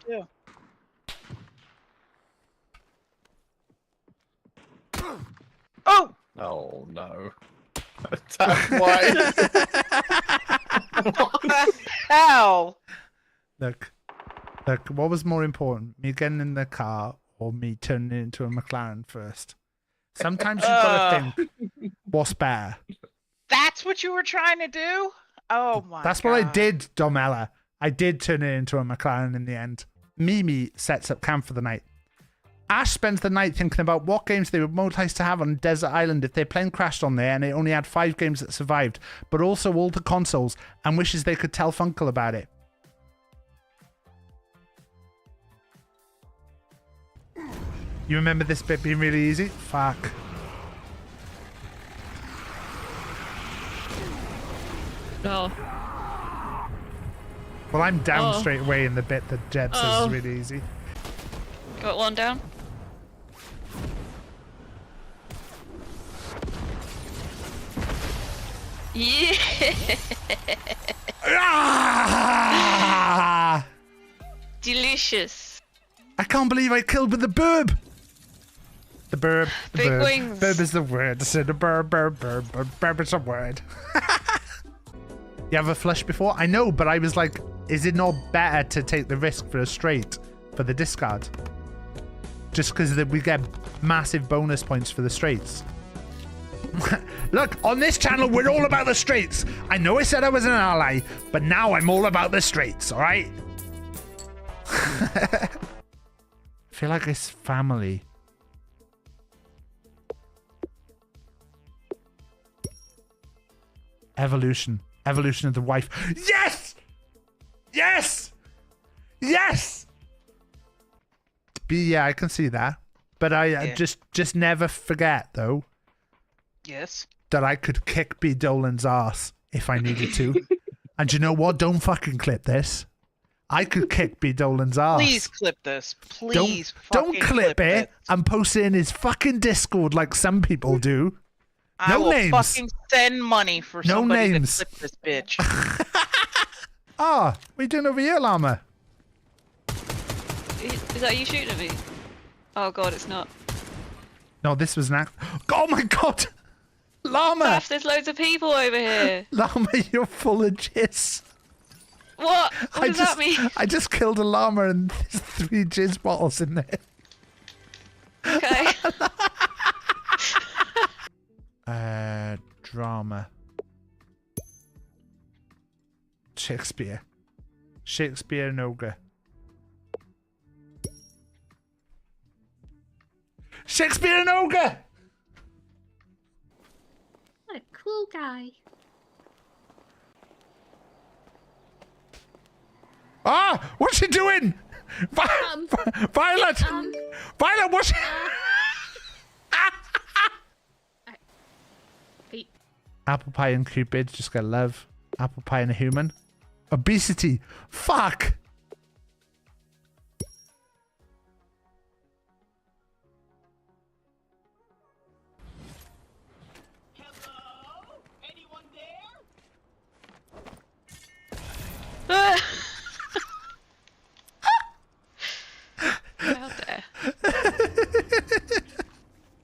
too. Oh! Oh no. Attack white. What the hell? Look, what was more important, me getting in the car or me turning it into a McLaren first? Sometimes you've got to think, what's better? That's what you were trying to do? Oh my God. That's what I did, Domella. I did turn it into a McLaren in the end. Mimi sets up camp for the night. Ash spends the night thinking about what games they would most like to have on Desert Island if their plane crashed on there and it only had 5 games that survived, but also all the consoles, and wishes they could tell Funkle about it. You remember this bit being really easy? Fuck. Oh. Well, I'm down Oh. straight away in the bit that Jeb says Oh. is really easy. Got one down. Yeah. Ah! Delicious. I can't believe I killed with the burb. The burb. The Big burb. wings. Burb is the word. I said the burb is a word. You have a flush before? I know, but I was like, is it not better to take the risk for a straight for the discard? Just because we get massive bonus points for the straights. Look, on this channel, we're all about the straights. I know I said I was an ally, but now I'm all about the straights, all right? I feel like it's family. Evolution. Evolution of the wife. Yes! Yes! Yes! Yeah, I can see that. But I just never forget, though, Yes. that I could kick B. Dolan's ass if I needed to. And you know what? Don't fucking clip this. I could kick B. Dolan's ass. Please clip this. Please Don't fucking clip it this. and post it in his fucking Discord like some people do. I No will names. fucking send money for No somebody names. to clip this bitch. Ah, what are you doing over here, Llama? Is that you shooting at me? Oh god, it's not. No, this was an act. Oh my god! Llama! Beth, there's loads of people over here. Llama, you're full of jizz. What? What does that mean? I just killed a llama and there's 3 jizz bottles in there. Okay. Drama. Shakespeare. Shakespeare and ogre. Shakespeare and ogre! What a cool guy. Ah! What's she doing? Violet! Violet, what's she... Apple pie and Cupid just got love. Apple pie and a human. Obesity. Fuck! How dare.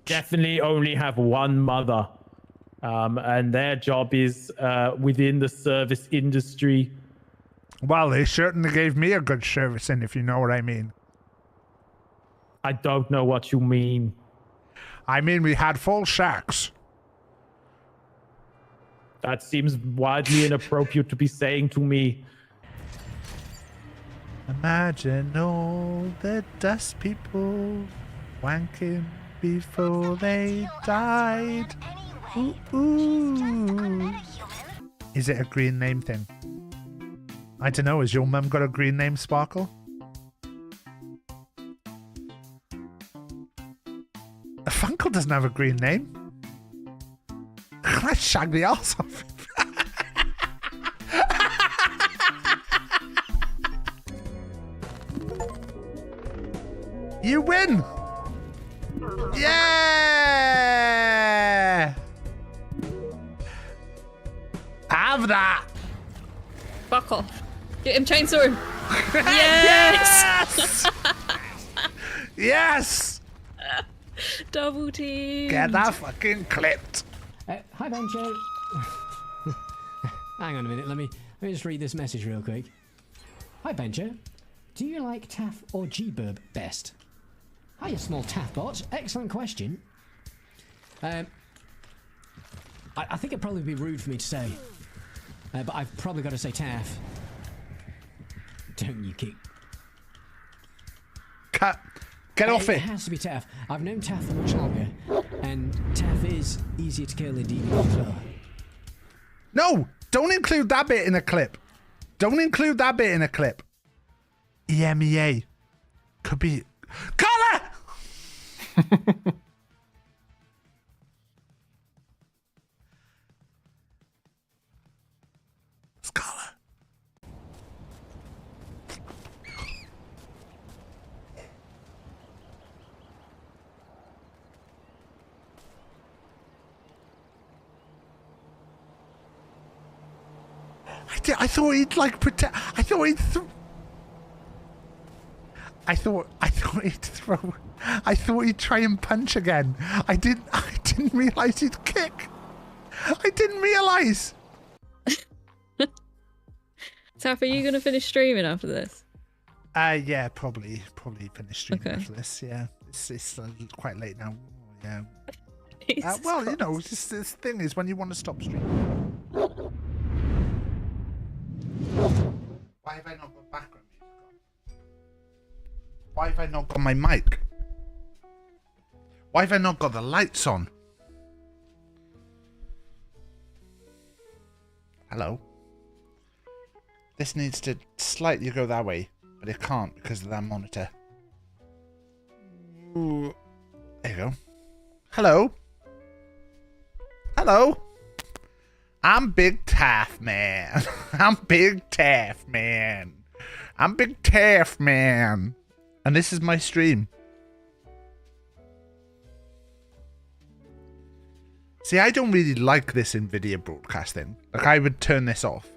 Definitely only have one mother. And their job is within the service industry. Well, they certainly gave me a good servicing, if you know what I mean. I don't know what you mean. I mean, we had full shacks. That seems wildly inappropriate to be saying to me. Imagine all the dust people wanking before they died. Ooh, ooh. Is it a green name thing? I don't know. Has your mum got a green name, Sparkle? Funkle doesn't have a green name. I shag the arse off him. You win! Yeah! Have that! Fuck off. Get him, chainsaw him. Yes! Yes! Double team. Get that fucking clipped. Hi, Benjo. Hang on a minute. Let me just read this message real quick. Hi, Benjo. Do you like Taff or G-Burb best? Hiya, small Taff bot. Excellent question. I think it'd probably be rude for me to say, but I've probably got to say Taff. Don't you kick? Cut. Get off It it. has to be Taff. I've known Taff for much longer, and Taff is easier to kill in DBD as well. No, don't include that bit in a clip. Don't include that bit in a clip. EMEA. Could be... Collar! Scholar. I thought he'd like protect. I thought he'd throw. I thought he'd try and punch again. I didn't realise he'd kick. I didn't realise. Taff, are you going to finish streaming after this? Yeah, probably finish streaming Okay. after this. Yeah, it's quite late now. Yeah. Jesus Well, you know, Christ. just this thing is when you want to stop streaming. Why have I not got background music on? Why have I not got my mic? Why have I not got the lights on? Hello? This needs to slightly go that way, but it can't because of that monitor. Ooh. There you go. Hello? Hello? I'm BigTaffMan. I'm BigTaffMan. I'm BigTaffMan. And this is my stream. See, I don't really like this in video broadcasting. Like, I would turn this off.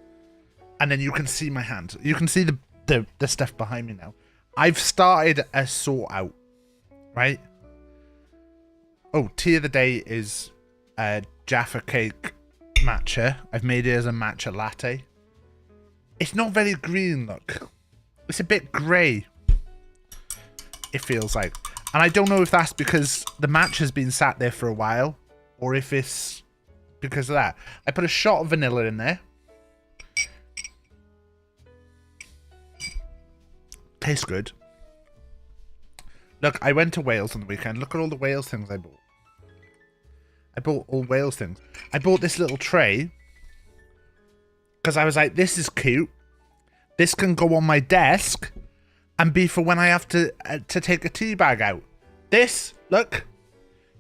And then you can see my hand. You can see the stuff behind me now. I've started a sort out. Right? Oh, tea of the day is Jaffa cake matcha. I've made it as a matcha latte. It's not very green, look. It's a bit grey. It feels like. And I don't know if that's because the matcha's been sat there for a while, or if it's because of that. I put a shot of vanilla in there. Tastes good. Look, I went to Wales on the weekend. Look at all the Wales things I bought. I bought all Wales things. I bought this little tray because I was like, this is cute. This can go on my desk and be for when I have to take a tea bag out. This, look,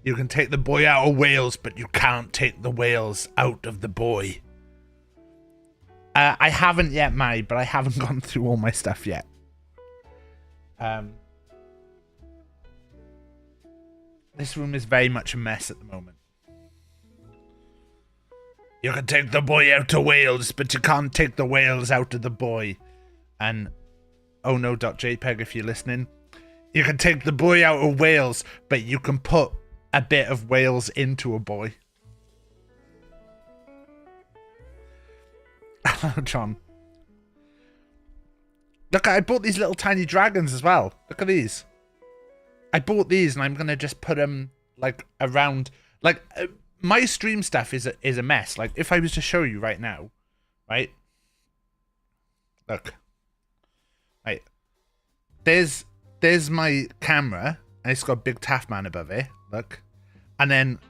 you can take the boy out of Wales, but you can't take the Wales out of the boy. I haven't yet, Maddie, but I haven't gone through all my stuff yet. This room is very much a mess at the moment. You can take the boy out of Wales, but you can't take the Wales out of the boy. And oh no.jpg if you're listening. You can take the boy out of Wales, but you can put a bit of Wales into a boy. Hello, John. Look, I bought these little tiny dragons as well. Look at these. I bought these and I'm going to just put them like around, like... my stream stuff is a mess. Like, if I was to show you right now, right? Look. Right. There's my camera, and it's got BigTaffMan above it. Look. And then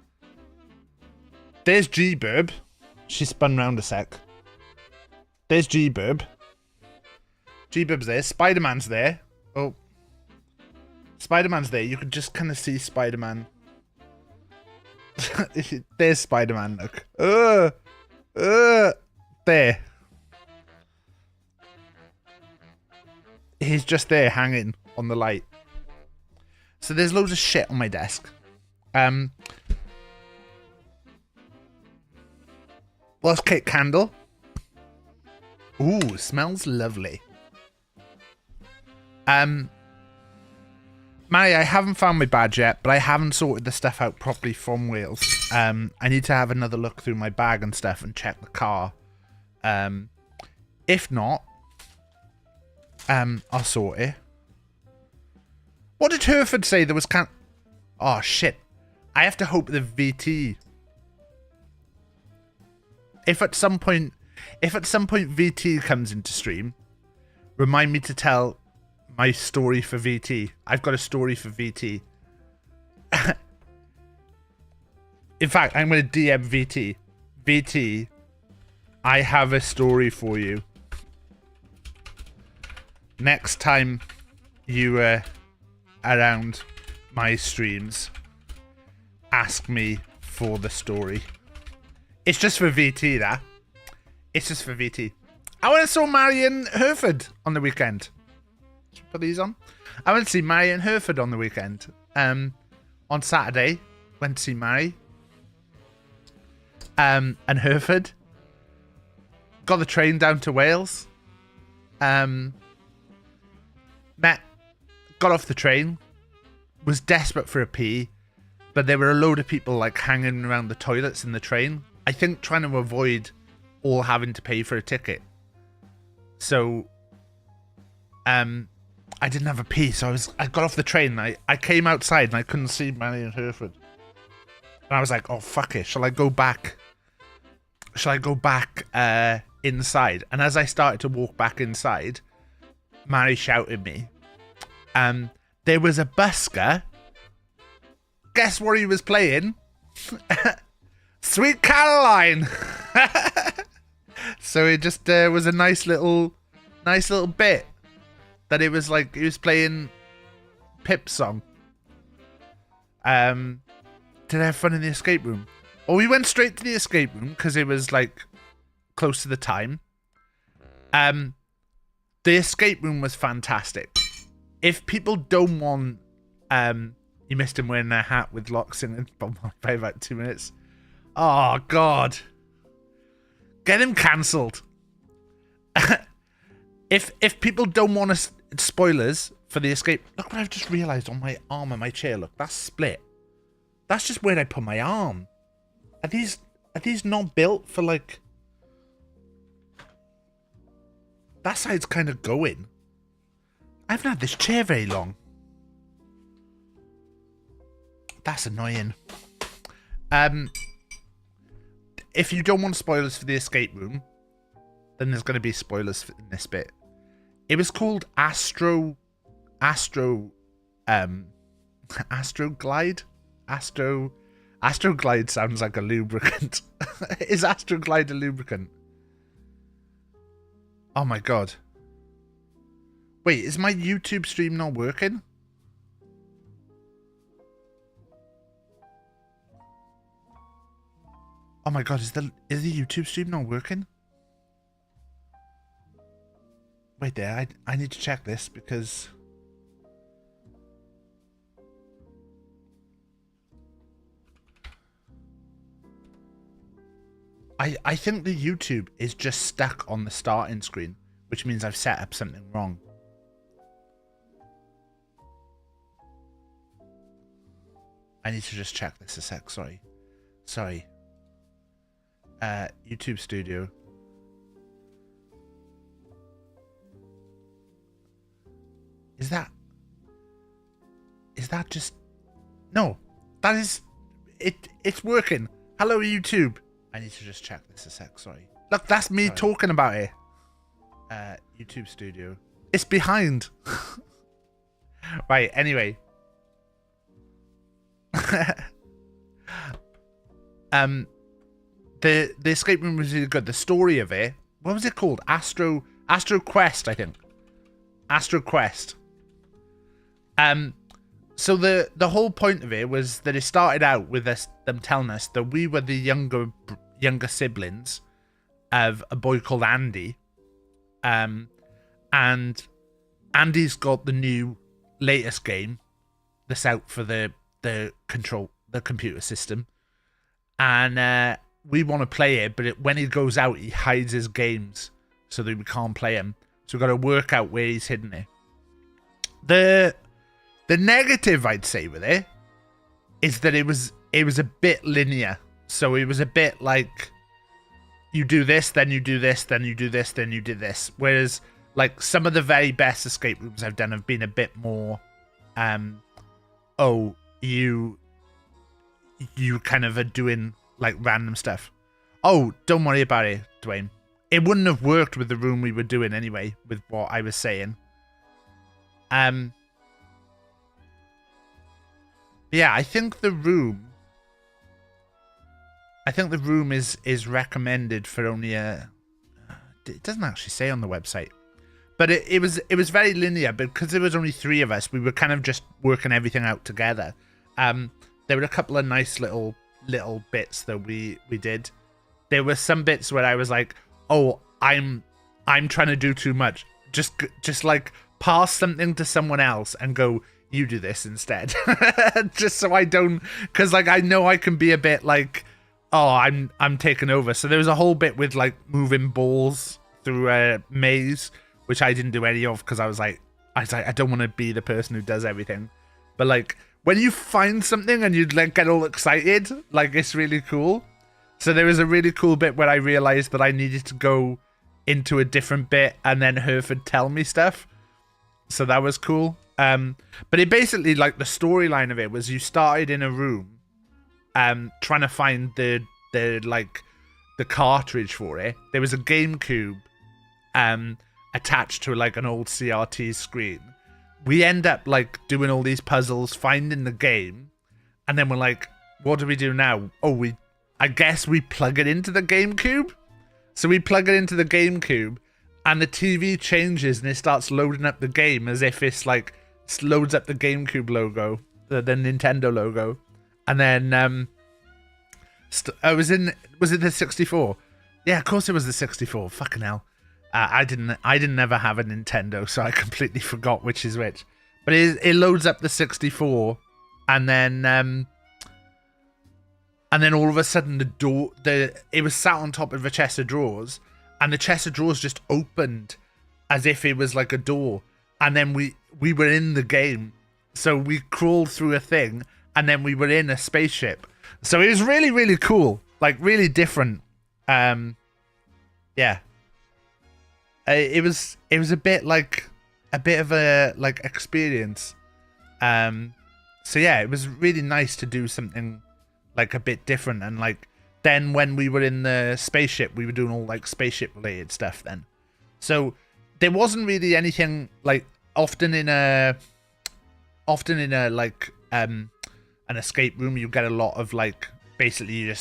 there's G-Burb. She spun round a sec. There's G-Burb. G-Burb's there. Spider-Man's there. Oh. Spider-Man's there. You could just kind of see Spider-Man. There's Spider-Man, look. There. He's just there hanging on the light. So there's loads of shit on my desk. Lost cake candle. Ooh, smells lovely. Mary, I haven't found my badge yet, but I haven't sorted the stuff out properly from Wales. I need to have another look through my bag and stuff and check the car. If not, I'll sort it. What did Hereford say? There was oh shit! I have to hope the VT. If at some point VT comes into stream, remind me to tell my story for VT. I've got a story for VT. In fact, I'm going to DM VT. VT, I have a story for you. Next time you are around my streams, ask me for the story. It's just for VT, that. It's just for VT. I went and saw Marion Hereford on the weekend. Should I put these on? I went to see Marion Hereford on the weekend. On Saturday, went to see Mary. And Hereford. Got the train down to Wales. Got off the train. Was desperate for a pee. But there were a load of people like hanging around the toilets in the train. I think trying to avoid all having to pay for a ticket. So I didn't have a pee, so I got off the train. I came outside and I couldn't see Marion Hereford. And I was like, oh fuck it, shall I go back? Shall I go back inside? And as I started to walk back inside, Mary shouted me. There was a busker. Guess what he was playing? Sweet Caroline. So it just was a nice little bit that it was like he was playing Pip's song. Did I have fun in the escape room? Oh, we went straight to the escape room because it was like close to the time. The escape room was fantastic. If people don't want, you missed him wearing a hat with locks in it by about 2 minutes. Oh God, get him cancelled. If people don't want spoilers for the escape, look what I've just realised on my arm and my chair. Look, that's split. That's just where I put my arm. Are these not built for like? That side's kind of going. I haven't had this chair very long. That's annoying. If you don't want spoilers for the escape room, then there's going to be spoilers in this bit. It was called Astroglide. Astroglide sounds like a lubricant. Is Astroglide a lubricant? Oh my God. Wait, is my YouTube stream not working? Oh my God, is the YouTube stream not working? Wait there, I need to check this because I think the YouTube is just stuck on the starting screen, which means I've set up something wrong. I need to just check this a sec, sorry. YouTube Studio. Is that just... No, that is... It's working. Hello, YouTube. I need to just check this a sec, sorry. Look, that's me talking about it. YouTube Studio. It's behind. Right, anyway. The escape room was really good. The story of it, what was it called? Astro Quest, I think. Astro Quest. So the whole point of it was that it started out with them telling us that we were the younger siblings of a boy called Andy. And Andy's got the new latest game that's out for the computer system. And we want to play it, but when he goes out, he hides his games so that we can't play him. So we've got to work out where he's hidden it. The negative I'd say with it is that it was a bit linear. So it was a bit like you do this, then you do this, then you do this, then you do this. Whereas like some of the very best escape rooms I've done have been a bit more you kind of are doing like random stuff. Oh, don't worry about it, Dwayne. It wouldn't have worked with the room we were doing anyway, with what I was saying. Yeah, I think the room is recommended for only a... It doesn't actually say on the website. But it was very linear, but because there was only 3 of us, we were kind of just working everything out together. There were a couple of nice little bits that we did. There were some bits where I was like, "Oh, I'm trying to do too much. Just like pass something to someone else and go, you do this instead." Just so I don't, because like I know I can be a bit like, "Oh, I'm taking over." So there was a whole bit with like moving balls through a maze, which I didn't do any of because I was like, I don't want to be the person who does everything. But like when you find something and you like get all excited, like it's really cool. So there was a really cool bit where I realized that I needed to go into a different bit and then Herford tell me stuff. So that was cool. But it basically, like the storyline of it was you started in a room trying to find the cartridge for it. There was a GameCube attached to like an old CRT screen. We end up like doing all these puzzles, finding the game, and then we're like, what do we do now? Oh, I guess we plug it into the GameCube. So we plug it into the GameCube, and the TV changes and it starts loading up the game as if it's like it loads up the GameCube logo, the Nintendo logo, and then was it the 64? Yeah, of course it was the 64. Fucking hell. I didn't ever have a Nintendo, so I completely forgot which is which. But it loads up the 64, and then all of a sudden it was sat on top of a chest of drawers, and the chest of drawers just opened as if it was like a door, and then we were in the game. So we crawled through a thing, and then we were in a spaceship. So it was really, really cool, like really different. Yeah. It was a bit of a like experience. So yeah, it was really nice to do something like a bit different, and like then when we were in the spaceship, we were doing all like spaceship related stuff then. So there wasn't really anything like often in a like an escape room you get a lot of like basically you're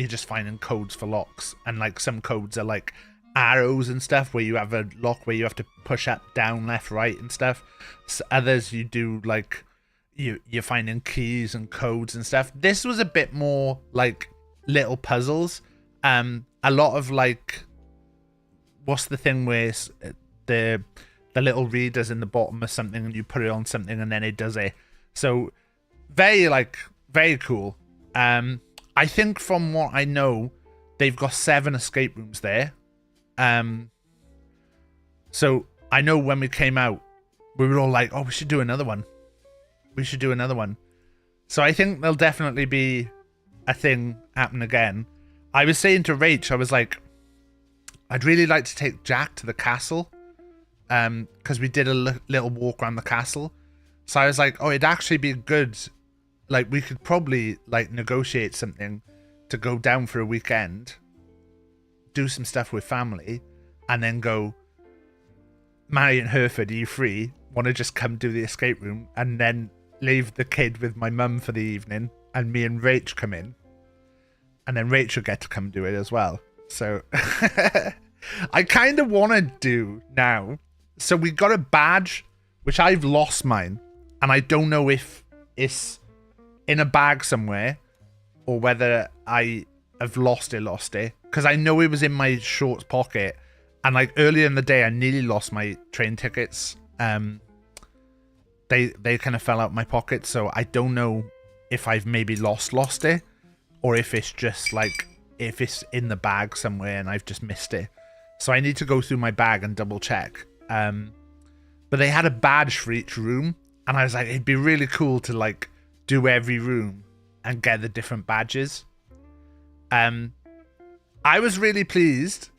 just finding codes for locks, and like some codes are like arrows and stuff where you have a lock where you have to push up, down, left, right and stuff. So others you do like you're finding keys and codes and stuff. This was a bit more like little puzzles. A lot of like, what's the thing where the little readers in the bottom of something and you put it on something and then it does it. So very cool. I think from what I know, they've got 7 escape rooms there. So I know when we came out, we were all like, oh, we should do another one. So I think there'll definitely be a thing happen again. I was saying to Rach, I was like, I'd really like to take Jack to the castle. Because we did a little walk around the castle. So I was like, oh, it'd actually be good. Like, we could probably like negotiate something to go down for a weekend, do some stuff with family, and then go, Mary and Hereford, are you free? Want to just come do the escape room, and then leave the kid with my mum for the evening, and me and Rach come in, and then Rach will get to come do it as well. So I kind of want to do now. So we got a badge, which I've lost mine, and I don't know if it's in a bag somewhere or whether I have lost it, because I know it was in my shorts pocket, and like earlier in the day I nearly lost my train tickets. They kind of fell out my pocket, so I don't know if I've maybe lost it, or if it's just like if it's in the bag somewhere and I've just missed it. So I need to go through my bag and double check. But they had a badge for each room, And I was like, it'd be really cool to like do every room and get the different badges. I was really pleased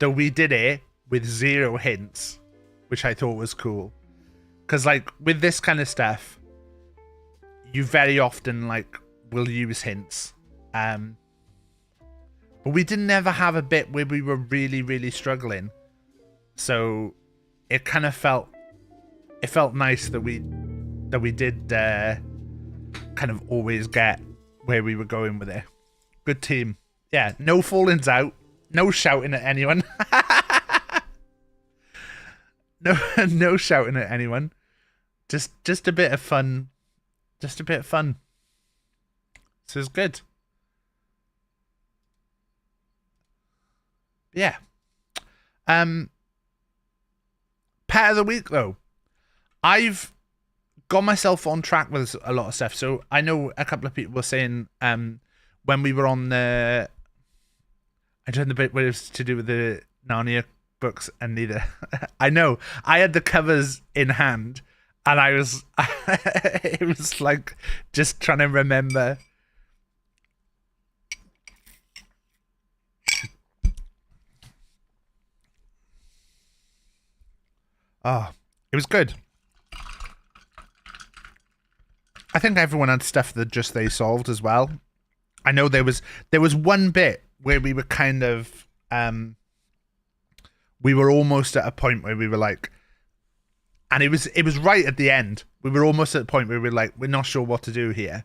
that we did it with 0 hints, which I thought was cool. Because like with this kind of stuff, you very often like will use hints. But we didn't ever have a bit where we were really, really struggling. So it kind of felt nice that we did kind of always get where we were going with it. Good team. Yeah, no fallings out, no shouting at anyone. No shouting at anyone. Just a bit of fun. Just a bit of fun. So it's good. Yeah. Pet of the week though. I've got myself on track with a lot of stuff. So I know a couple of people were saying when we were on the I done the bit where it was to do with the Narnia books and neither I know I had the covers in hand and I was it was like just trying to remember. Oh, it was good. I think everyone had stuff that just they solved as well. I know there was one bit where we were kind of we were almost at a point where we were like, and it was right at the end. We were almost at a point where we were like, we're not sure what to do here.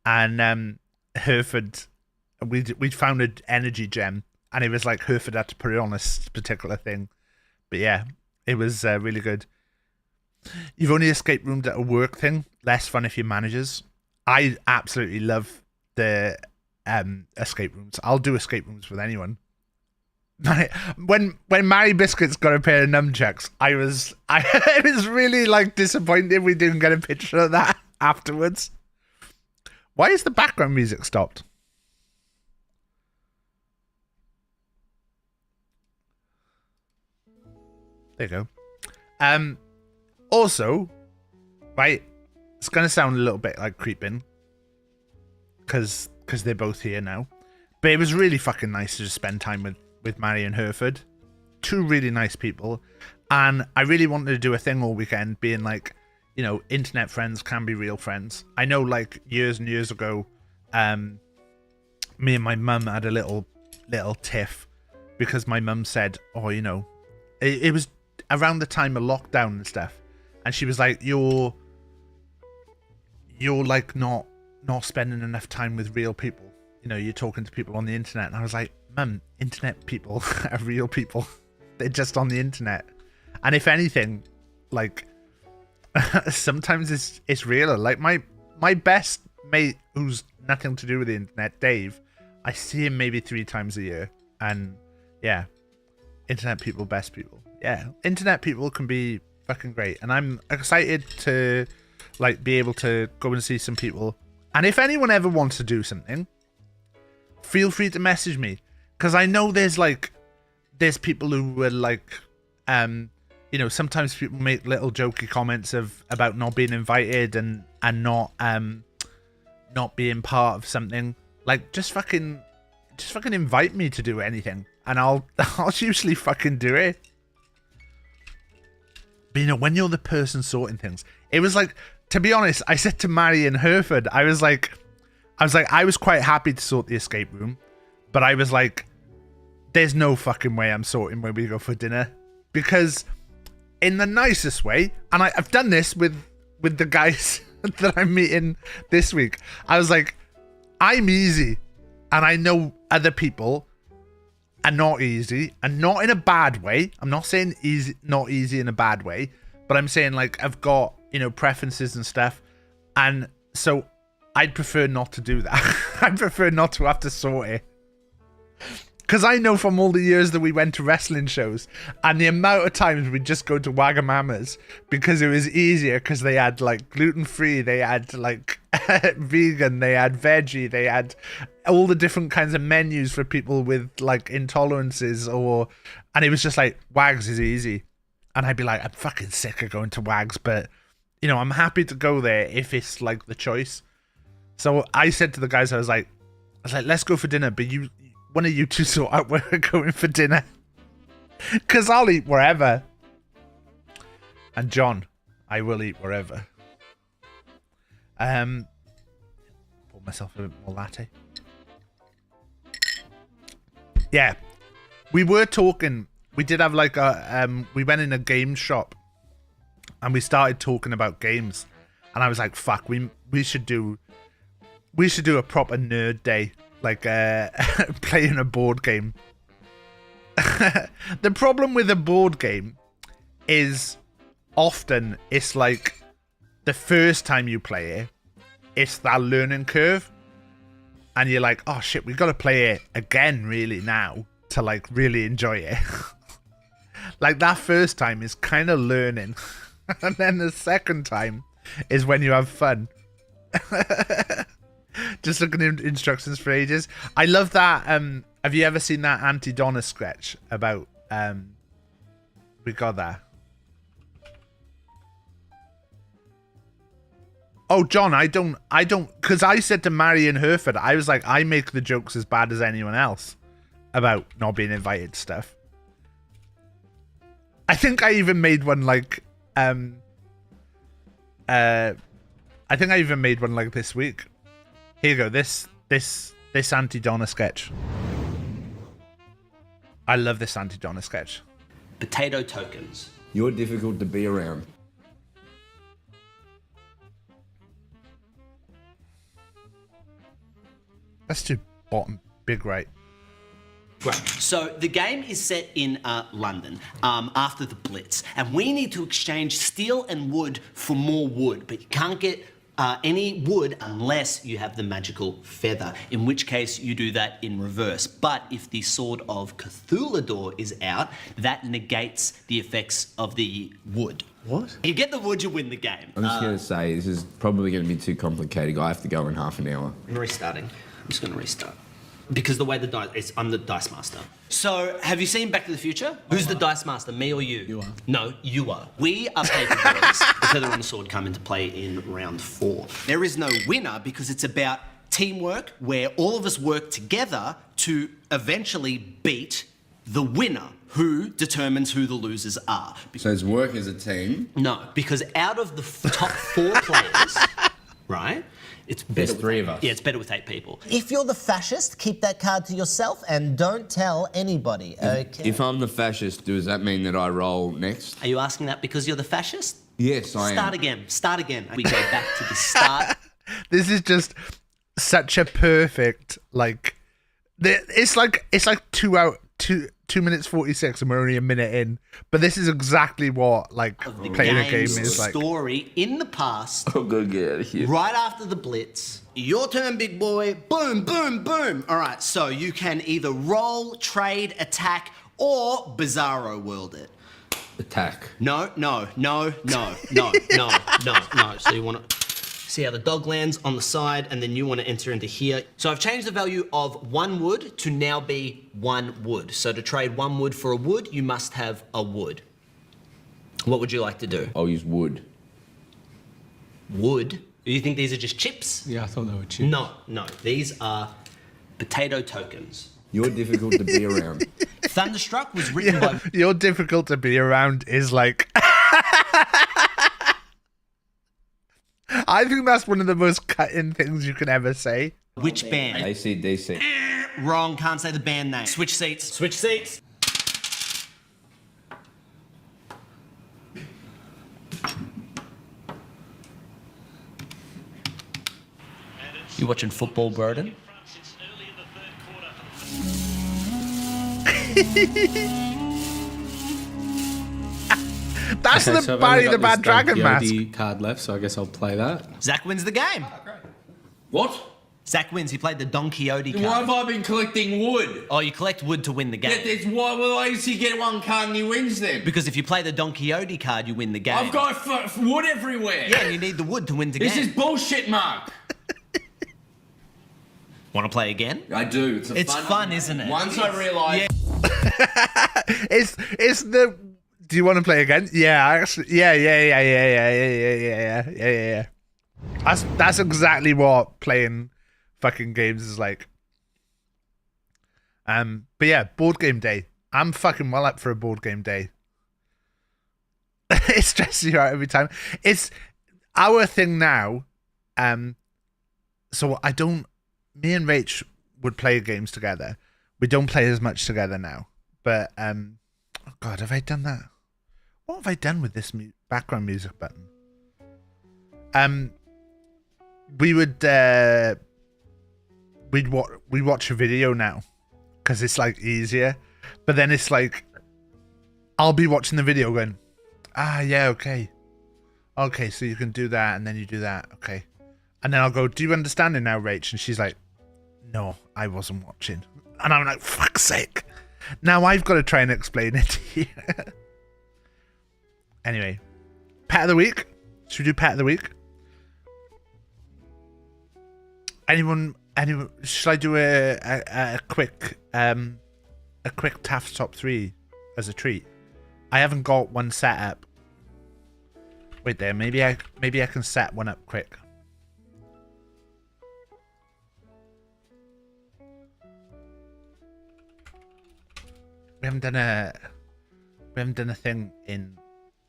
And Hereford, we'd found an energy gem, and it was like Hereford had to put it on a particular thing. But yeah, it was really good. You've only escape roomed at a work thing. Less fun if you're managers. I absolutely love the escape rooms. I'll do escape rooms with anyone. When Mary Biscuits got a pair of nunchucks, I was really like disappointed we didn't get a picture of that afterwards. Why is the background music stopped? There you go. Also, right, it's gonna sound a little bit like creeping because they're both here now, but it was really fucking nice to just spend time with Mary and Hereford. 2 really nice people, and I really wanted to do a thing all weekend, being like, you know, internet friends can be real friends. I know, like years and years ago, me and my mum had a little tiff because my mum said, oh, you know, it was around the time of lockdown and stuff. And she was like, you're like not spending enough time with real people. You know, you're talking to people on the internet. And I was like, Mum, internet people are real people. They're just on the internet. And if anything, like, sometimes it's realer. Like my best mate who's nothing to do with the internet, Dave, I see him maybe 3 times a year. And yeah, internet people, best people. Yeah, internet people can be fucking great, and I'm excited to like be able to go and see some people. And if anyone ever wants to do something, feel free to message me, because I know there's people who are like you know, sometimes people make little jokey comments about not being invited and not being part of something. Like, just fucking invite me to do anything, and I'll usually fucking do it. But you know, when you're the person sorting things, it was like, to be honest, I said to Mary and Hereford, I was quite happy to sort the escape room, but I was like, there's no fucking way I'm sorting where we go for dinner, because in the nicest way, and I've done this with the guys that I'm meeting this week, I was like, I'm easy, and I know other people are not easy, and not in a bad way. I'm not saying easy, not easy in a bad way, but I'm saying like I've got, you know, preferences and stuff, and so I'd prefer not to do that. I'd prefer not to have to sort it, because I know from all the years that we went to wrestling shows and the amount of times we'd just go to Wagamama's because it was easier, because they had like gluten-free, they had like vegan, they had veggie, they had all the different kinds of menus for people with like intolerances, and it was just like, Wags is easy. And I'd be like, I'm fucking sick of going to Wags, but you know, I'm happy to go there if it's like the choice. So I said to the guys, I was like, let's go for dinner, but one of you two sort out where we're going for dinner. Because I'll eat wherever. And John, I will eat wherever. Pour myself a bit more latte. Yeah. We were talking, we did have like a, we went in a game shop and we started talking about games. And I was like, fuck, we should do a proper nerd day. Like playing a board game. The problem with a board game is often it's like the first time you play it, it's that learning curve. And you're like, oh shit, we got to play it again really now to like really enjoy it. Like that first time is kind of learning. And then the second time is when you have fun. Just looking at instructions for ages. I love that. Have you ever seen that Auntie Donna sketch about we got that? Oh, John, I don't, because I said to Marion Herford, I was like, I make the jokes as bad as anyone else about not being invited to stuff. I think I even made one like, I think I even made one like this week. Here you go, this Auntie Donna sketch. I love this Auntie Donna sketch. Potato tokens. You're difficult to be around. Let's do bottom, big right. Right. So the game is set in London after the Blitz, and we need to exchange steel and wood for more wood, but you can't get any wood unless you have the magical feather, in which case you do that in reverse. But if the Sword of Cthulhu is out, that negates the effects of the wood. What? You get the wood, you win the game. I'm just going to say, this is probably going to be too complicated. I have to go in half an hour. I'm restarting. I'm just going to restart. Because the way the dice is, I'm the dice master. So, have you seen Back to the Future? Who's the dice master, me or you? You are. No, you are. We are paper boys. The feather and the sword come into play in round 4. There is no winner because it's about teamwork where all of us work together to eventually beat the winner, who determines who the losers are. So it's work as a team? No, because out of the top 4 players, right? It's better There's 3 of us. Yeah, it's better with 8 people. If you're the fascist, keep that card to yourself and don't tell anybody, okay? If I'm the fascist, does that mean that I roll next? Are you asking that because you're the fascist? Yes, I am. Start again. Start again. We go back to the start. This is just such a perfect, like, it's like 2 minutes 46 and we're only a minute in, but this is exactly what like playing a game is like. Story in the past. I'll go get out of here. Right after the Blitz. Your turn, big boy. Boom, boom, boom. All right, so you can either roll, trade, attack, or Bizarro World it. Attack. No. So you want to see how the dog lands on the side, and then you want to enter into here. So I've changed the value of 1 wood to now be 1 wood. So to trade 1 wood for a wood, you must have a wood. What would you like to do? I'll use wood. Wood? You think these are just chips? Yeah, I thought they were chips. No. These are potato tokens. You're difficult to be around. Thunderstruck was written by... You're difficult to be around is like... I think that's one of the most cut-in things you can ever say. Which band? AC/DC. Wrong, can't say the band name. Switch seats. Switch seats. You watching football, Broden? That's the Barry the Bad Dragon mask. Card left, so I guess I'll play that. Zach wins the game. What? Zach wins. He played the Don Quixote card. Why have I been collecting wood? Oh, you collect wood to win the game. Why does he get 1 card and he wins them? Because if you play the Don Quixote card, you win the game. I've got wood everywhere. Yeah, and you need the wood to win the game. This is bullshit, Mark. Want to play again? I do. It's fun, isn't it? Once I realise... It's Do you want to play again? Yeah, actually, yeah. That's exactly what playing fucking games is like. But yeah, board game day. I'm fucking well up for a board game day. It stresses you out every time. It's our thing now. So me and Rach would play games together. We don't play as much together now. But oh God, have I done that? What have I done with this background music button? We would we'd watch a video now because it's like easier. But then it's like I'll be watching the video going, yeah, okay, so you can do that and then you do that, okay. And then I'll go, do you understand it now, Rach? And she's like, no, I wasn't watching. And I'm like, fuck's sake. Now I've got to try and explain it to you. Anyway, pet of the week. Should we do pet of the week? Anyone? Should I do a quick Taft's top 3 as a treat? I haven't got one set up. Wait there, maybe I can set one up quick. We haven't done a thing in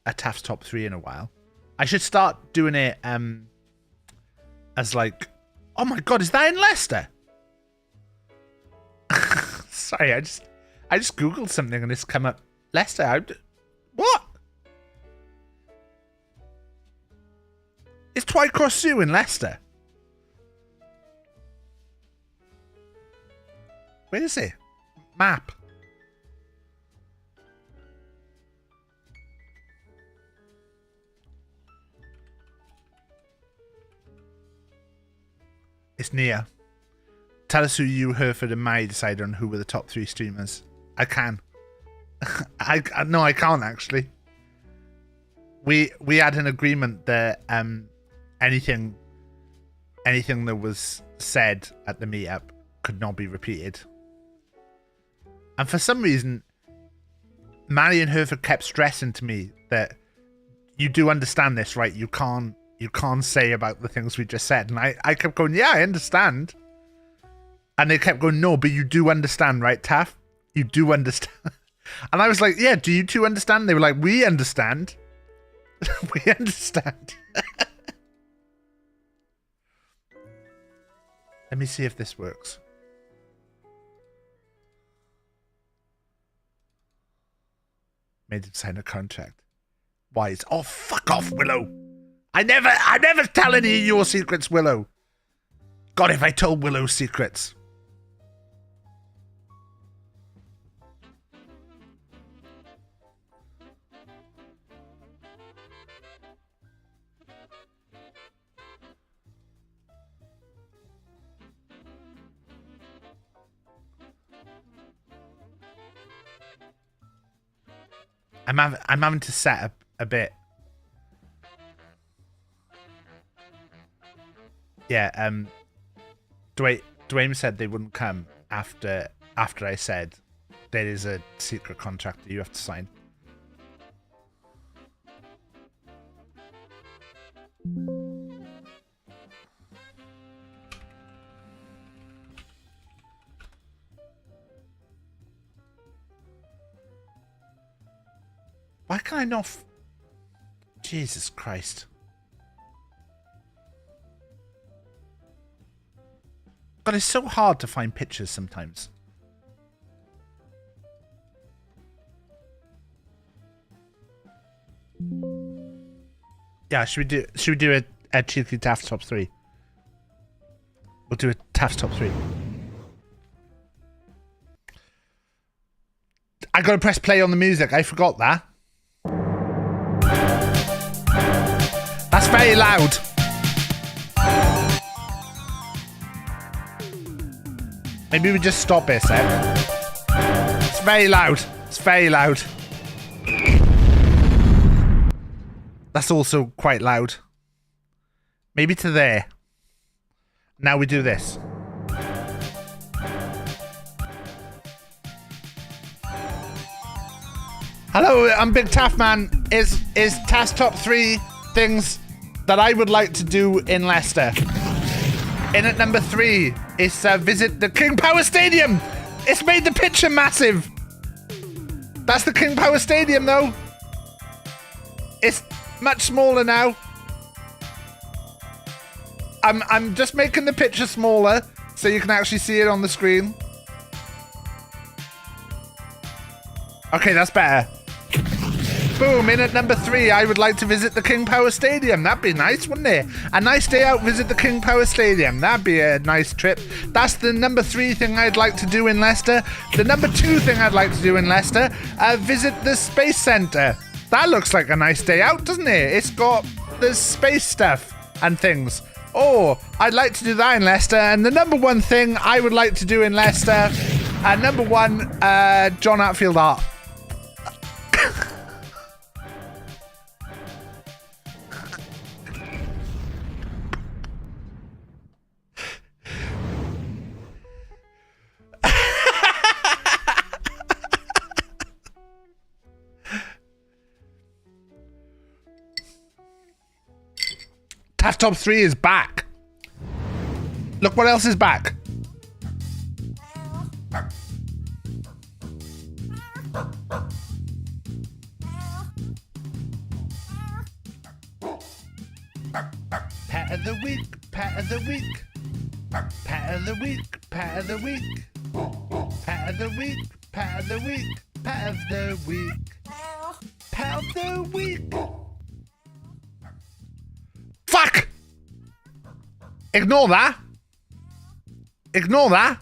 a Taft's top 3 in a while. I should start doing it as like, oh my God, is that in Leicester? Sorry, I just googled something and it's come up Leicester. What? It's Twycross Zoo in Leicester. Where is it? Map. It's near. Tell us who you, Hereford, and Mai decided on who were the top 3 streamers. I can. No, I can't actually. We had an agreement that anything that was said at the meetup could not be repeated. And for some reason, Mary and Hereford kept stressing to me that you do understand this, right? You can't say about the things we just said. And I kept going, yeah, I understand. And they kept going, no, but you do understand, right, Taff? You do understand. And I was like, yeah, do you two understand? They were like, we understand. We understand. Let me see if this works. Made him sign a contract. Why? Oh, fuck off, Willow. I never tell any of your secrets, Willow. God, if I told Willow secrets. I'm having to set up a bit. Yeah, Dwayne said they wouldn't come after I said there is a secret contract that you have to sign. Why can I not? Jesus Christ. God, it's so hard to find pictures sometimes. Yeah, should we do a cheeky Taft's top 3? We'll do a Taft's top 3. I gotta press play on the music. I forgot that. That's very loud. Maybe we just stop it, Seb. It's very loud. It's very loud. That's also quite loud. Maybe to there. Now we do this. Hello, I'm BigTaffMan. Is task top 3 things that I would like to do in Leicester. In at number 3 is visit the King Power Stadium. It's made the picture massive. That's the King Power Stadium, though. It's much smaller now. I'm just making the picture smaller so you can actually see it on the screen. Okay, that's better. Boom, in at number 3, I would like to visit the King Power Stadium. That'd be nice, wouldn't it? A nice day out, visit the King Power Stadium. That'd be a nice trip. That's the number 3 thing I'd like to do in Leicester. The number 2 thing I'd like to do in Leicester, visit the Space Centre. That looks like a nice day out, doesn't it? It's got the space stuff and things. Oh, I'd like to do that in Leicester. And the number 1 thing I would like to do in Leicester, number 1, John Hatfield art. Task top 3 is back. Look what else is back. Pet of the week, pet of the week. Pet of the week, pet of the week. Pet of the week, pet of the week. Pet of the week. Pet of the week. Fuck! Ignore that. Ignore that.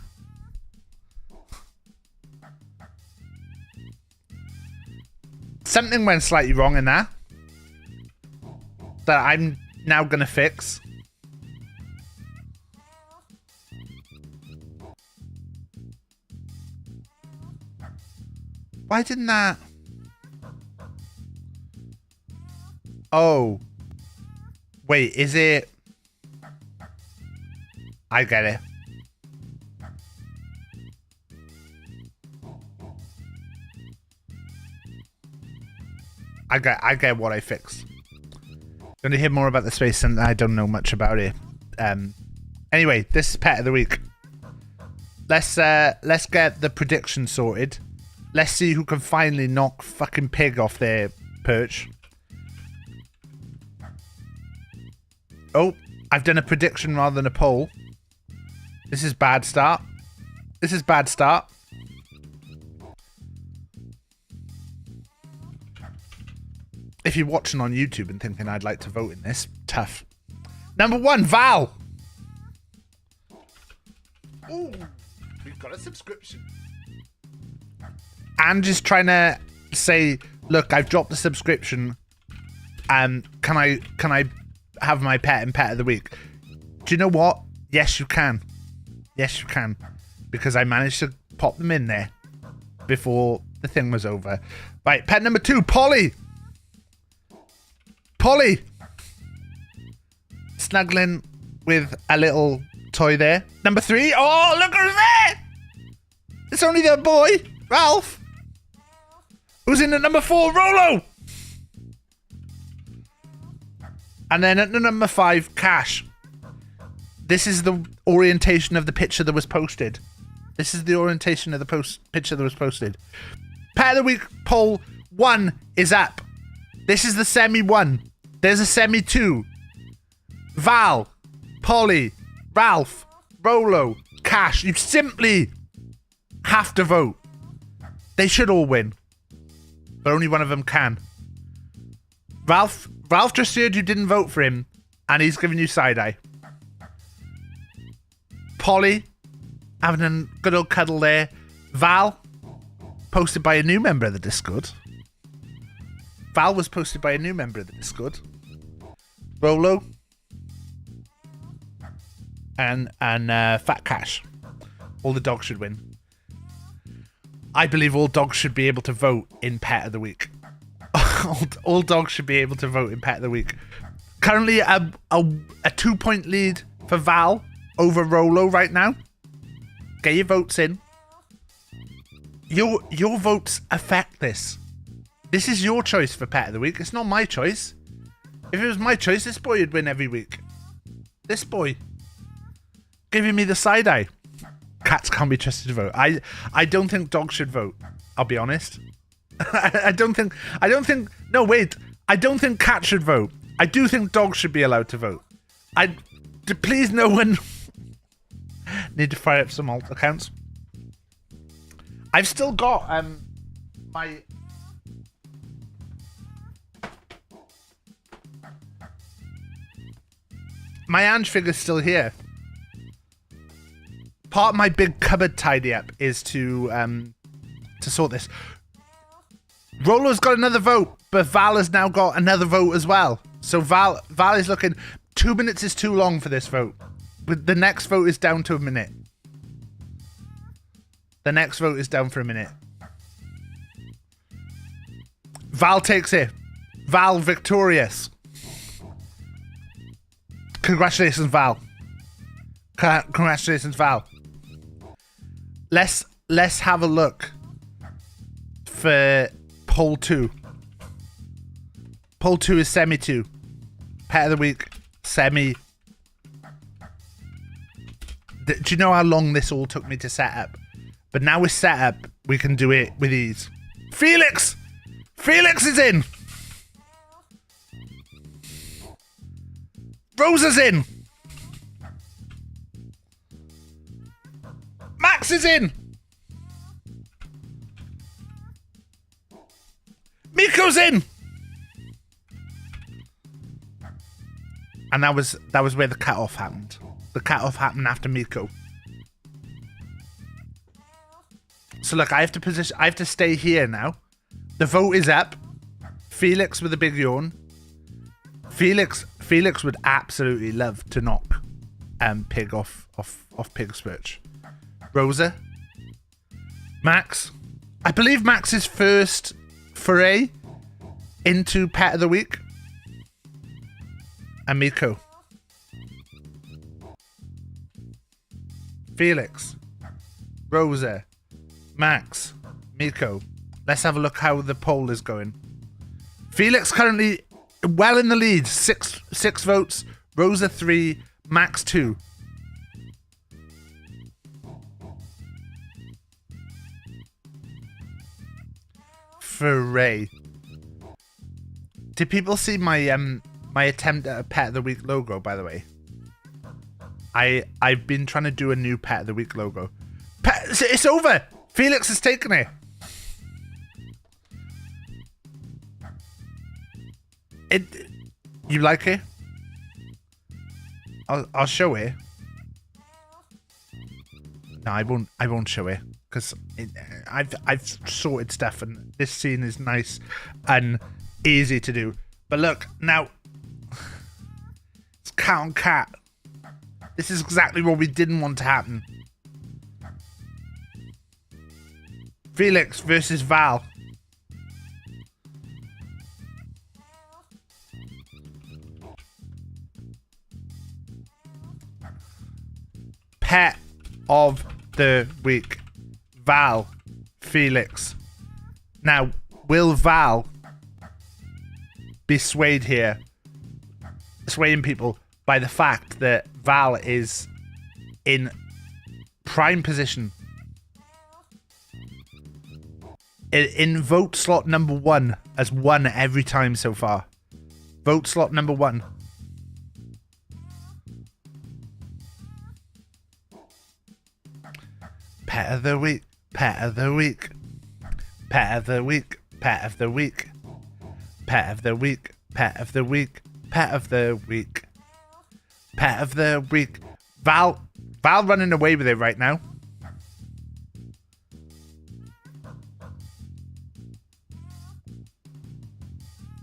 Something went slightly wrong in there that I'm now gonna fix. Why didn't that? Oh. Wait, is it? I get it. I get what I fixed. Gonna hear more about the space and I don't know much about it. Anyway, this is pet of the week. Let's get the prediction sorted. Let's see who can finally knock fucking pig off their perch. Oh, I've done a prediction rather than a poll. This is bad start. This is bad start. If you're watching on YouTube and thinking I'd like to vote in this, tough. Number 1, Val. Ooh, we've got a subscription. And just trying to say, look, I've dropped the subscription. And can I have my pet and pet of the week? Do you know what? Yes, you can. Yes, you can. Because I managed to pop them in there before the thing was over. Right, pet number 2, Polly. Polly. Snuggling with a little toy there. Number 3. Oh, look who's there. It's only their boy, Ralph. Who's in at number 4, Rolo. And then at number 5, Cash. This is the orientation of the picture that was posted. This is the orientation of the picture that was posted. Pet of the week poll 1 is up. This is the semi 1. There's a semi 2. Val, Polly, Ralph, Rolo, Cash. You simply have to vote. They should all win. But only one of them can. Ralph just heard you didn't vote for him, and he's giving you side eye. Polly, having a good old cuddle there. Val, posted by a new member of the Discord. Val was posted by a new member of the Discord. Rolo. And Fat Cash. All the dogs should win. I believe all dogs should be able to vote in Pet of the Week. all dogs should be able to vote in Pet of the Week. Currently a 2-point lead for Val over Rolo right now. Get your votes in. Your votes affect this. This is your choice for pet of the week. It's not my choice. If it was my choice, this boy would win every week. This boy. Giving me the side eye. Cats can't be trusted to vote. I don't think dogs should vote. I'll be honest. I don't think no wait. I don't think cats should vote. I do think dogs should be allowed to vote. Please no one need to fire up some alt accounts. I've still got my Ange figure's still here. Part of my big cupboard tidy up is to sort this. Rollo's got another vote, but Val has now got another vote as well. So Val is looking. 2 minutes is too long for this vote. But the next vote is down to a minute. The next vote is down for a minute. Val takes it. Val victorious. Congratulations, Val. Congratulations, Val. Let's have a look for poll 2. Poll 2 is semi 2. Pet of the week, semi. Do you know how long this all took me to set up? But now we're set up, we can do it with ease. Felix! Felix is in! Rosa's in! Max is in! Miko's in! And that was where the cut-off happened. The cut-off happened after Miko. So look, I have to stay here now. The vote is up. Felix with a big yawn. Felix would absolutely love to knock Pig off Pig's perch. Rosa. Max. I believe Max's first foray into pet of the week. And Miko. Felix. Rosa. Max. Miko. Let's have a look how the poll is going. Felix currently well in the lead. Six votes. Rosa 3. Max 2. Foray. Did people see my my attempt at a pet of the week logo, by the way? I've been trying to do a new pet of the week logo. It's over. Felix has taken it. You like it? I'll show it. No, I won't show it because I've sorted stuff and this scene is nice and easy to do. But look now, it's cat on cat. This is exactly what we didn't want to happen. Felix versus Val. Pet of the week. Val. Felix. Now, will Val be swayed here? Swaying people by the fact that Val is in prime position. In vote slot number 1 has won every time so far. Vote slot number 1. Pet of the week. Pet of the week. Pet of the week. Pet of the week. Pet of the week. Pet of the week. Pet of the week. Pet of the week. Val running away with it right now.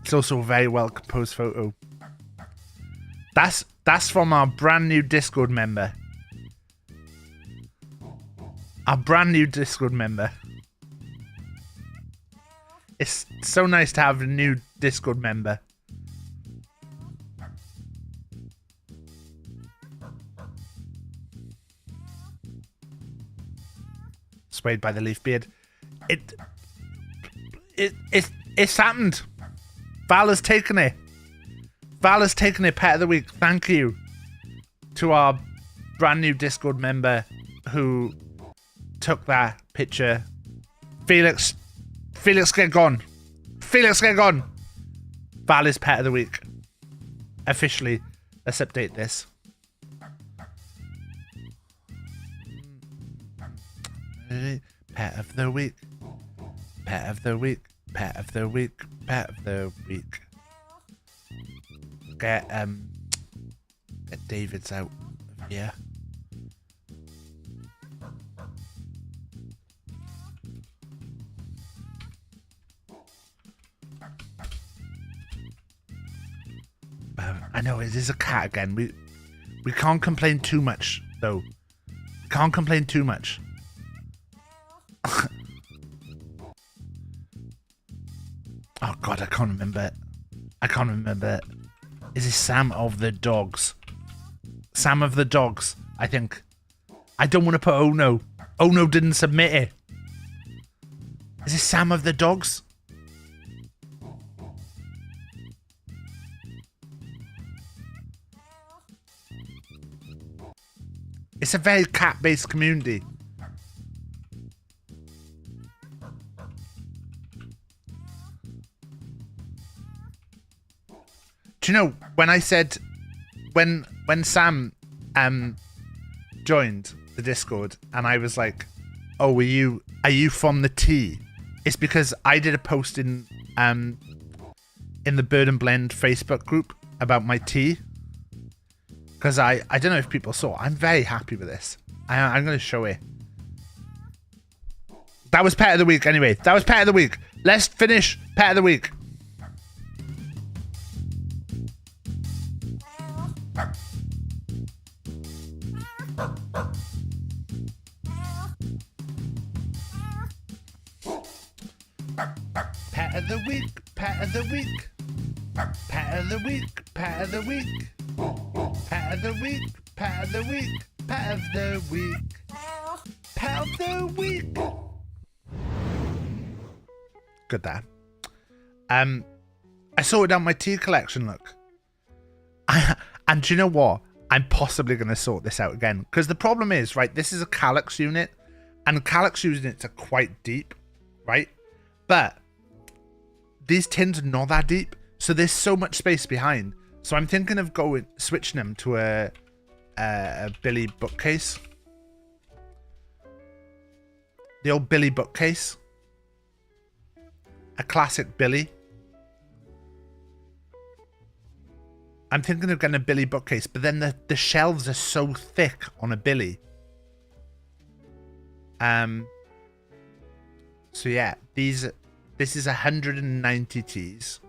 It's also a very well composed photo. That's from our brand new Discord member. Our brand new Discord member. It's so nice to have a new Discord member. Swayed by the leaf beard. It's It's happened. Val has taken it. Val has taken it, pet of the week. Thank you to our brand new Discord member who took that picture. Felix, get gone. Felix, get gone. Val is pet of the week. Officially, let's update this. Pet of the week. Pet of the week. Pet of the week. Pet of the week. Get David's out of here. I know it is a cat again. We can't complain too much though. We can't complain too much. Oh god, I can't remember it. I can't remember it. Is it Sam of the Dogs? Sam of the Dogs, I think. I don't want to put Oh No. Oh No didn't submit it. Is it Sam of the Dogs? It's a very cat-based community. Do you know when I said when Sam joined the Discord and I was like, "Oh, are you from the T?" It's because I did a post in the Bird and Blend Facebook group about my tea. Because I don't know if people saw. I'm very happy with this. I'm going to show it. That was Pet of the Week anyway. That was Pet of the Week. Let's finish Pet of the Week. Pet of the Week. Pet of the Week. Pet of the Week. Pet of the Week. Pet of the Week. Pet of the Week. Pet of the Week. Pet of the Week. Good there. I sorted out my tea collection, look. And do you know what? I'm possibly going to sort this out again. Because the problem is, right, this is a Calyx unit. And Calyx units are quite deep, right? But these tins are not that deep. So there's so much space behind. So I'm thinking of switching them to a Billy bookcase. The old Billy bookcase. A classic Billy. I'm thinking of getting a Billy bookcase, but then the shelves are so thick on a Billy. So yeah, this is 190 teas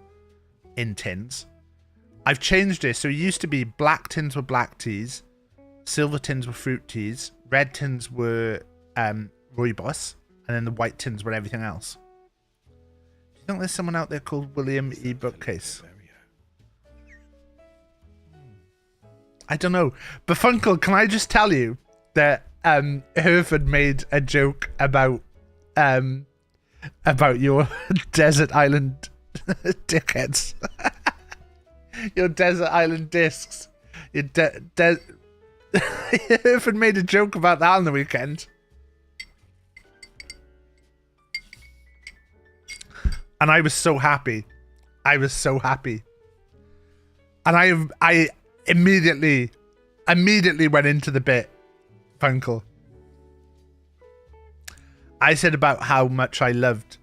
in tins. I've changed it. So it used to be black tins were black teas, silver tins were fruit teas, red tins were rooibos, and then the white tins were everything else. Do you think there's someone out there called William E. Bookcase? I don't know. But Funkle, can I just tell you that Hereford made a joke about your desert island dickheads. Your desert island discs. Your Hereford made a joke about that on the weekend. And I was so happy. I was so happy. And I immediately went into the bit, Funkle. I said about how much I loved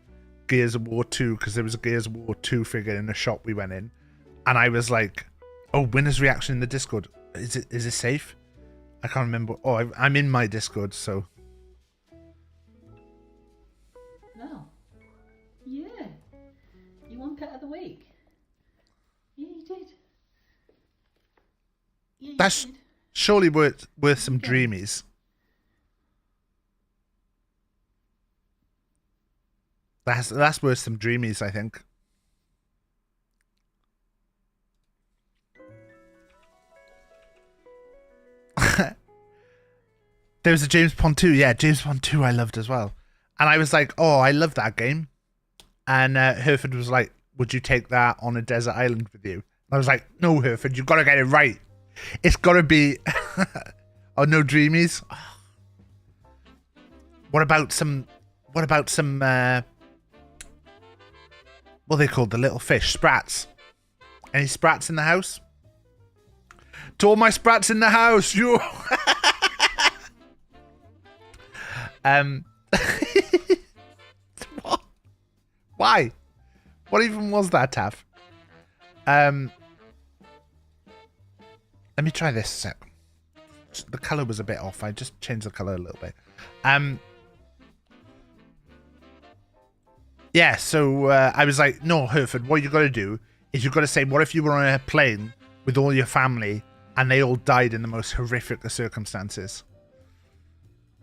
Gears of War 2 because there was a Gears of War 2 figure in a shop we went in. And I was like, oh, winner's reaction in the Discord. Is it safe? I can't remember. Oh, I'm in my Discord, so. No. Yeah. You won Pet of the Week. Yeah, you did. Yeah, That's surely worth some dreamies. That's worth some dreamies, I think. There was a James Bond 2. Yeah, James Bond 2 I loved as well. And I was like, oh, I love that game. And Hereford was like, would you take that on a desert island with you? And I was like, no, Hereford, you've got to get it right. It's got to be... oh, no dreamies? What about some... What are they called? The little fish? Sprats. Any sprats in the house? To all my sprats in the house, you... What? Why? What even was that, Taff? Let me try this a sec. The colour was a bit off. I just changed the colour a little bit. Yeah, so I was like, no, Hereford, what you got to do is you got to say, what if you were on a plane with all your family and they all died in the most horrific of circumstances?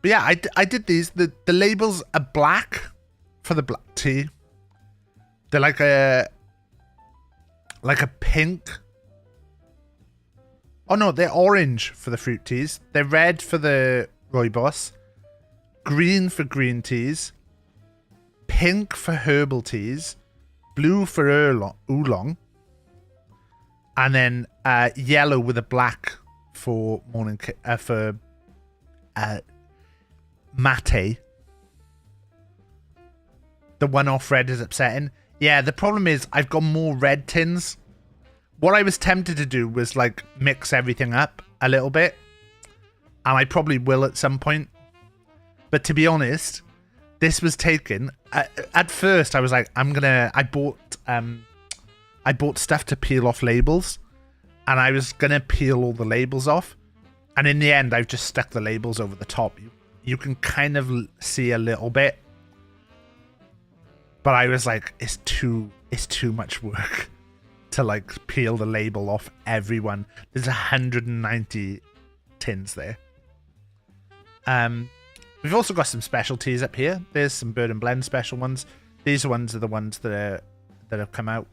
But yeah, I did these. The labels are black for the black tea. They're like a pink. Oh no, they're orange for the fruit teas. They're red for the rooibos. Green for green teas. Pink for herbal teas. Blue for oolong. And then yellow with a black for morning mate. The one off red is upsetting. Yeah, the problem is I've got more red tins. What I was tempted to do was like mix everything up a little bit. And I probably will at some point. But to be honest, this was taken. At first I was like, I bought stuff to peel off labels. And I was going to peel all the labels off. And in the end, I've just stuck the labels over the top. You can kind of see a little bit. But I was like, it's too much work to like peel the label off everyone. There's 190 tins there. We've also got some specialties up here. There's some Bird and Blend special ones. These ones are the ones that have come out.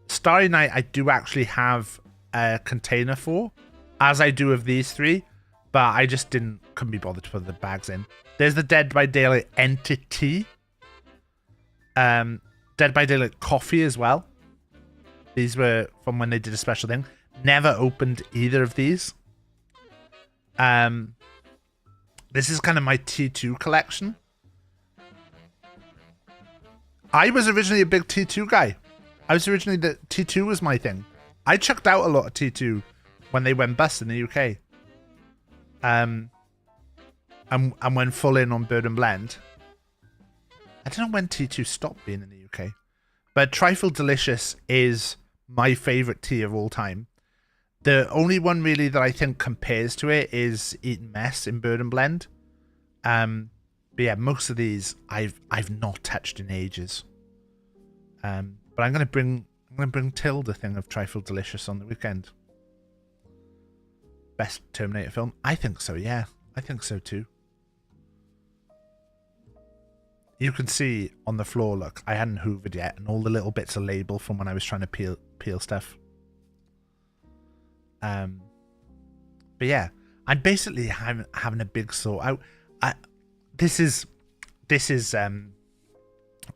Starry Night, I do actually have a container for, as I do of these three, but I just couldn't be bothered to put the bags in. There's the Dead by Daylight Entity. Dead by Daylight Coffee as well. These were from when they did a special thing. Never opened either of these. This is kind of my T2 collection. I was originally a big T2 guy. T2 was my thing. I chucked out a lot of T2 when they went bust in the UK. And went full in on Bird and Blend. I don't know when T2 stopped being in the UK. But Trifle Delicious is my favourite tea of all time. The only one really that I think compares to it is Eaton Mess in Bird and Blend. But yeah, most of these I've not touched in ages. But I'm gonna bring Tilda thing of Trifle Delicious on the weekend. Best Terminator film? I think so, yeah. I think so too. You can see on the floor, look, I hadn't hoovered yet, and all the little bits of label from when I was trying to peel stuff. But yeah, I'm basically having a big sort out. This is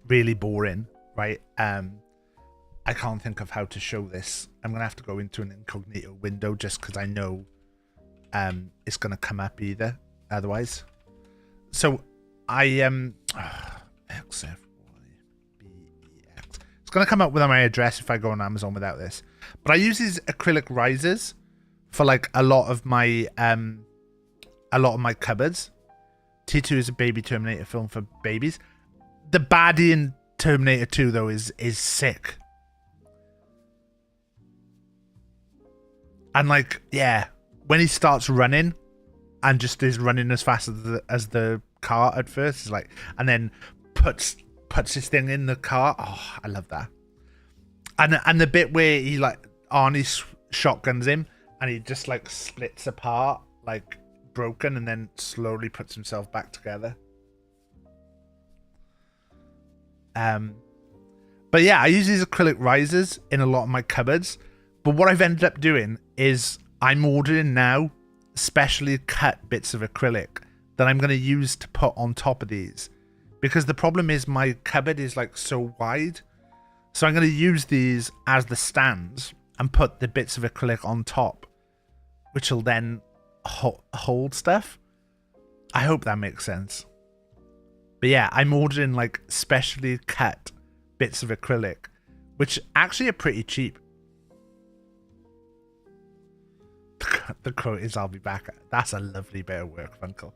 really boring, right? I can't think of how to show this. I'm gonna have to go into an incognito window just because I know it's gonna come up either otherwise. So I XFYBEX. It's gonna come up with my address if I go on Amazon without this. But I use these acrylic risers for like a lot of my cupboards. T2 is a baby Terminator film for babies. The baddie in Terminator 2 though is sick. And like, yeah, when he starts running and just is running as fast as the car at first, is like, and then puts his thing in the car. Oh, I love that. And the bit where he like Arnie shotguns him and he just like splits apart, like broken, and then slowly puts himself back together. But yeah, I use these acrylic risers in a lot of my cupboards. But what I've ended up doing is I'm ordering now specially cut bits of acrylic that I'm going to use to put on top of these. Because the problem is my cupboard is like so wide So I'm going to use these as the stands and put the bits of acrylic on top, which will then hold stuff. I hope that makes sense. But yeah, I'm ordering like specially cut bits of acrylic, which actually are pretty cheap. The quote is, "I'll be back." That's a lovely bit of work, Funkel.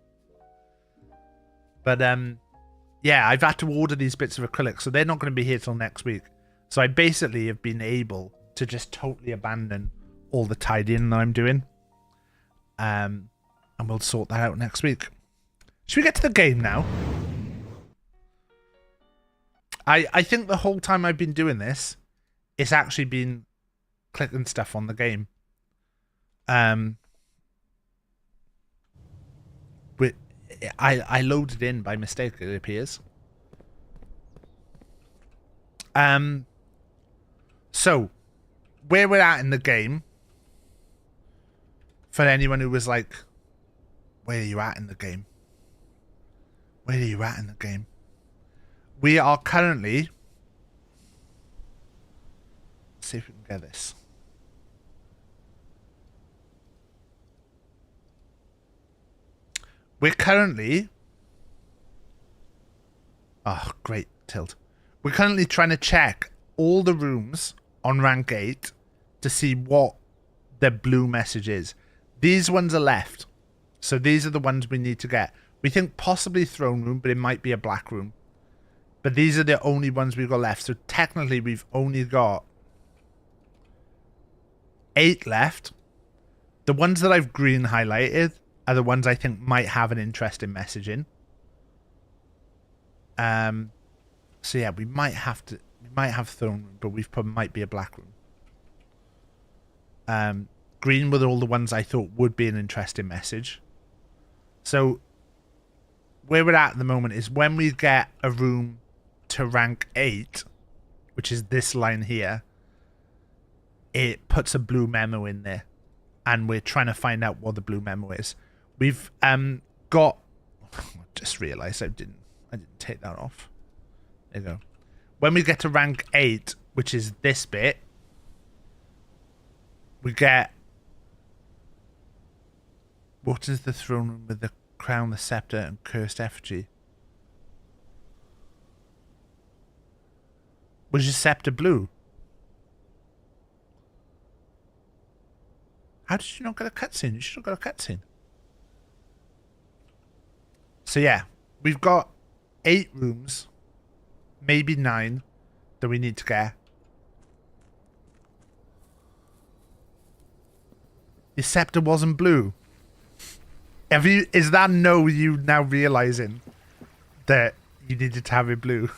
But yeah, I've had to order these bits of acrylic, so they're not going to be here till next week. So I basically have been able to just totally abandon all the tidying that I'm doing. And we'll sort that out next week. Should we get to the game now? I think the whole time I've been doing this, it's actually been clicking stuff on the game. But I loaded in by mistake, it appears. So where we're at in the game, for anyone who was like, where are you at in the game? Where are you at in the game? We are currently, let's see if we can get this. We're currently, oh great tilt. We're currently trying to check all the rooms on rank 8 to see what the blue message is. These ones are left. So these are the ones we need to get. We think possibly throne room, but it might be a black room. But these are the only ones we've got left. So technically we've only got 8 left. The ones that I've green highlighted are the ones I think might have an interesting messaging. So yeah, we might have throne room, but we've put might be a black room. Green were all the ones I thought would be an interesting message. So where we're at the moment is when we get a room to rank 8, which is this line here, it puts a blue memo in there, and we're trying to find out what the blue memo is. We've got, I just realized I didn't take that off. There you go. When we get to rank 8, which is this bit, we get, what is the throne room with the crown, the scepter, and cursed effigy? Was your scepter blue? How did you not get a cutscene? You should have got a cutscene. So yeah, we've got 8 rooms, maybe 9, that we need to get. Your scepter wasn't blue. Is that no you now realizing that you needed to have it blue?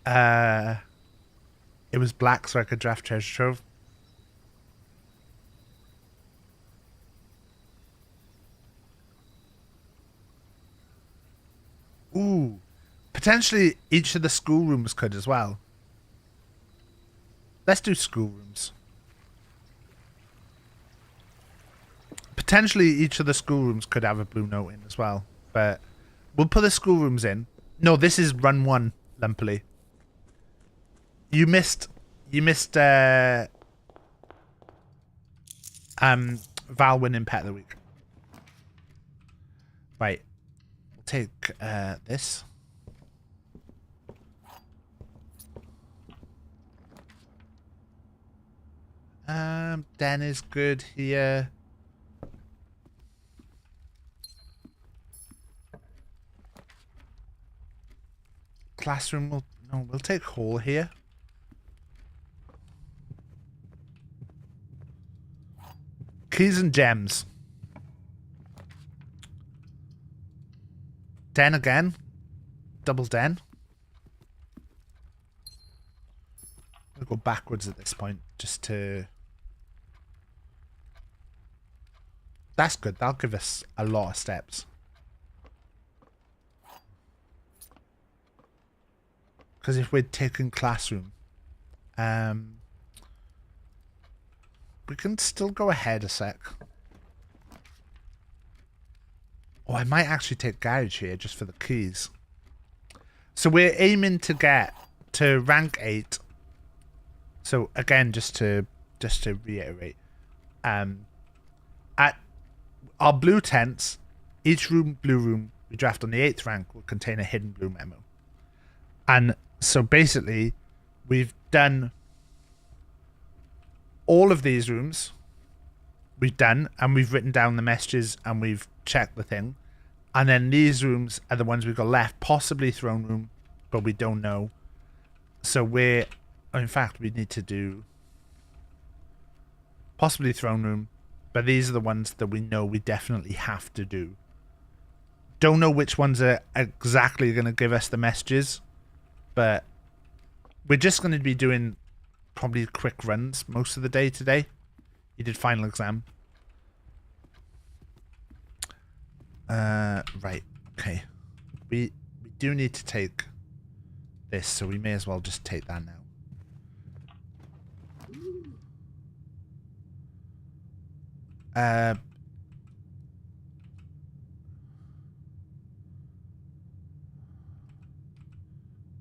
It was black so I could draft treasure trove. Ooh. Potentially each of the schoolrooms could as well. Let's do schoolrooms. Potentially each of the schoolrooms could have a blue note in as well. But we'll put the schoolrooms in. No, this is run 1, Lumpily. You missed Val winning Pet of the Week. Right. We'll take this. Den is good here. Classroom we'll take hall here. Keys and gems. Den again. Double den. I'll go backwards at this point just to... That's good. That'll give us a lot of steps. Because if we're taking classroom, we can still go ahead a sec. Oh, I might actually take garage here just for the keys. So we're aiming to get to rank 8. So again, just to reiterate, at our blue tents, each blue room we draft on the 8th rank will contain a hidden blue memo. And so basically, we've done all of these rooms. And we've written down the messages and we've checked the thing. And then these rooms are the ones we've got left, possibly throne room, but we don't know. So in fact, we need to do possibly throne room, but these are the ones that we know we definitely have to do. Don't know which ones are exactly going to give us the messages, but we're just going to be doing probably quick runs most of the day today. You did final exam. Right, okay. We do need to take this, so we may as well just take that now.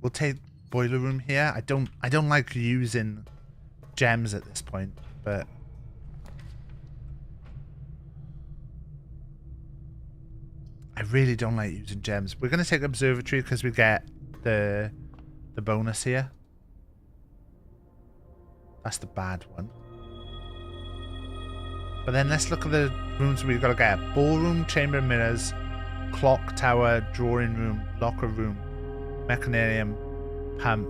We'll take boiler room here. I don't like using gems at this point, but I really don't like using gems. We're gonna take observatory because we get the bonus here. That's the bad one. But then let's look at the rooms we've got to get. Ballroom, chamber of mirrors, clock tower, drawing room, locker room, mechanarium, pump,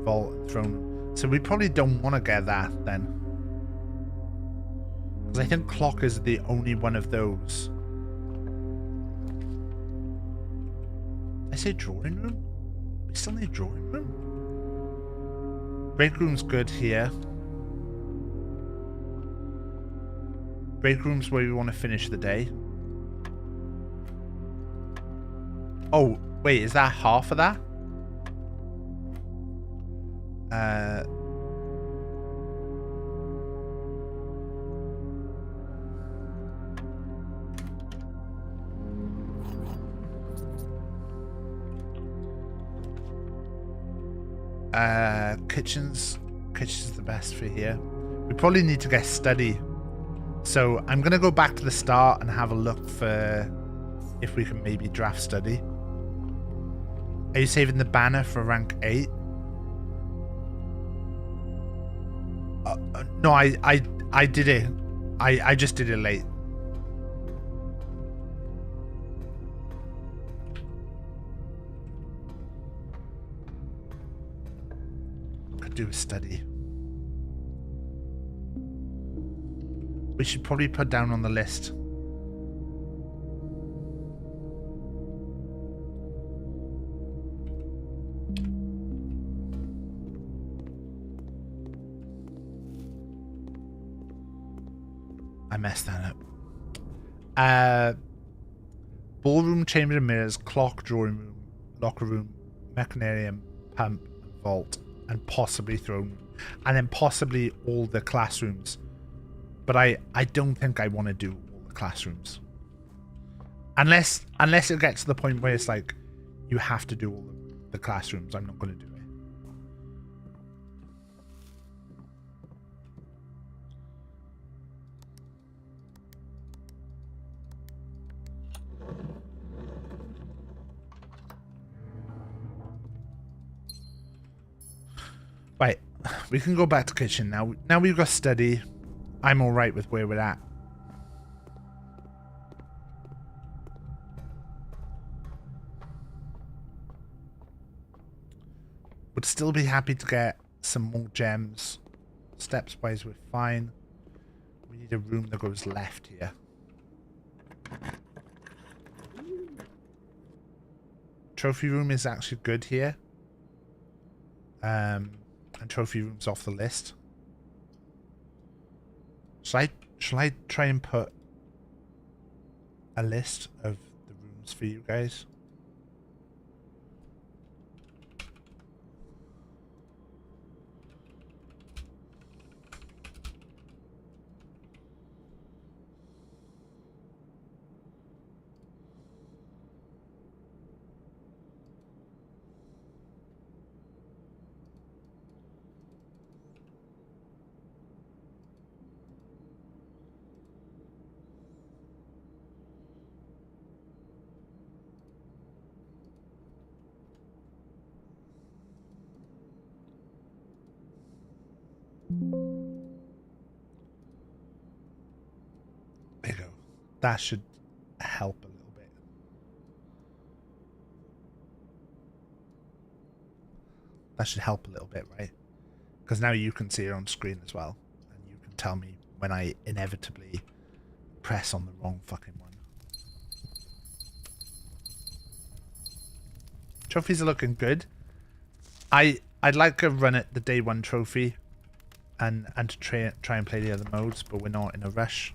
vault, and throne room. So we probably don't want to get that then. Because I think clock is the only one of those. Did I say drawing room? We still need drawing room? Break room's good here. Break room's where we want to finish the day. Oh, wait, is that half of that? Kitchen's the best for here. We probably need to get study. So I'm going to go back to the start and have a look for if we can maybe draft study. Are you saving the banner for rank 8? No, I did it. I just did it late. Could do a study. We should probably put down on the list. I messed that up. Ballroom, chamber of mirrors, clock, drawing room, locker room, mechanarium, pump, vault, and possibly throne room. And then possibly all the classrooms. But I don't think I want to do all the classrooms. Unless it gets to the point where it's like, you have to do all the classrooms, I'm not going to do it. Right, we can go back to kitchen now. Now we've got study. I'm all right with where we're at. Would still be happy to get some more gems. Steps wise, we're fine. We need a room that goes left here. Trophy room is actually good here. And trophy room's off the list. Shall I try and put a list of the rooms for you guys? That should help a little bit. That should help a little bit, right? Because now you can see it on screen as well. And you can tell me when I inevitably press on the wrong fucking one. Trophies are looking good. I'd like to run at the day 1 trophy and to try and play the other modes, but we're not in a rush.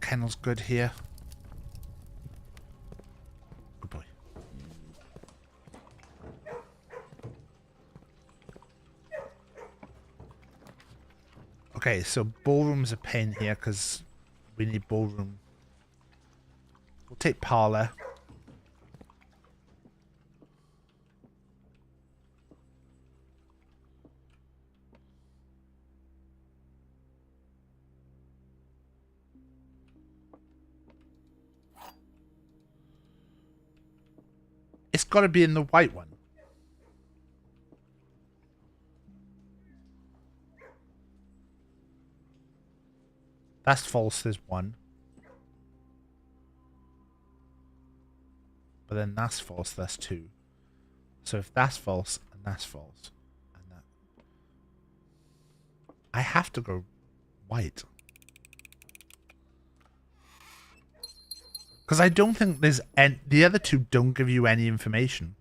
Kennel's good here. Good boy. Okay, so ballroom's a pain here because we need ballroom. We'll take parlor. It's got to be in the white one. That's false, there's 1. But then that's false, that's 2. So if that's false, and that's false, and that... I have to go white. Because I don't think there's any... The other 2 don't give you any information.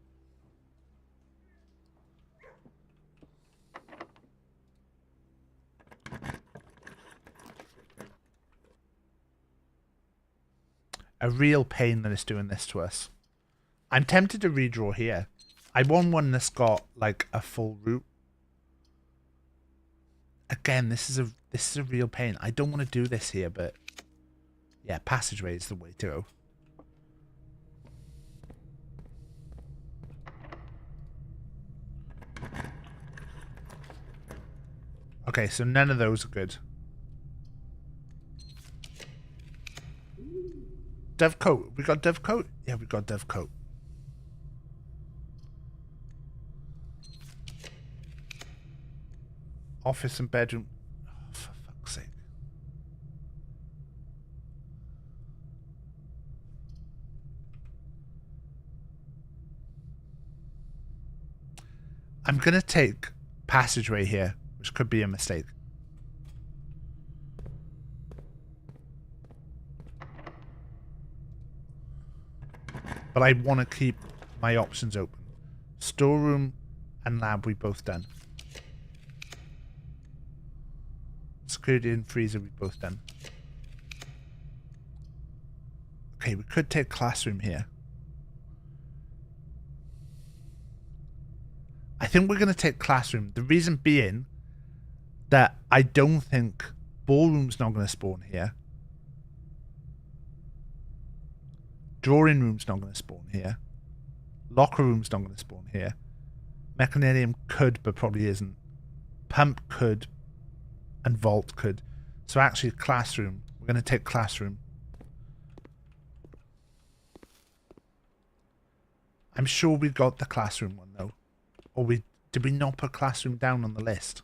A real pain that it's doing this to us. I'm tempted to redraw here. I want one that's got like a full route. Again, this is a real pain. I don't want to do this here, but yeah, passageway is the way to go. Okay, so none of those are good. Dovecote. We got Dovecote? Yeah, we got Dovecote. Office and bedroom. Oh, for fuck's sake. I'm going to take passageway here, which could be a mistake. But I want to keep my options open. Storeroom and lab we both done. Security and freezer we both done. Okay, we could take classroom here. I think we're going to take classroom. The reason being that I don't think ballroom's not going to spawn here. Drawing room's not going to spawn here. Locker room's not going to spawn here. Mechanarium could, but probably isn't. Pump could. And vault could. So actually classroom. We're going to take classroom. I'm sure we got the classroom one though. Or did we not put classroom down on the list?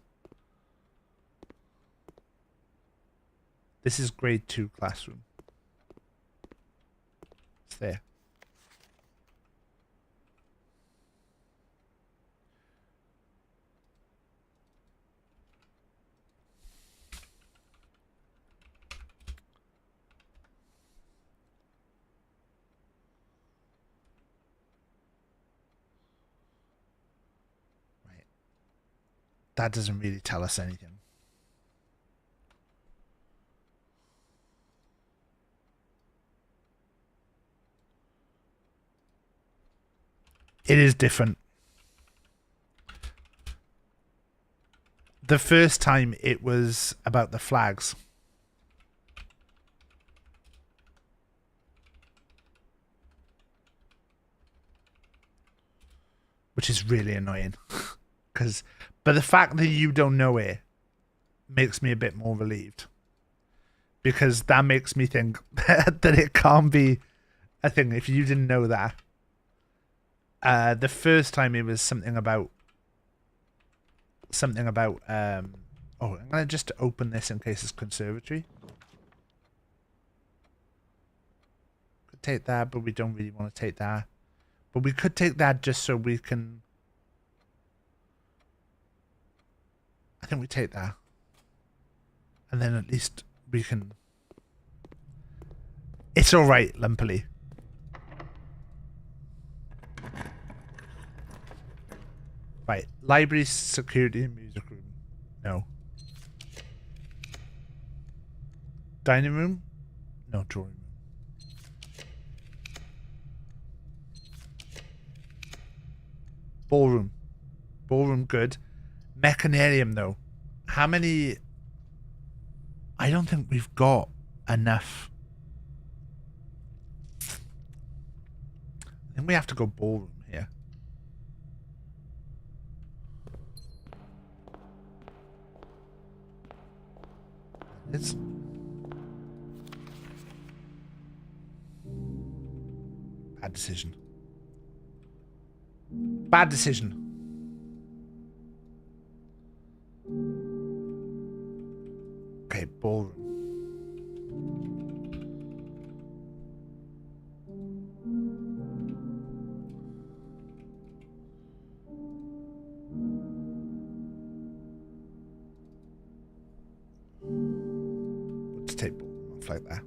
This is grade 2 classroom. It's there. Right. That doesn't really tell us anything. It is different. The first time it was about the flags. Which is really annoying. But the fact that you don't know it makes me a bit more relieved. Because that makes me think that it can't be a thing if you didn't know that. The first time it was something about Oh, I'm gonna just open this in case it's conservatory. Could take that, but we don't really want to take that. But we could take that just so we can... I think we take that. And then at least we can... It's alright, Lumpily. Right, library, security, music room. No. Dining room? No, drawing room. Ballroom. Ballroom, good. Mechanarium, though. How many... I don't think we've got enough. I think we have to go ballroom here. It's... Bad decision. Bad decision. Okay, ballroom. Let's take ballroom off like that.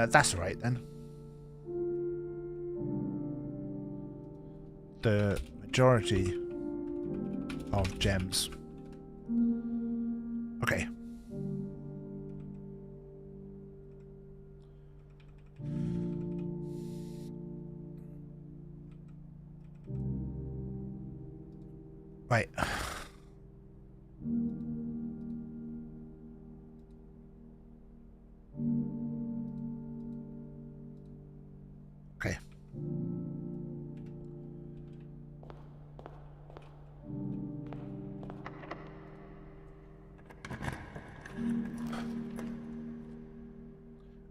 That's all right then. The majority of gems. Okay. Right. Okay.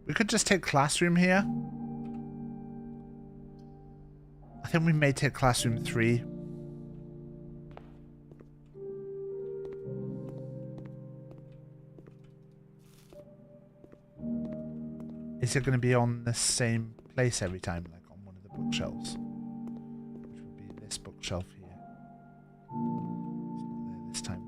We could just take classroom here. I think we may take classroom 3. Is it going to be on the same place every time, like on one of the bookshelves? Which would be this bookshelf here. It's not there this time.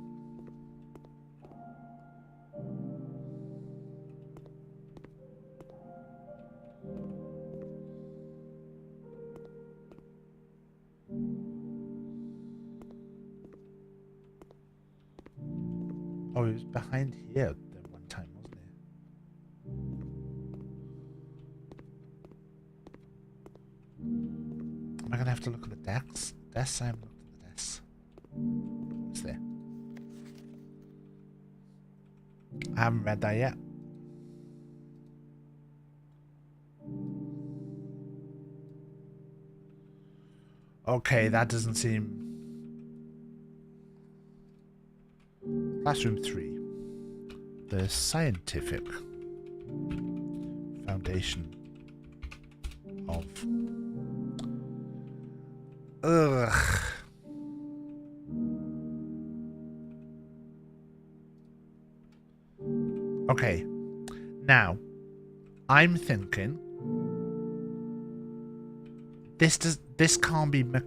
Oh, it was behind here the one time, wasn't it? Am I gonna have to look at the desks? Desks? I haven't looked at the desks. What's there? I haven't read that yet. Okay, that doesn't seem... Classroom 3. The scientific foundation of... Ugh. Okay. Now, I'm thinking... This can't be the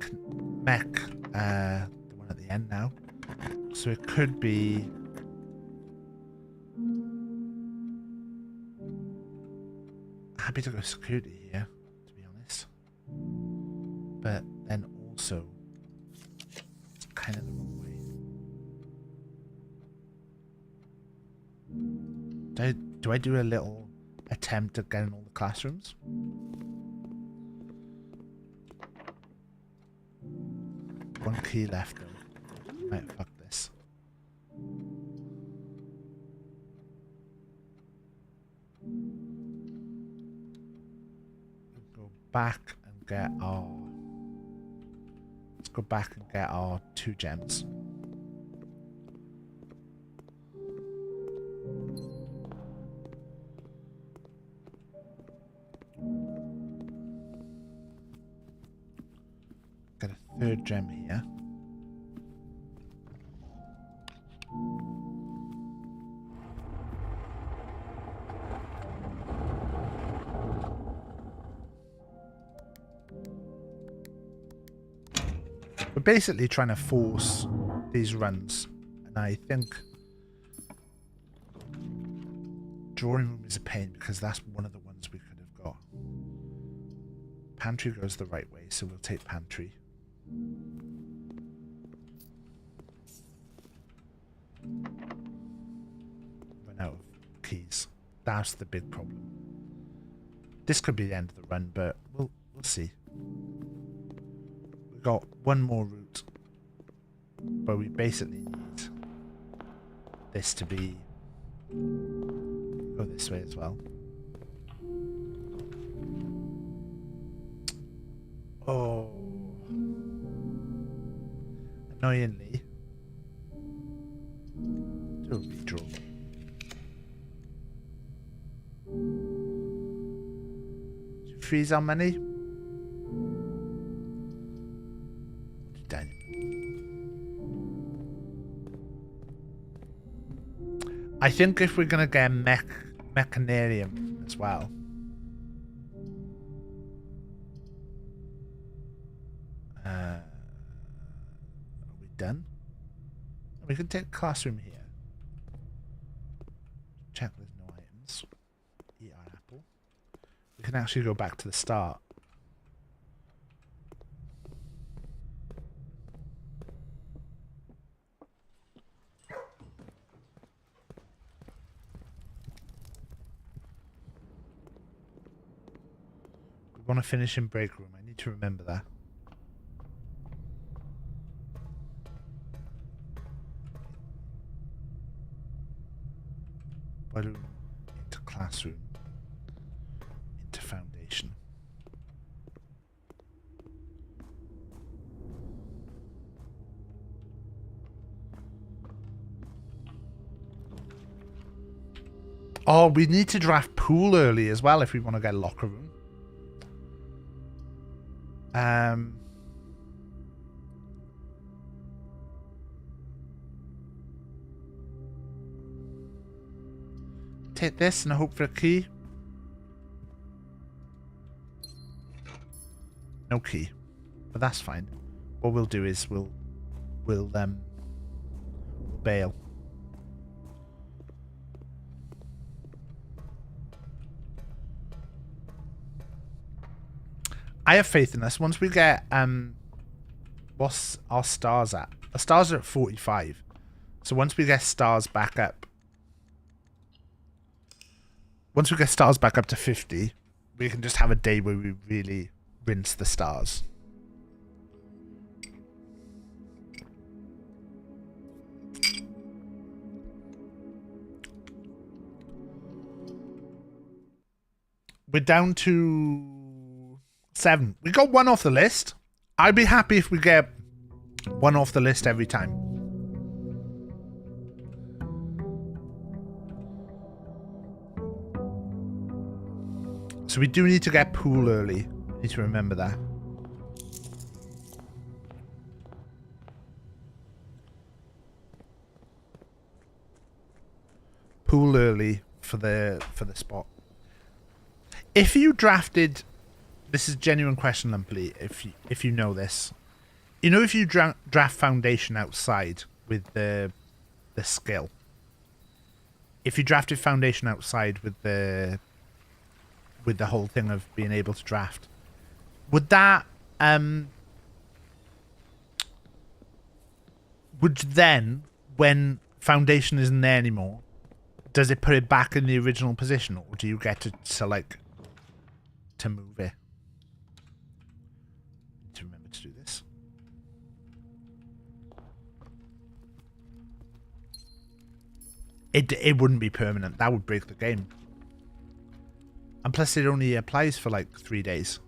one at the end now. So it could be... Happy to go security here, to be honest. But then also, it's kind of the wrong way. Do I do a little attempt at getting all the classrooms? One key left though. Might fuck this. Go back and get our... Let's go back and get our 2 gems. Get a 3rd gem here. We're basically trying to force these runs, and I think drawing room is a pain because that's one of the ones we could have got. Pantry goes the right way, so we'll take pantry. Run out of keys. That's the big problem. This could be the end of the run, but we'll see. We've got one more route, but we basically need this to be go this way as well. Oh, annoyingly, do a redraw. Freeze how many? Dang. I think if we're gonna get Mechanarium as well. Are we done? We can take classroom here. Check there's no items. Eat our apple. We can actually go back to the start. We want to finish in break room. I need to remember that. Balloon into classroom. Into foundation. Oh, we need to draft pool early as well if we want to get locker room. Take this and hope for a key. No key, but that's fine. What we'll do is we'll bail. I have faith in us. Once we get what's our stars at? Our stars are at 45. So once we get stars back up, once we get stars back up to 50, we can just have a day where we really rinse the stars. We're down to 7. We got 1 off the list. I'd be happy if we get 1 off the list every time. So we do need to get pool early. Need to remember that. Pool early for the spot. If you drafted, this is a genuine question, Lumpy. If you know this, you know, if you draft foundation outside with the skill. If you drafted foundation outside with the whole thing of being able to draft, would that would then, when foundation isn't there anymore, does it put it back in the original position, or do you get to select to move it? Need to remember to do this. It wouldn't be permanent. That would break the game. And plus it only applies for like 3 days.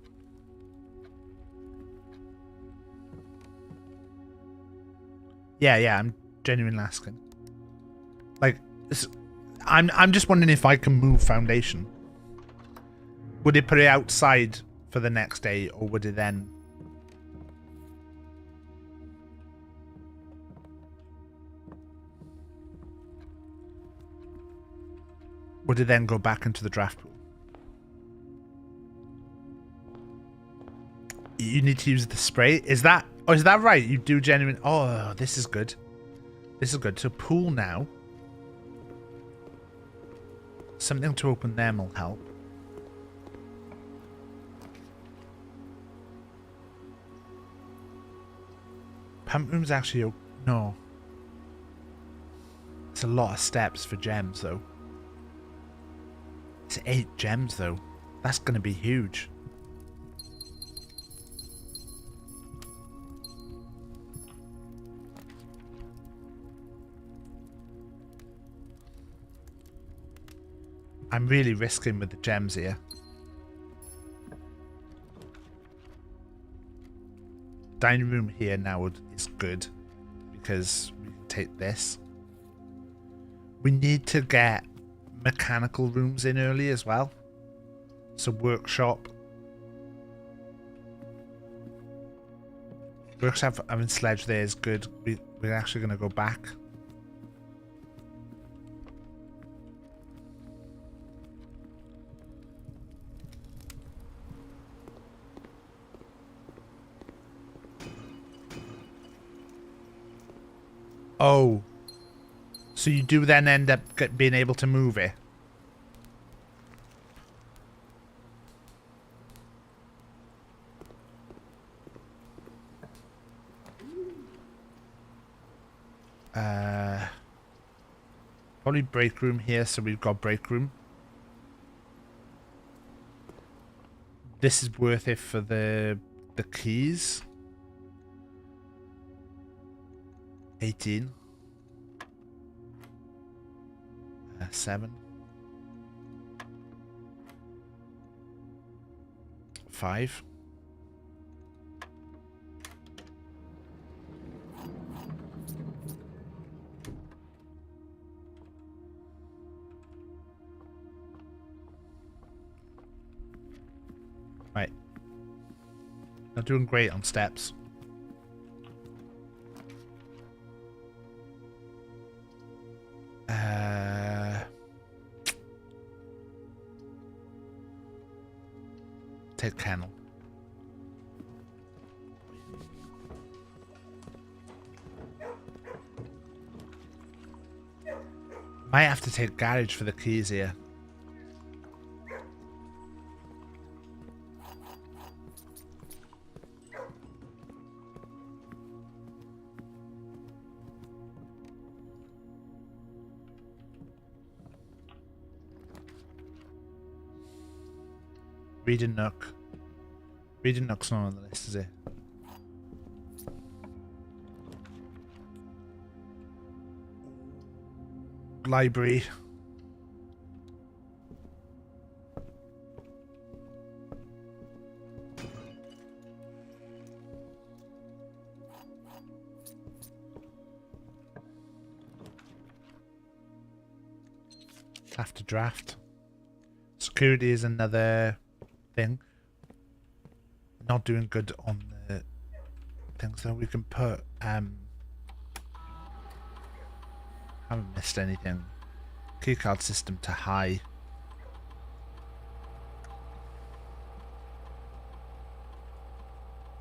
Yeah, I'm genuinely asking. Like, I'm just wondering if I can move foundation. Would it put it outside for the next day, or would it then... Would it then go back into the draft pool? You need to use the spray. Is that Oh, is that right? You do genuine... Oh, this is good. This is good. So pool now. Something to open them will help. Pump room's actually... No. It's a lot of steps for gems, though. It's 8 gems, though. That's going to be huge. I'm really risking with the gems here. Dining room here now is good because we can take this. We need to get mechanical rooms in early as well. So workshop. Workshop having sledge there is good. We're actually going to go back. Oh. So you do then end up being able to move it? Probably break room here, so we've got break room. This is worth it for the keys. 18. 7. 5. Right. Not doing great on steps. Take kennel. Might have to take garage for the keys here. Reading Nook. Reading Nook's not on the list, is it? Library. Have to draft. Security is another thing. Not doing good on the things though. We can put haven't missed anything. Keycard system to high.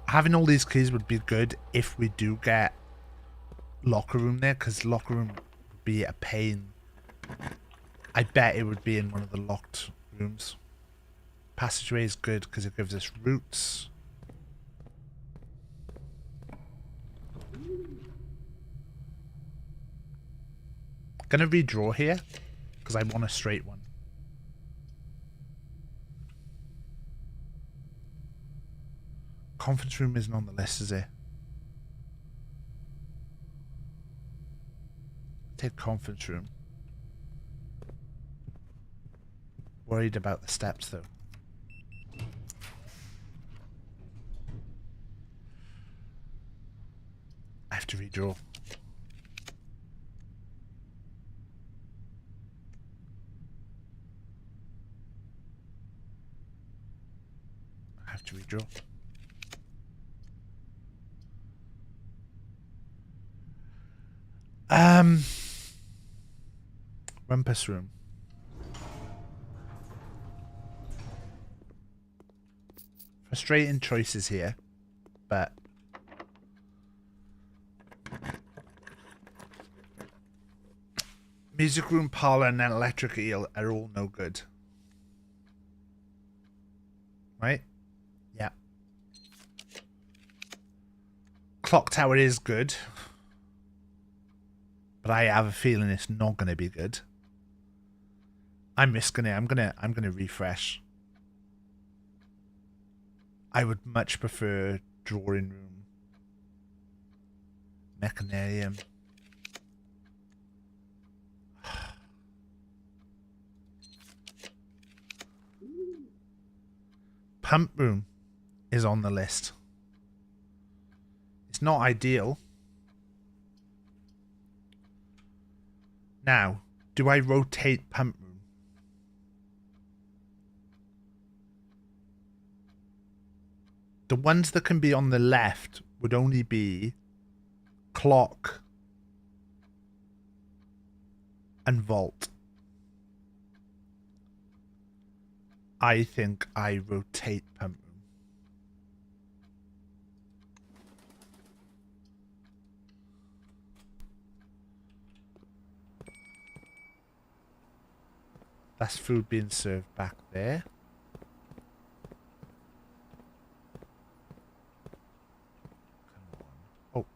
Having all these keys would be good if we do get locker room there, because locker room would be a pain. I bet it would be in one of the locked rooms. Passageway is good because it gives us routes. Gonna redraw here because I want a straight one. Conference room isn't on the list, is it? Take conference room. Worried about the steps though. I have to redraw. I have to redraw. Rumpus room. Frustrating choices here, but Music room, parlor, and then electric eel are all no good. Right? Yeah. Clock tower is good. But I have a feeling it's not gonna be good. I'm risking it. I'm gonna refresh. I would much prefer drawing room. Mechanarium. Pump room is on the list. It's not ideal. Now, do I rotate pump room? The ones that can be on the left would only be clock and vault. I think I rotate pump room. That's food being served back there. Come on. Oh.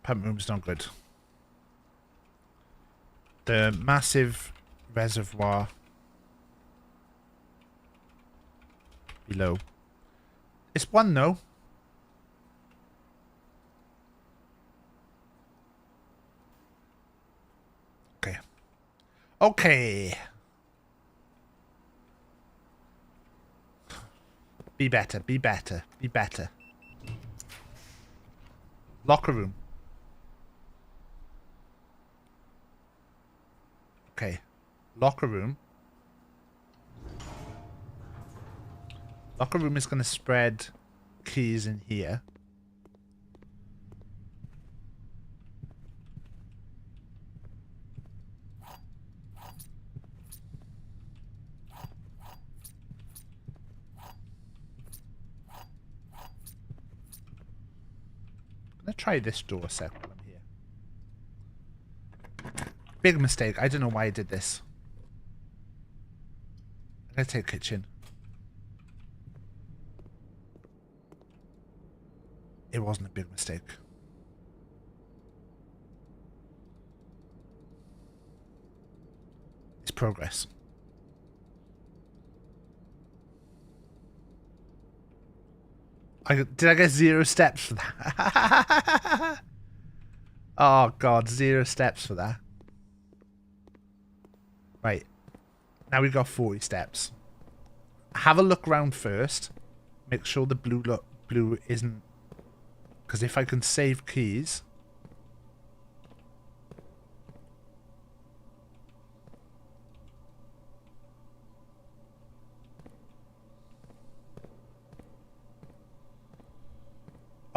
Pump room's not good. The massive reservoir below. It's one though. Okay. Okay. Be better, be better, be better. Locker room. Okay. Locker room. Locker room is going to spread keys in here. I'm going to try this door a sec while I'm here. Big mistake. I don't know why I did this. I'm going to take kitchen. It wasn't a big mistake. It's progress. Did I get 0 steps for that? Oh god, 0 steps for that. Right. Now we've got 40 steps. Have a look around first. Make sure the blue isn't... Because if I can save keys...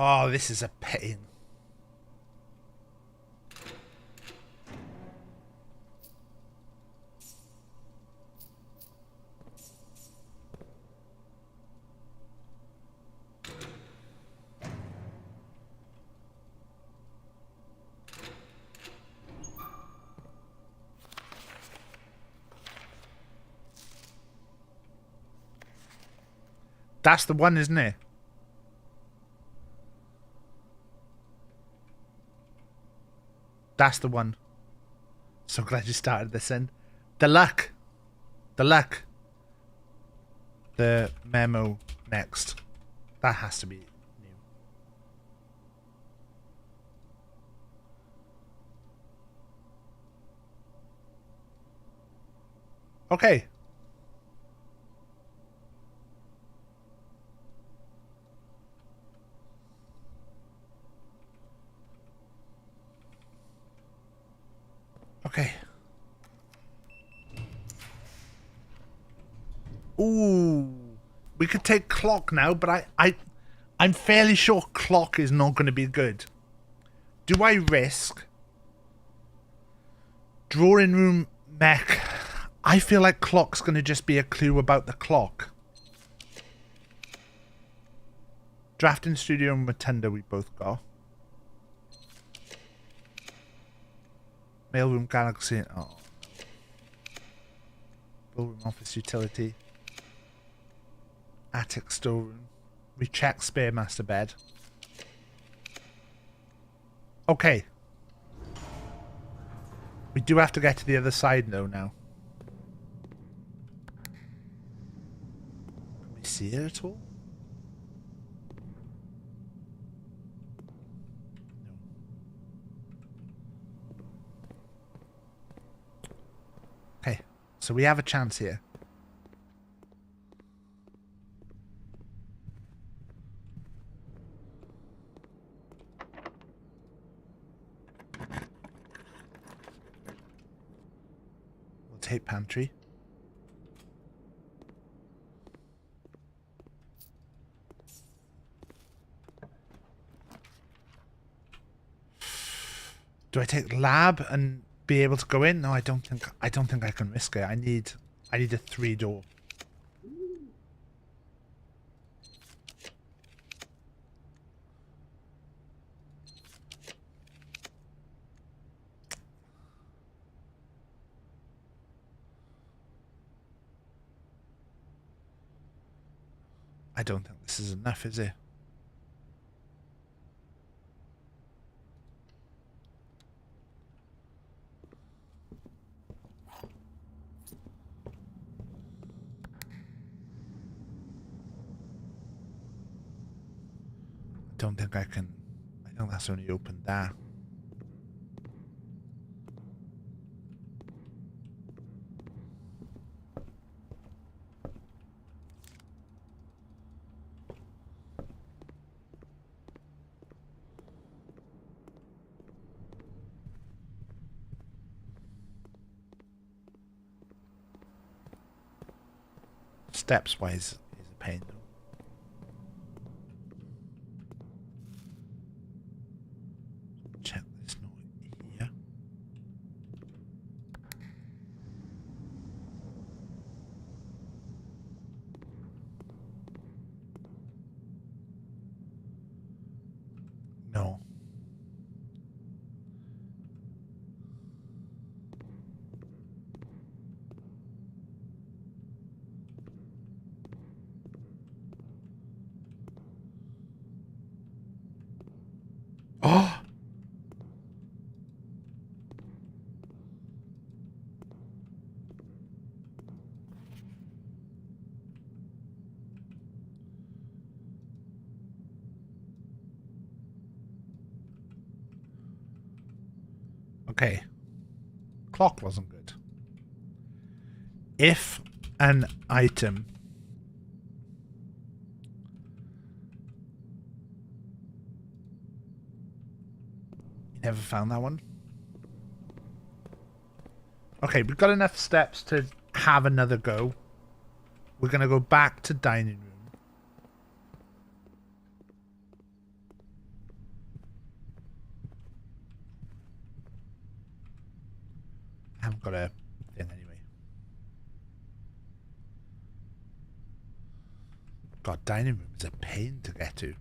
Oh, this is a pain. That's the one, isn't it? That's the one. So glad you started this in. The luck. The luck. The memo next. That has to be new. Okay. Okay. Ooh. We could take clock now, but I'm fairly sure clock is not going to be good. Do I risk drawing room mech? I feel like clock's going to just be a clue about the clock. Drafting studio and Rotunda we both got. Mailroom Galaxy. Oh. Ballroom office utility. Attic storeroom. We check spare master bed. Okay. We do have to get to the other side though now. Can we see it at all? No. Okay, so we have a chance here. Take pantry. Do I take lab and be able to go in? No, I don't think I can risk it. I need a 3-door. I don't think this is enough, is it? I don't think I can. I think that's only open there. Steps wise is a pain though. Check this note here. No. Oh! Okay. Clock wasn't good. If an item never found that one. Okay, we've got enough steps to have another go. We're going to go back to dining room. I haven't got a thing anyway. God, dining room is a pain to get to.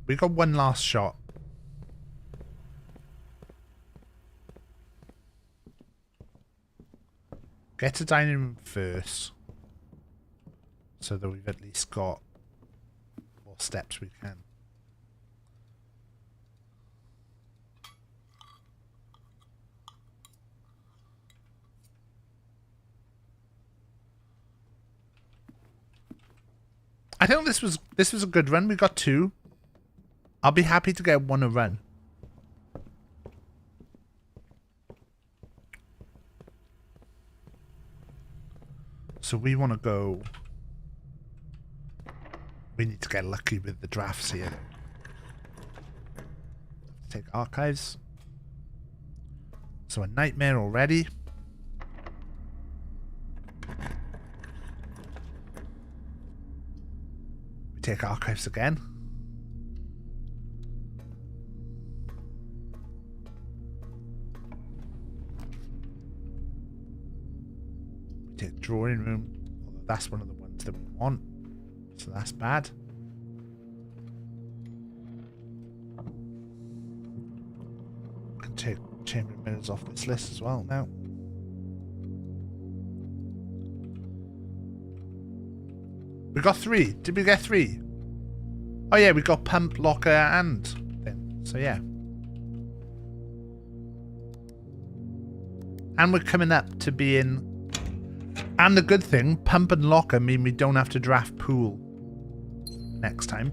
We got one last shot. Get to dining room first, so that we've at least got more steps we can. I think this was a good run. We got 2. I'll be happy to get 1 a run. So we want to go. We need to get lucky with the drafts here. Take archives. So a nightmare already. We take archives again. Take drawing room, although that's one of the ones that we want, so that's bad. can take chamber minerals off this list as well now. We got 3. Did we get 3? Oh yeah, we got pump, locker, and thing. So yeah. And we're coming up to being... And the good thing, pump and locker mean we don't have to draft pool next time.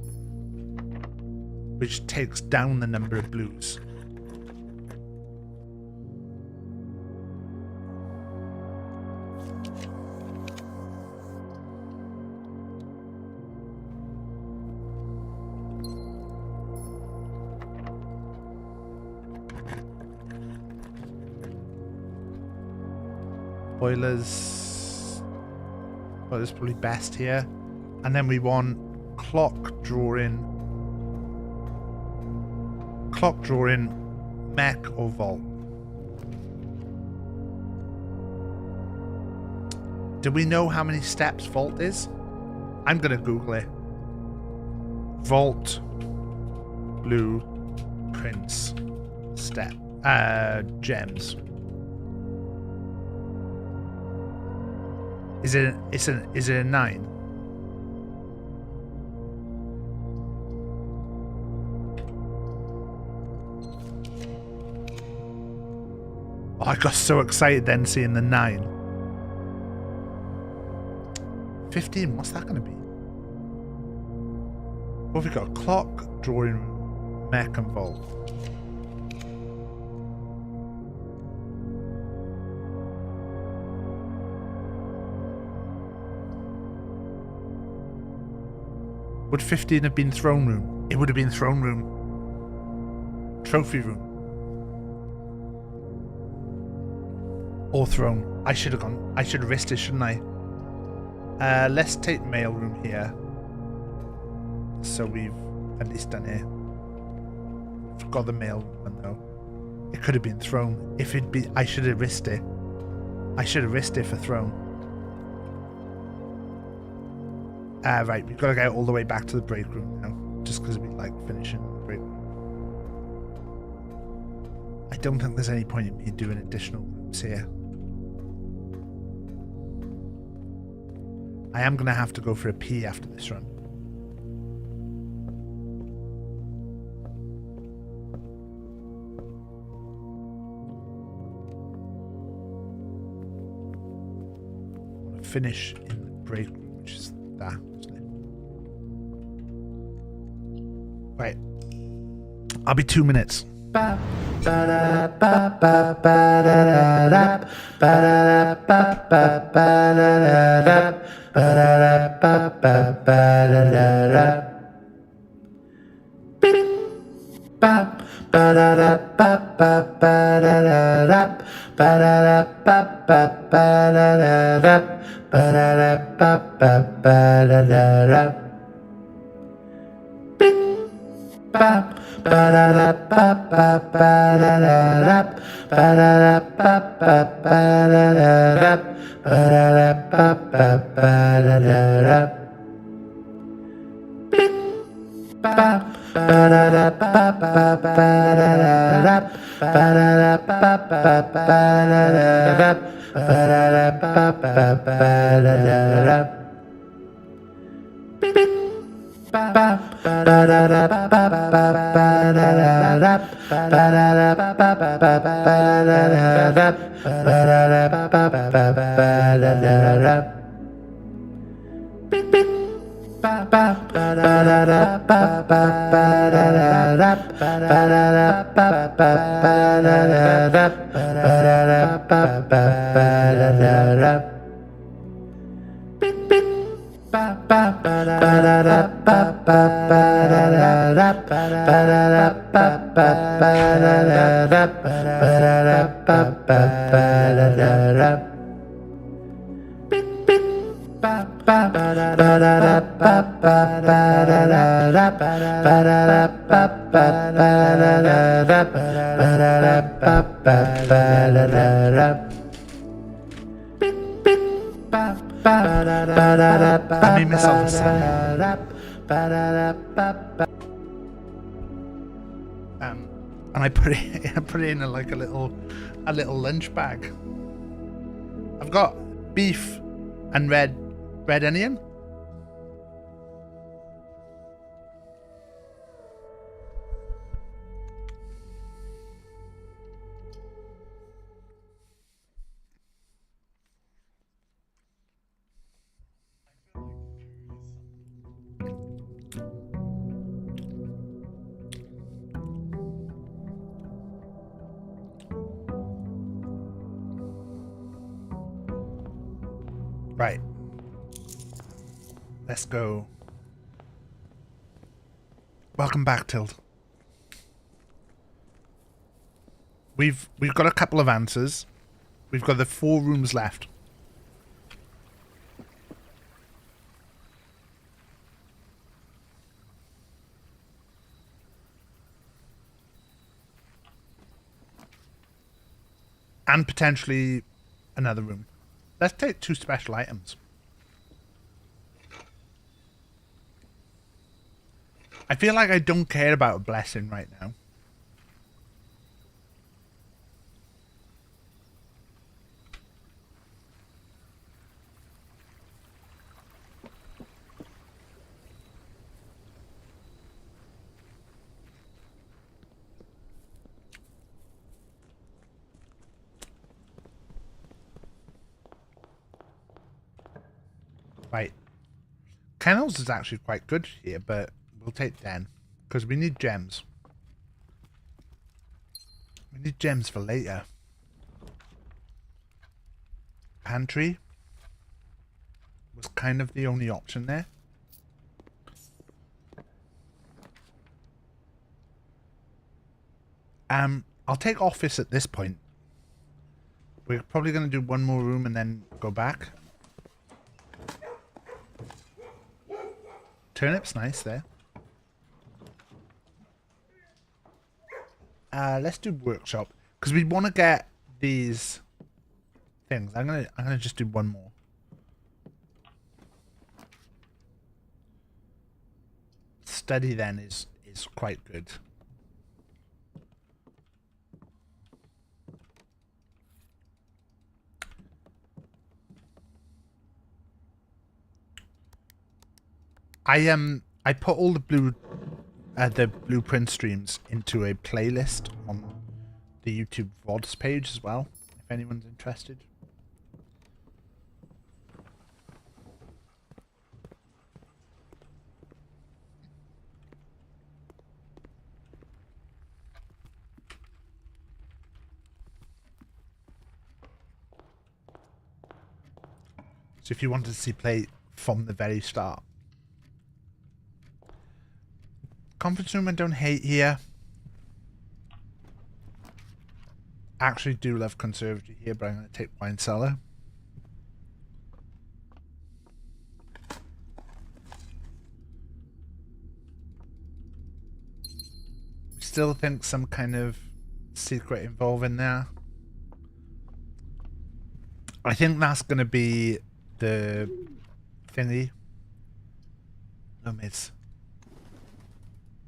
Which takes down the number of blues. Boilers probably best here. And then we want clock drawing, mech or vault. Do we know how many steps vault is? I'm gonna Google it. Vault blueprints step gems. Is it a 9? Oh, I got so excited then seeing the 9. 15, what's that going to be? What have we got? Clock, drawing room, mech and vault. Would 15 have been throne room? It would have been throne room. Trophy room. Or throne. I should have risked it, shouldn't I? Let's take mail room here. So we've at least done it. We've got the mail room though. It could have been throne. If it'd be, I should have risked it. I should have risked it for throne. Right, we've got to go all the way back to the break room now. Just because we like finishing the break room. I don't think there's any point in me doing additional rooms here. I am going to have to go for a pee after this run. I want to finish in the break room, which is that. Right. I'll be 2 minutes. and I put it in like a little lunch bag. I've got beef and red onion. Right. Let's go. Welcome back, Tilt. We've got a couple of answers. We've got the 4 rooms left. And potentially another room. Let's take 2 special items. I feel like I don't care about a blessing right now. Right. Kennels is actually quite good here, but we'll take Den. Because we need gems. We need gems for later. Pantry was kind of the only option there. I'll take office at this point. We're probably going to do one more room and then go back. Turnip's nice there. Let's do workshop because we want to get these things. I'm gonna just do one more. Study then is quite good. I put all the blueprint streams into a playlist on the YouTube VODs page as well, if anyone's interested. So if you wanted to see play from the very start. Conference room I don't hate here. Actually do love conservatory here, but I'm going to take wine cellar. Still think some kind of secret involved in there. I think that's going to be the thingy. No mids.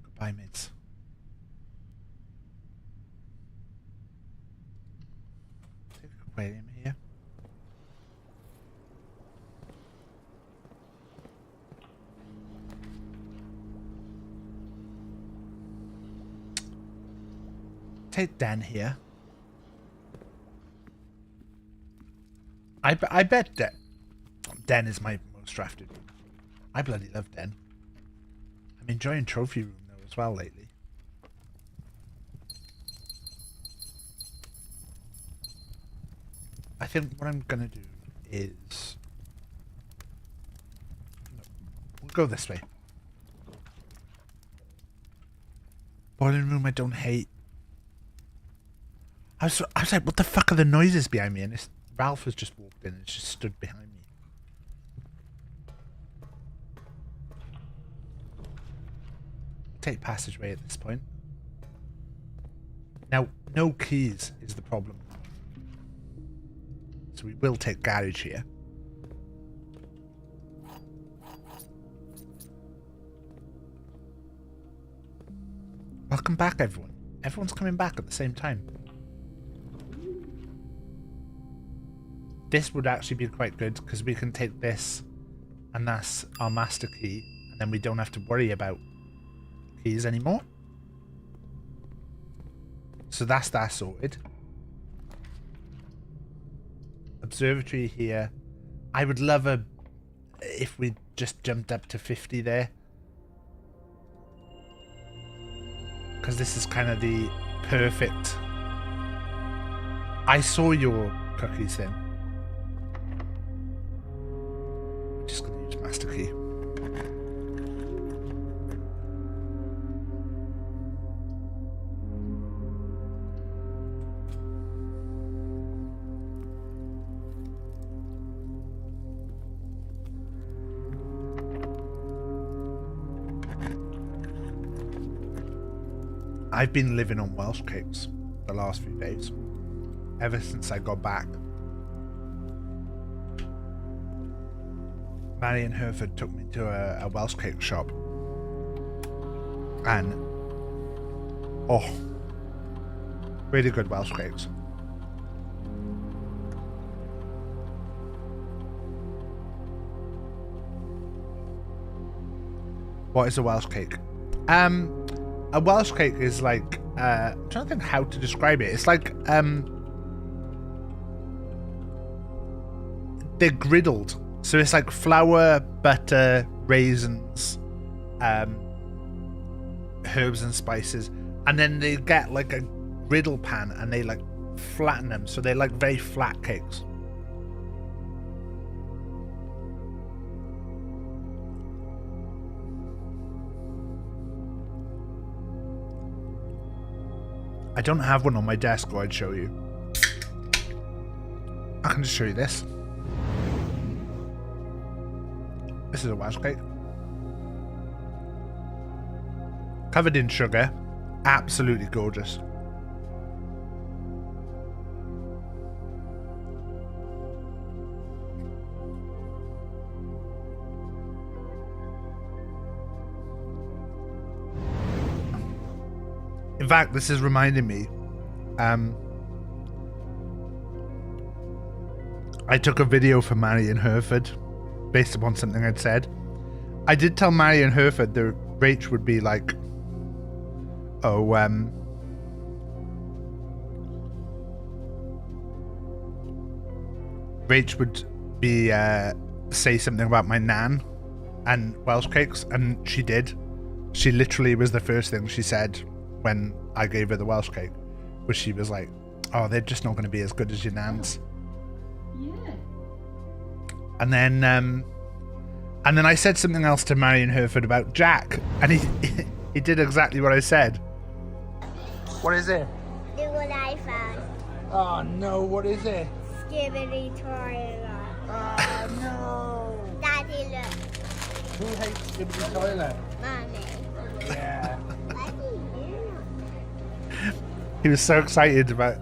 Goodbye mids. Take aquarium here. Take Dan here. I bet Den is my most drafted room. I bloody love Den. I'm enjoying trophy room though as well lately. I think what I'm gonna do is we'll go this way. Boiling room I don't hate. I was like, what the fuck are the noises behind me? And it's Ralph has just walked in and just stood behind me. Take passageway at this point. Now, no keys is the problem. So we will take garage here. Welcome back, everyone. Everyone's coming back at the same time. This would actually be quite good because we can take this and that's our master key, and then we don't have to worry about keys anymore. So that's that sorted. Observatory here. I would love if we just jumped up to 50 there. Because this is kind of the perfect... I saw your cookies then. I'm just going to use master key. I've been living on Welsh cakes the last few days, ever since I got back. Marion Hereford took me to a Welsh cake shop, and oh, really good Welsh cakes. What is a Welsh cake? A Welsh cake is like, I'm trying to think how to describe it. It's like, they're griddled. So it's like flour, butter, raisins, herbs and spices. And then they get like a griddle pan and they like flatten them. So they're like very flat cakes. I don't have one on my desk, or I'd show you. I can just show you this. This is a Welsh cake. Covered in sugar. Absolutely gorgeous. In fact, this is reminding me, I took a video for Marion Hereford based upon something I'd said. I did tell Marion Hereford that Rach would be like, oh, Rach would be, say something about my nan and Welsh cakes, and she did. She literally was the first thing she said when I gave her the Welsh cake, was she was like, oh, they're just not going to be as good as your nan's. Yeah. And then I said something else to Marion Hereford about Jack, and he did exactly what I said. What is it? Look what I found. Oh no, what is it? Skibbity toilet. Oh no. Daddy, look. Who hates Skibbity Toilet? Mommy. Yeah. What do you know? He was so excited about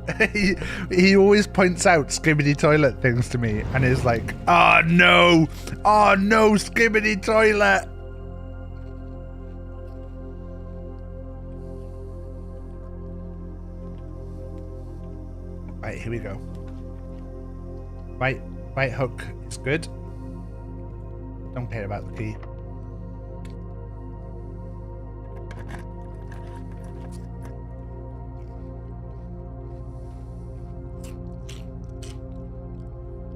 he always points out Skibbity Toilet things to me and is like, oh no, Skibbity Toilet. Right, here we go. Right hook is good. Don't care about the key.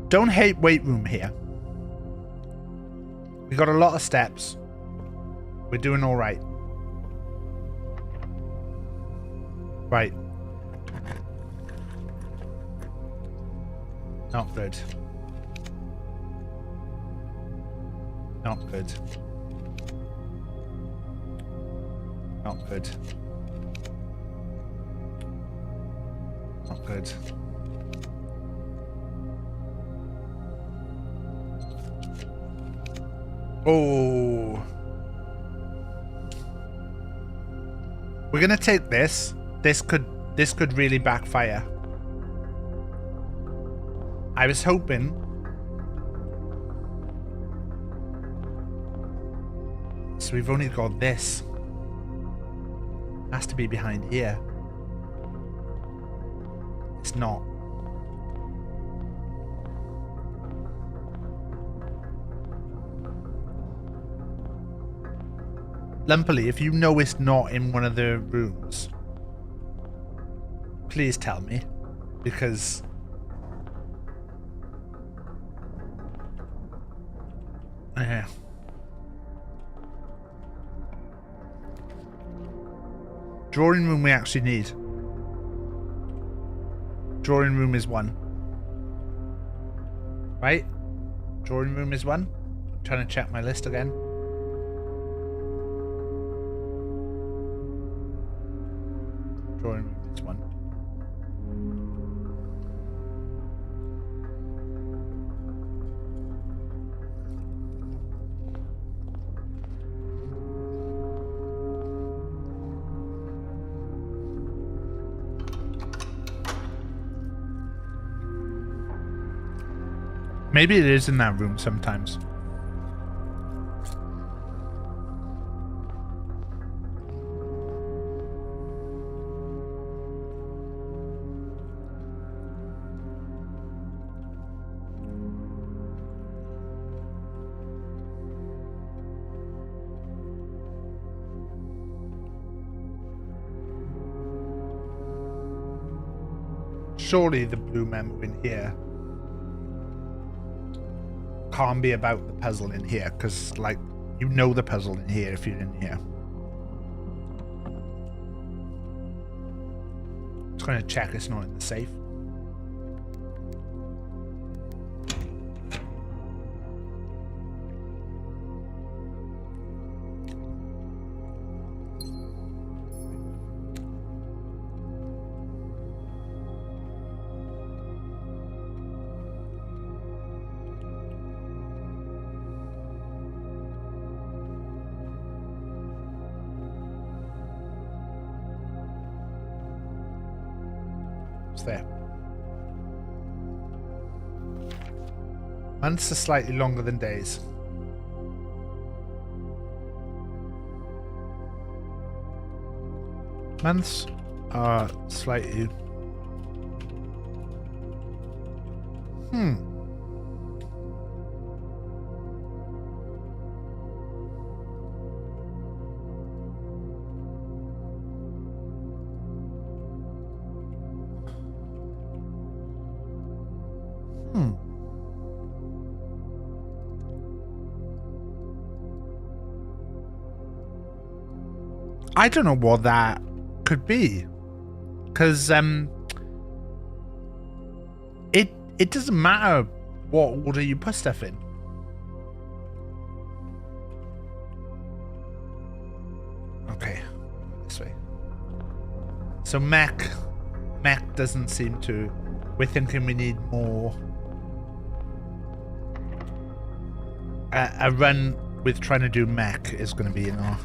Don't hate weight room here. We got a lot of steps. We're doing all right. Right. Not good. Not good. Not good. Not good. Oh. We're gonna take this. This could really backfire. I was hoping. So we've only got this. Has to be behind here. not. Lumpily, if you know it's not in one of the rooms, please tell me, because drawing room we actually need. Drawing room is 1. Right? Drawing room is 1. I'm trying to check my list again. Drawing room is 1. Maybe it is in that room sometimes. Surely the blue memo in here can't be about the puzzle in here, because, like, you know the puzzle in here if you're in here. Just gonna check it's not in the safe. There. Months are slightly longer than days. Months are slightly... I don't know what that could be, because it doesn't matter what order you put stuff in. Okay, this way. So mech doesn't seem to. We're thinking we need more. A run with trying to do mech is going to be enough.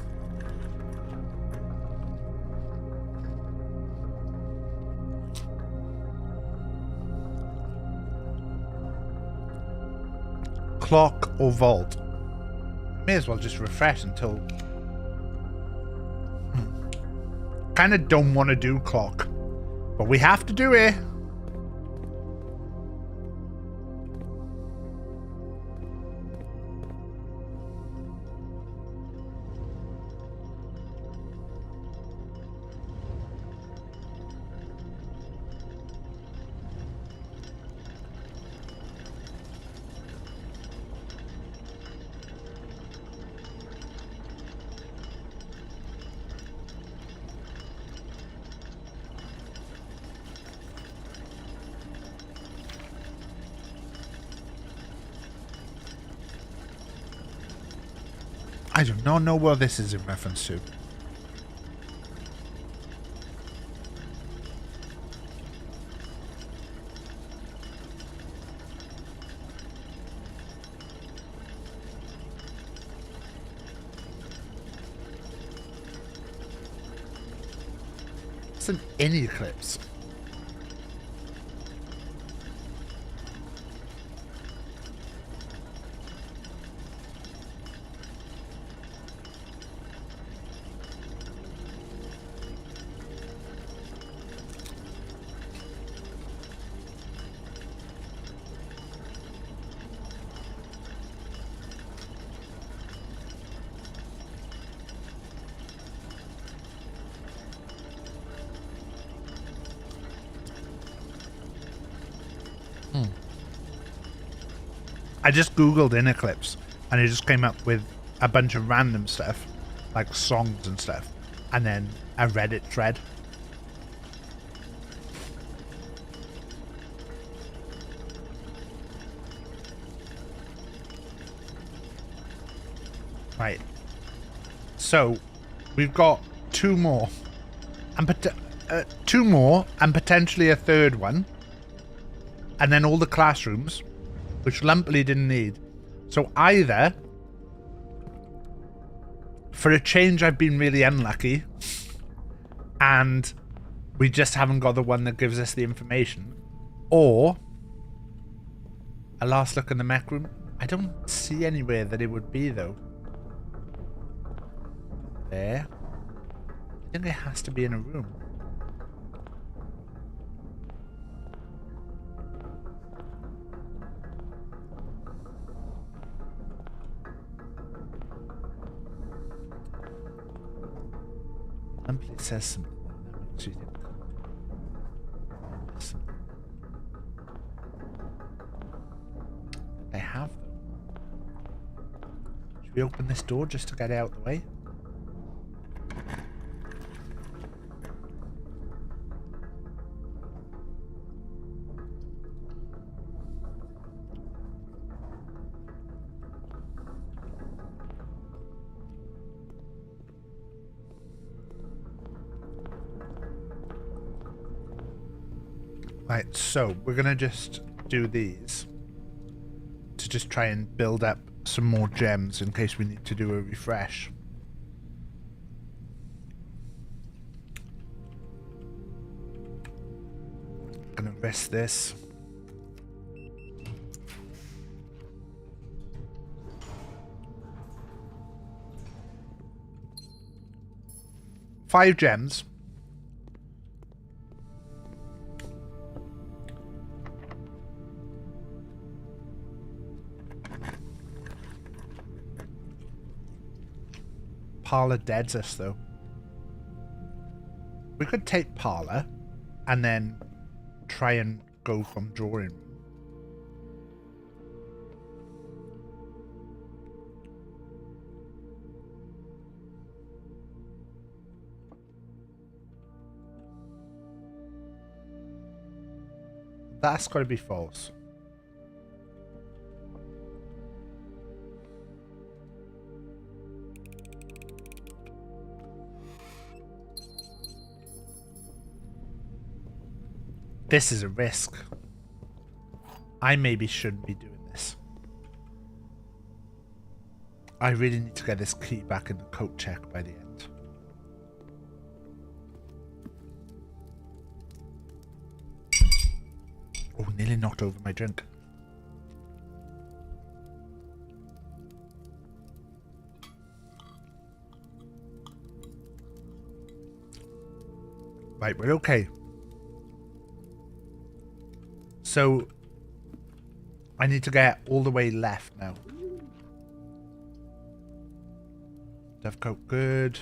Clock or vault? May as well just refresh until... Kind of don't want to do clock, but we have to do it. I do not know what this is in reference to. It's an eclipse. I just googled inner clips and it just came up with a bunch of random stuff, like songs and stuff, and then a Reddit thread. Right. So we've got two more, and potentially a third one, and then all the classrooms, which Lumpily didn't need. So either, for a change, I've been really unlucky, and we just haven't got the one that gives us the information, or a last look in the mech room. I don't see anywhere that it would be though. There. I think it has to be in a room. Lumpily says something. That makes you think. They have them. Should we open this door just to get it out of the way? Right, so we're gonna just do these to just try and build up some more gems in case we need to do a refresh. Gonna rest this. Five gems. Parlor deads us though. We could take Parlor and then try and go from drawing room. That's got to be false. This is a risk. I maybe shouldn't be doing this. I really need to get this key back in the coat check by the end. Oh, nearly knocked over my drink. Right, we're okay. So, I need to get all the way left now. Dev coat, good.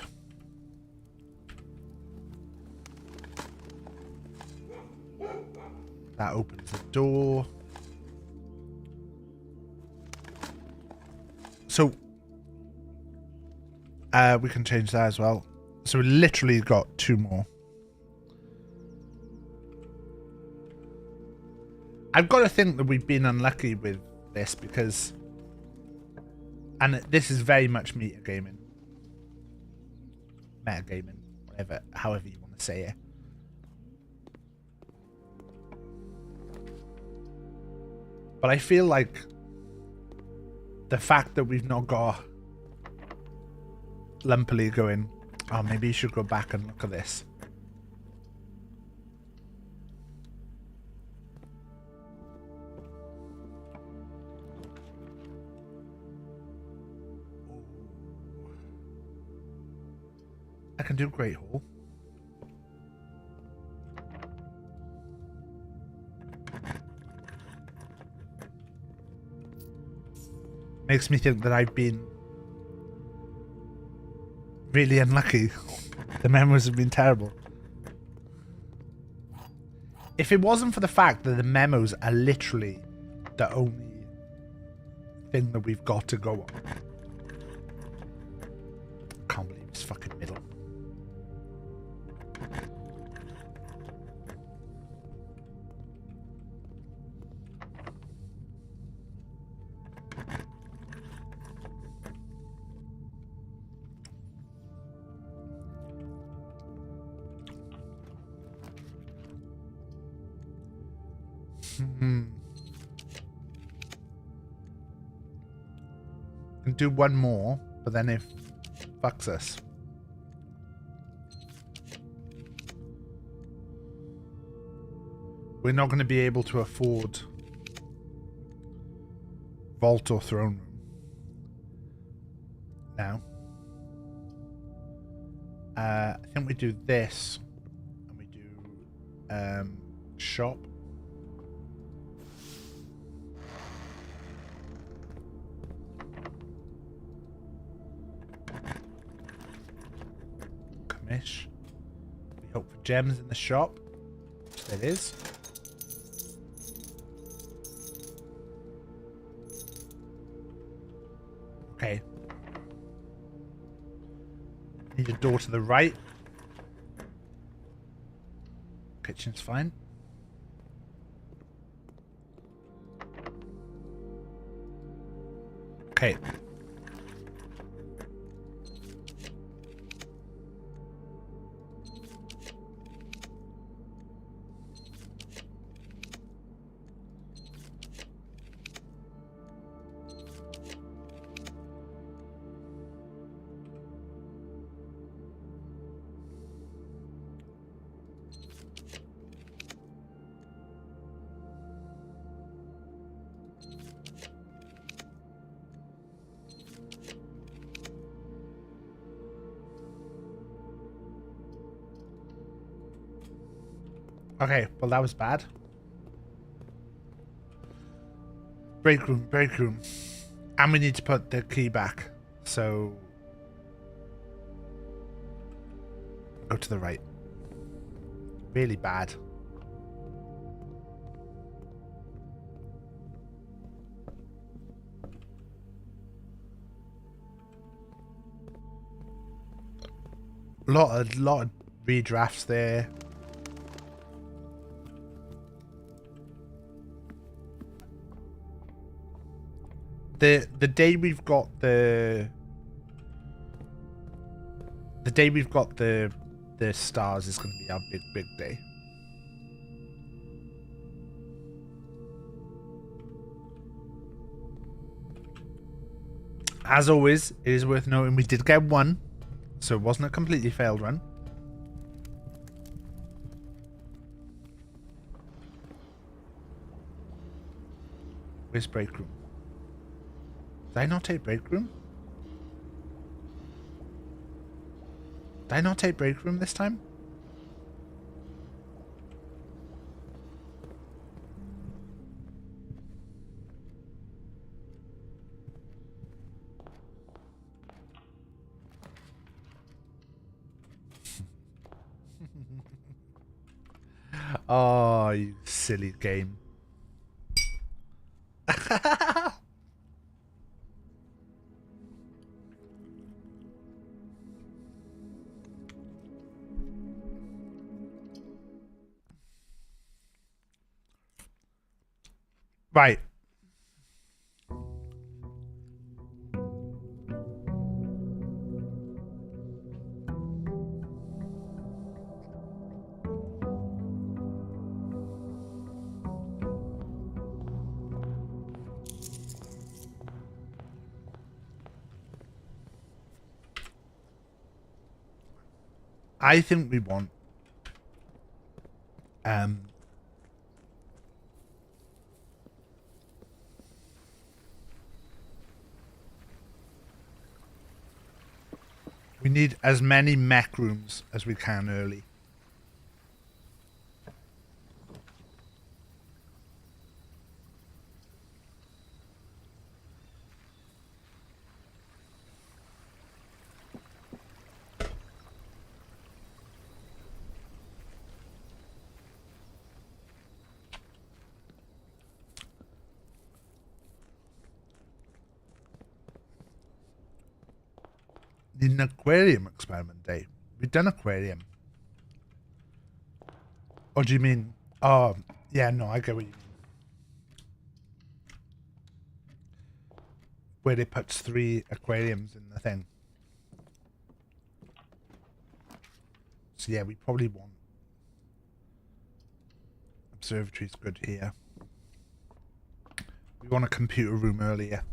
That opens the door. So, we can change that as well. So we literally got two more. I've got to think that we've been unlucky with this because, and this is very much metagaming, whatever, however you want to say it. But I feel like the fact that we've not got Lumpily going, oh, maybe you should go back and look at this. I can do Great Hall. Makes me think that I've been really unlucky. The memos have been terrible. If it wasn't for the fact that the memos are literally the only thing that we've got to go on. Can't believe it's fucking middle. Can do one more, but then it fucks us. We're not going to be able to afford vault or throne room now. I think we do this, and we do shop. Commish. We hope for gems in the shop. Which there is. Okay. Need a door to the right. Kitchen's fine. Okay. Okay, well that was bad. Break room, break room. And we need to put the key back. So go to the right. Really bad. Lot of redrafts there. The day we've got the stars is going to be our big day. As always, it is worth noting we did get one, so it wasn't a completely failed run. Where's break room? Did I not take break room? Did I not take break room this time? Oh, you silly game. Right. I think we want we need as many mech rooms as we can early. Need an aquarium experiment day. We've done aquarium. Or do you mean? Oh, yeah, no, I get what you mean. Where it puts 3 aquariums in the thing. So yeah, we probably want observatory's good here. We want a computer room earlier.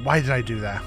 Why did I do that?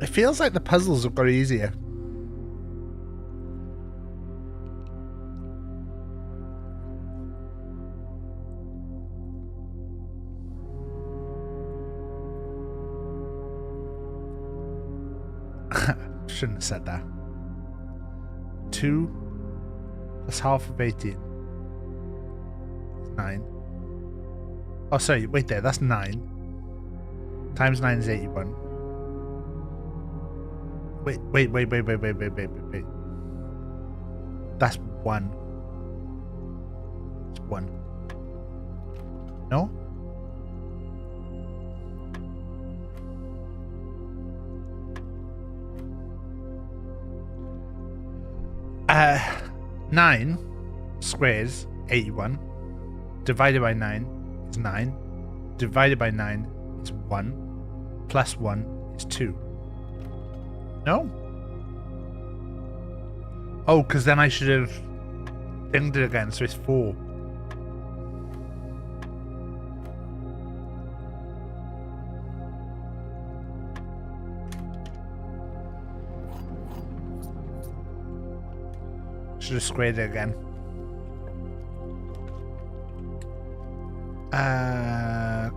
It feels like the puzzles have got easier. Shouldn't have said that. 2 plus half of 18 is 9. Oh, sorry, wait there, that's 9. Times 9 is 81. Wait. That's 1. It's 1. No? Uh, 9 squares 81. Divided by 9 is 9. Divided by 9 is 1. Plus 1 is 2. No? Oh, because then I should have thinged it again, so it's 4. Should have squared it again.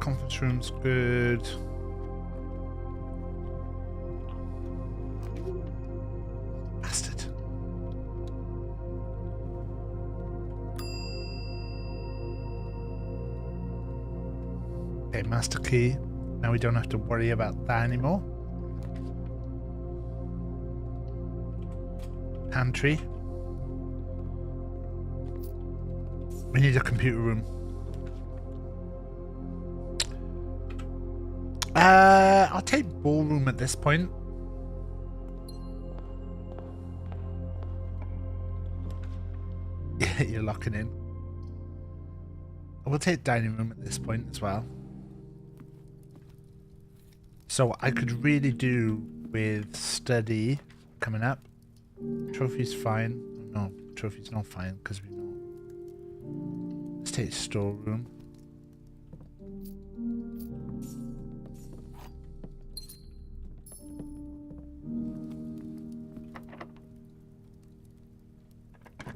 Conference room's good. Bastard. Okay, master key. Now we don't have to worry about that anymore. Pantry. We need a computer room. I'll take ballroom at this point. Yeah, you're locking in. We'll take dining room at this point as well. So I could really do with study coming up. Trophy's fine. No, trophy's not fine because we know. Let's take storeroom.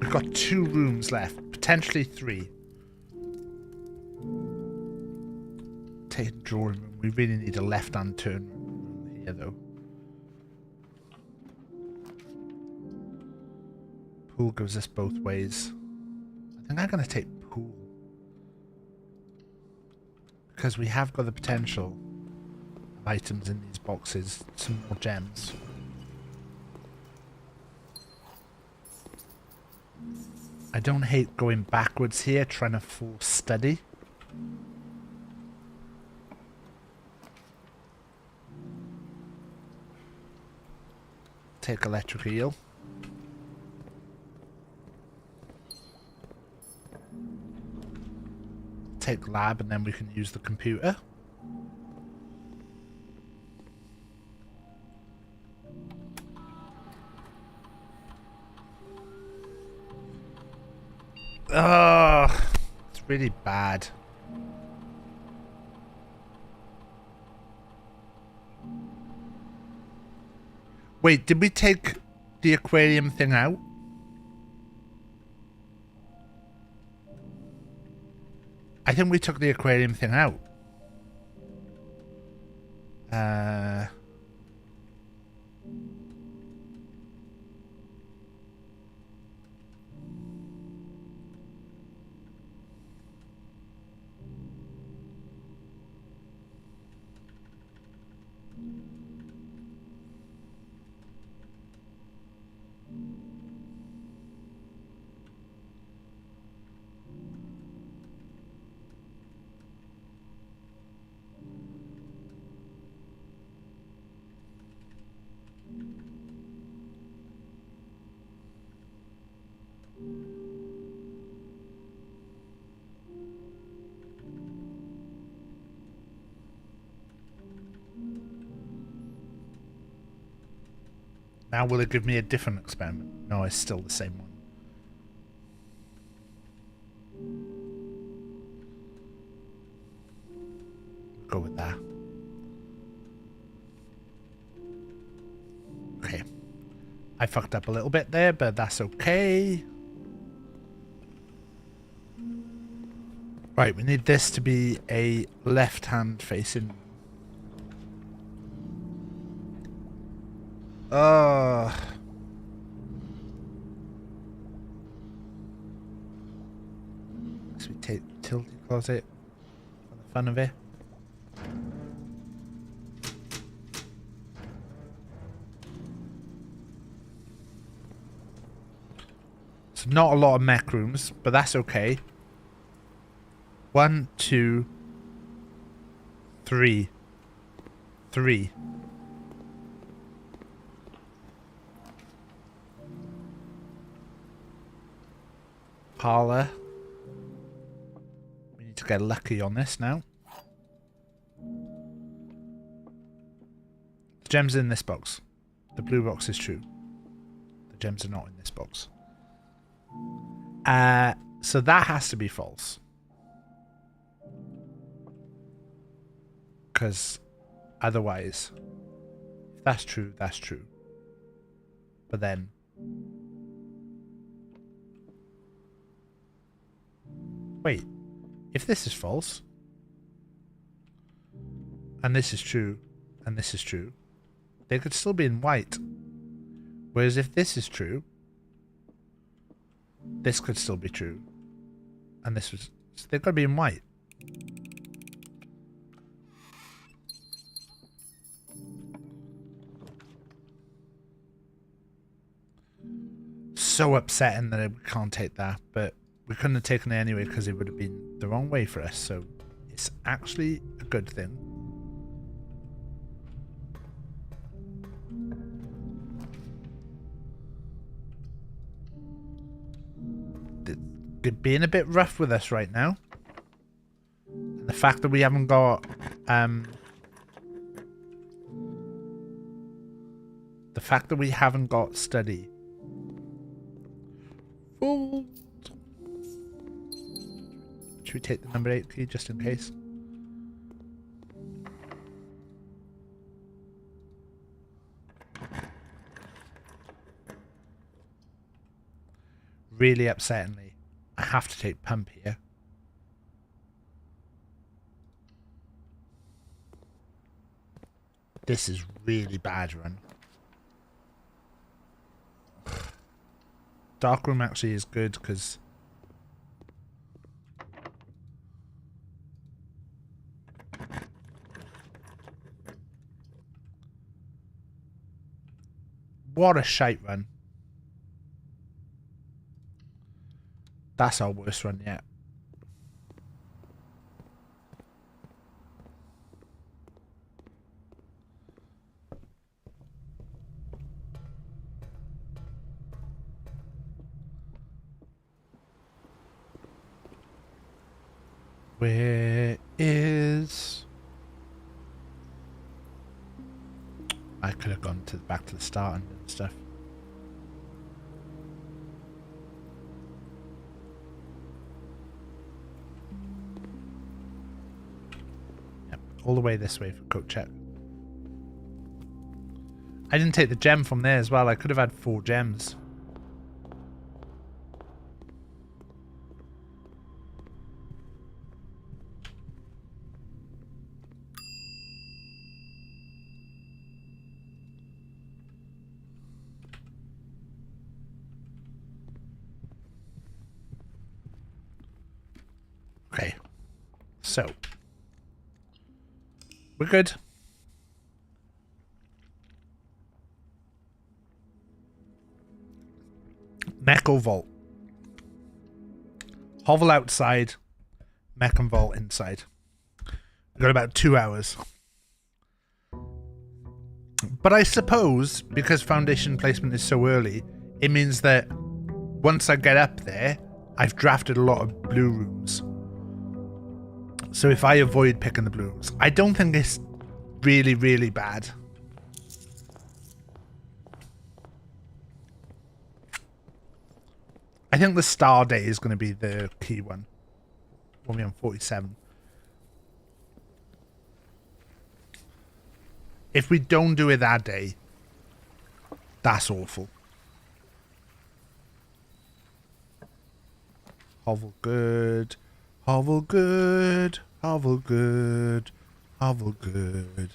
We've got 2 rooms left, potentially 3. Take drawing room. We really need a left-hand turn room here, though. Pool goes us both ways. I think I'm going to take pool. Because we have got the potential of items in these boxes. Some more gems. I don't hate going backwards here, trying to force study. Take electric eel. Take lab and then we can use the computer. Ugh, it's really bad. Wait, did we take the aquarium thing out? I think we took the aquarium thing out. Now will it give me a different experiment? No, it's still the same one. Go with that. Okay. I fucked up a little bit there, but that's okay. Right, we need this to be a left-hand facing. So we take tilty closet for the fun of it. So not a lot of mech rooms, but that's okay. 1, 2, 3. 3. Parlor. We need to get lucky on this now. The gems are in this box. The blue box is true. The gems are not in this box. So that has to be false. Because otherwise, if that's true, that's true. But then... Wait, if this is false, and this is true, and this is true, they could still be in white. Whereas if this is true, this could still be true. And this was... So they've got to be in white. So upsetting that I can't take that, but we couldn't have taken it anyway because it would have been the wrong way for us, so it's actually a good thing. They're being a bit rough with us right now. And the fact that we haven't got study. Oh. Should we take the number 8 key just in case? Really upsettingly, I have to take pump here. This is really bad run. Dark room actually is good because what a shite run. That's our worst run yet. Where is... I could have gone to back to the start and stuff. Yep, all the way this way for coat check. I didn't take the gem from there as well. I could have had 4 gems. Okay, so we're good. Mecha vault. Hovel outside, mech and vault inside. We've got about 2 hours. But I suppose because foundation placement is so early, it means that once I get up there, I've drafted a lot of blue rooms. So if I avoid picking the blue rooms, I don't think it's really, really bad. I think the star day is going to be the key one. When we're on 47. If we don't do it that day, that's awful. Hovel good. Hovel good. Hovel good. Hovel good.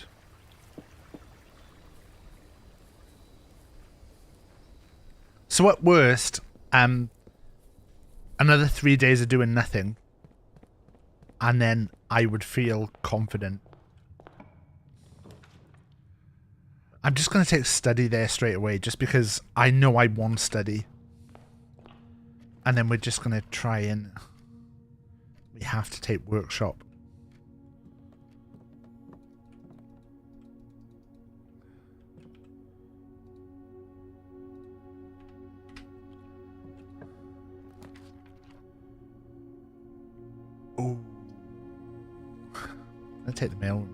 So at worst, another 3 days of doing nothing, and then I would feel confident. I'm just going to take study there straight away, just because I know I want study. And then we're just going to try and... We have to take workshop. Oh. Let's take the mail room.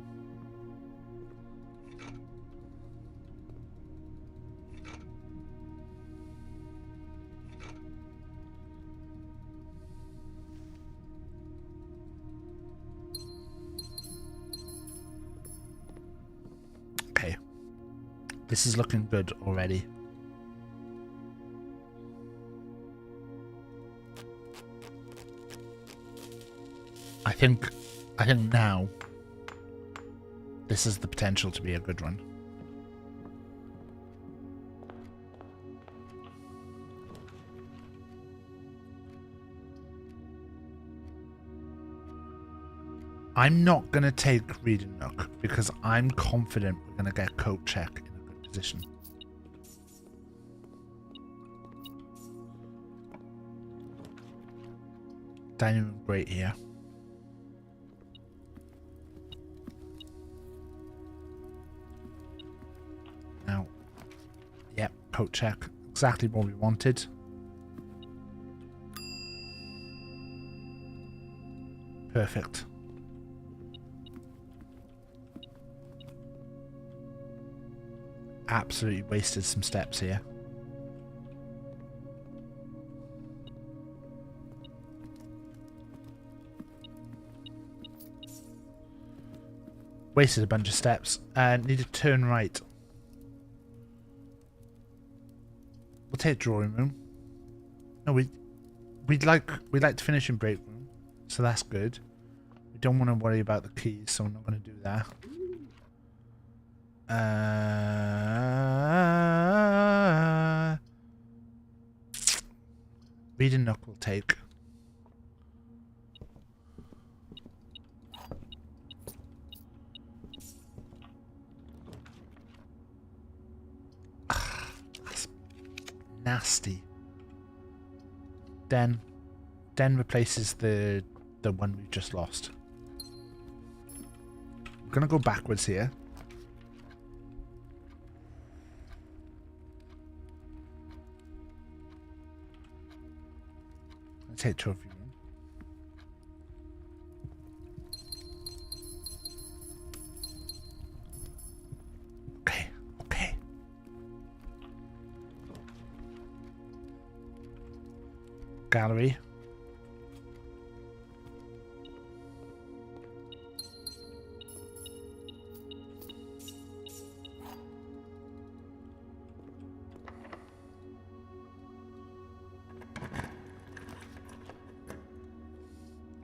Okay. This is looking good already. I think now this is the potential to be a good run. I'm not going to take Reading Nook because I'm confident we're going to get coat check in a good position. Dining room great here. Now, yep, coat check. Exactly what we wanted. Perfect. Absolutely wasted some steps here. Wasted a bunch of steps. Need to turn right. We'll take drawing room. No, we'd like to finish in break room, so that's good. We don't want to worry about the keys, so we're not going to do that. Reading Nook will take. That's nasty. Den replaces the one we just lost. I'm gonna go backwards here. Take trophy room. Okay. Gallery.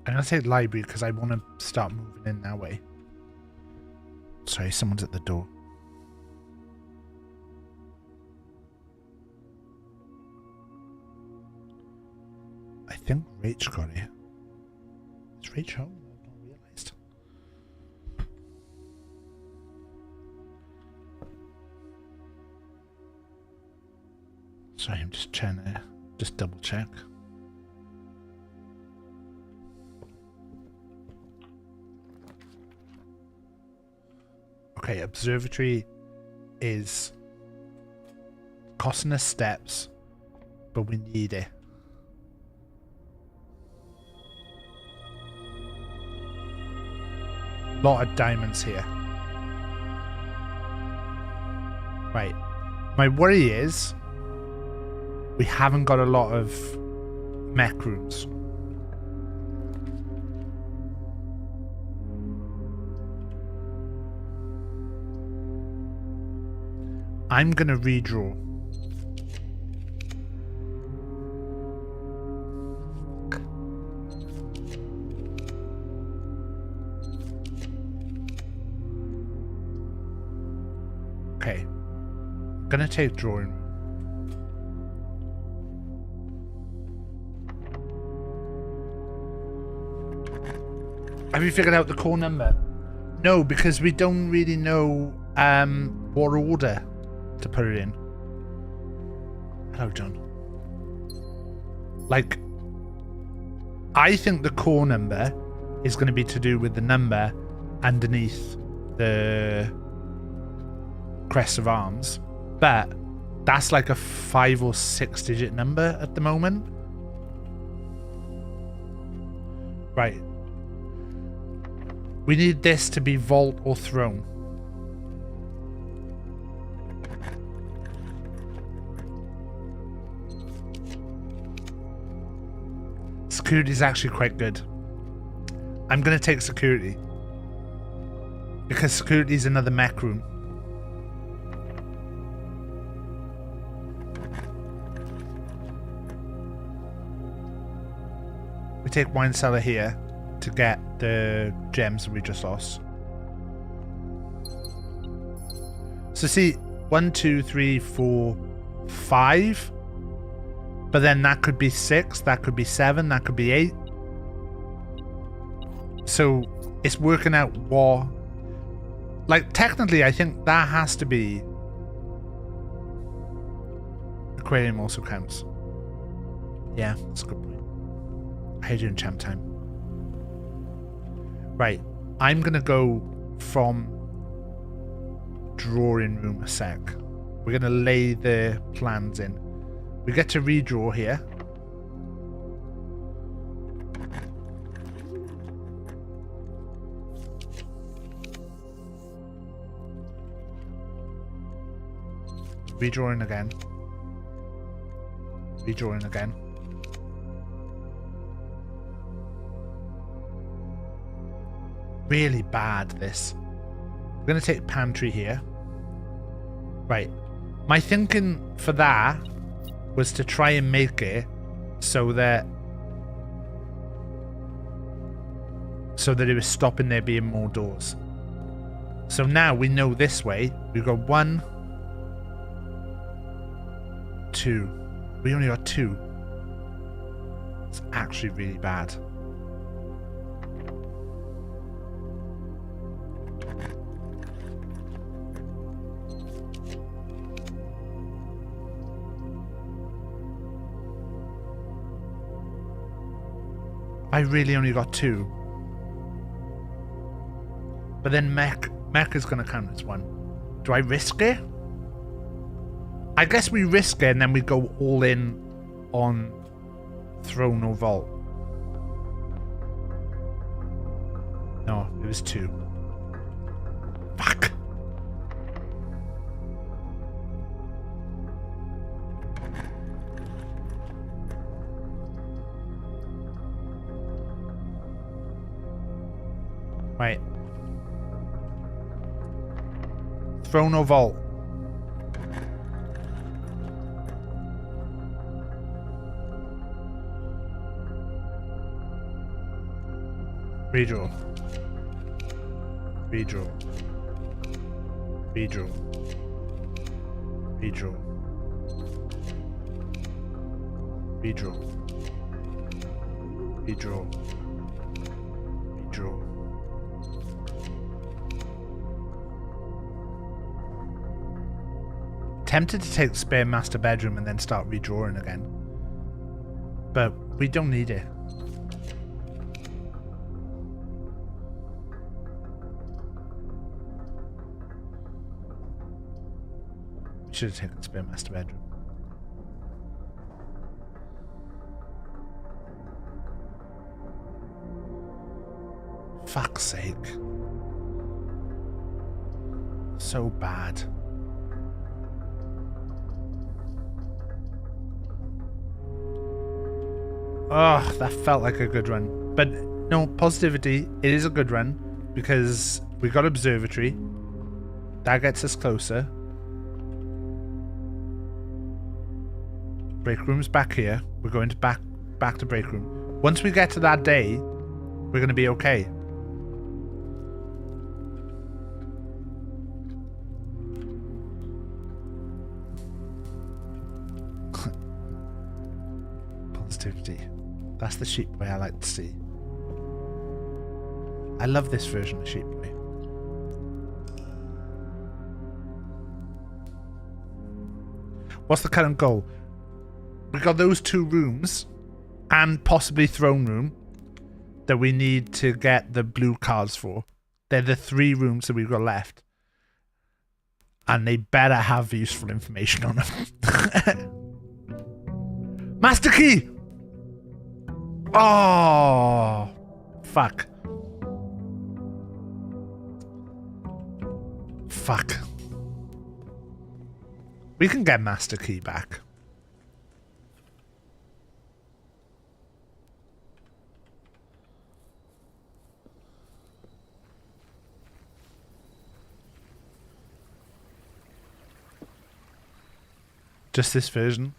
I'm going to say library because I want to start moving in that way. Sorry, someone's at the door. I think Rach got it. Is Rach home? I've not realised. Sorry, I'm just trying to double check. Okay, observatory is costing us steps, but we need it. Lot of diamonds here. Right. My worry is we haven't got a lot of mech rooms. I'm gonna redraw. Okay. Gonna take drawing. Have you figured out the core number? No, because we don't really know what order to put it in. Hello, John. Like, I think the core number is going to be to do with the number underneath the crest of arms, but that's like a 5 or 6 digit number at the moment. Right. We need this to be vault or throne. Security is actually quite good. I'm going to take security. Because security is another mech room. We take wine cellar here to get the gems we just lost. So see, 1, 2, 3, 4, 5. But then that could be 6, that could be 7, that could be 8. So it's working out what... Like, technically, I think that has to be... Aquarium also counts. Yeah, that's a good point. How you doing, champ time? Right, I'm gonna go from drawing room a sec. We're gonna lay the plans in. We get to redraw here. Redrawing again. Redrawing again. Really bad, this. We're going to take pantry here. Right. My thinking for that was to try and make it so that it was stopping there being more doors. So now we know this way. We've got 1, 2. We only got 2. It's actually really bad. I really only got 2. But then mech is going to count as 1. Do I risk it? I guess we risk it and then we go all in on throne or vault. No, it was 2. Fuck. Right. Throne or vault? Redraw. Redraw. Redraw. Redraw. Redraw. Redraw. Redraw. Tempted to take spare master bedroom and then start redrawing again. But we don't need it. We should have taken spare master bedroom. Fuck's sake. So bad. Oh, that felt like a good run. But no, positivity, it is a good run because we got observatory. That gets us closer. Break room's back here. We're going to back to break room. Once we get to that day, we're going to be okay. Positivity. That's the sheep boy I like to see. I love this version of sheep boy. What's the current goal? We got those 2 rooms and possibly throne room that we need to get the blue cards for. They're the 3 rooms that we've got left. And they better have useful information on them. Master key! Oh, fuck. Fuck. We can get master key back. Just this version.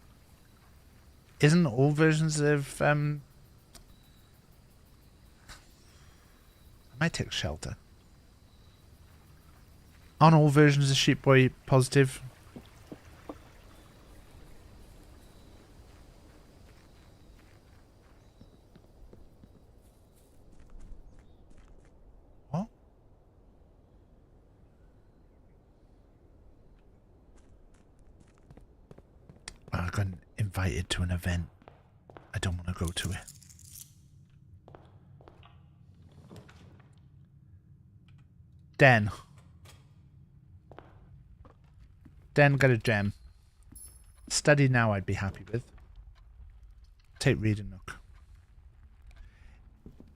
Isn't all versions of I might take shelter. Aren't all versions of Sheep Boy positive? What? I got invited to an event. I don't want to go to it. Den got a gem. Study now I'd be happy with. Take read and look.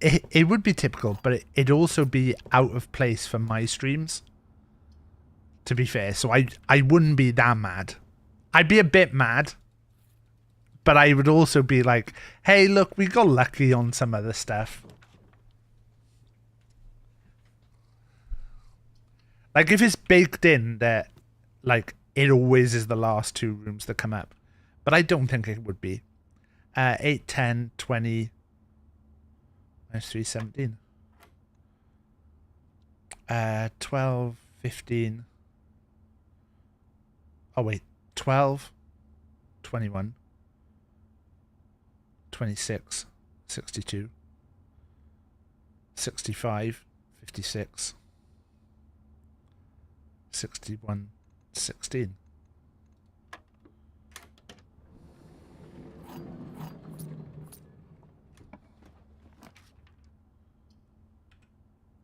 It would be typical, but it'd also be out of place for my streams. To be fair, so I wouldn't be that mad. I'd be a bit mad, but I would also be like, hey, look, we got lucky on some other stuff. Like, if it's baked in that, like, it always is the last 2 rooms that come up. But I don't think it would be. 8, 10, 20, minus 3, 17. 12, 15. Oh, wait. 12, 21, 26, 62, 65, 56, 61, 16.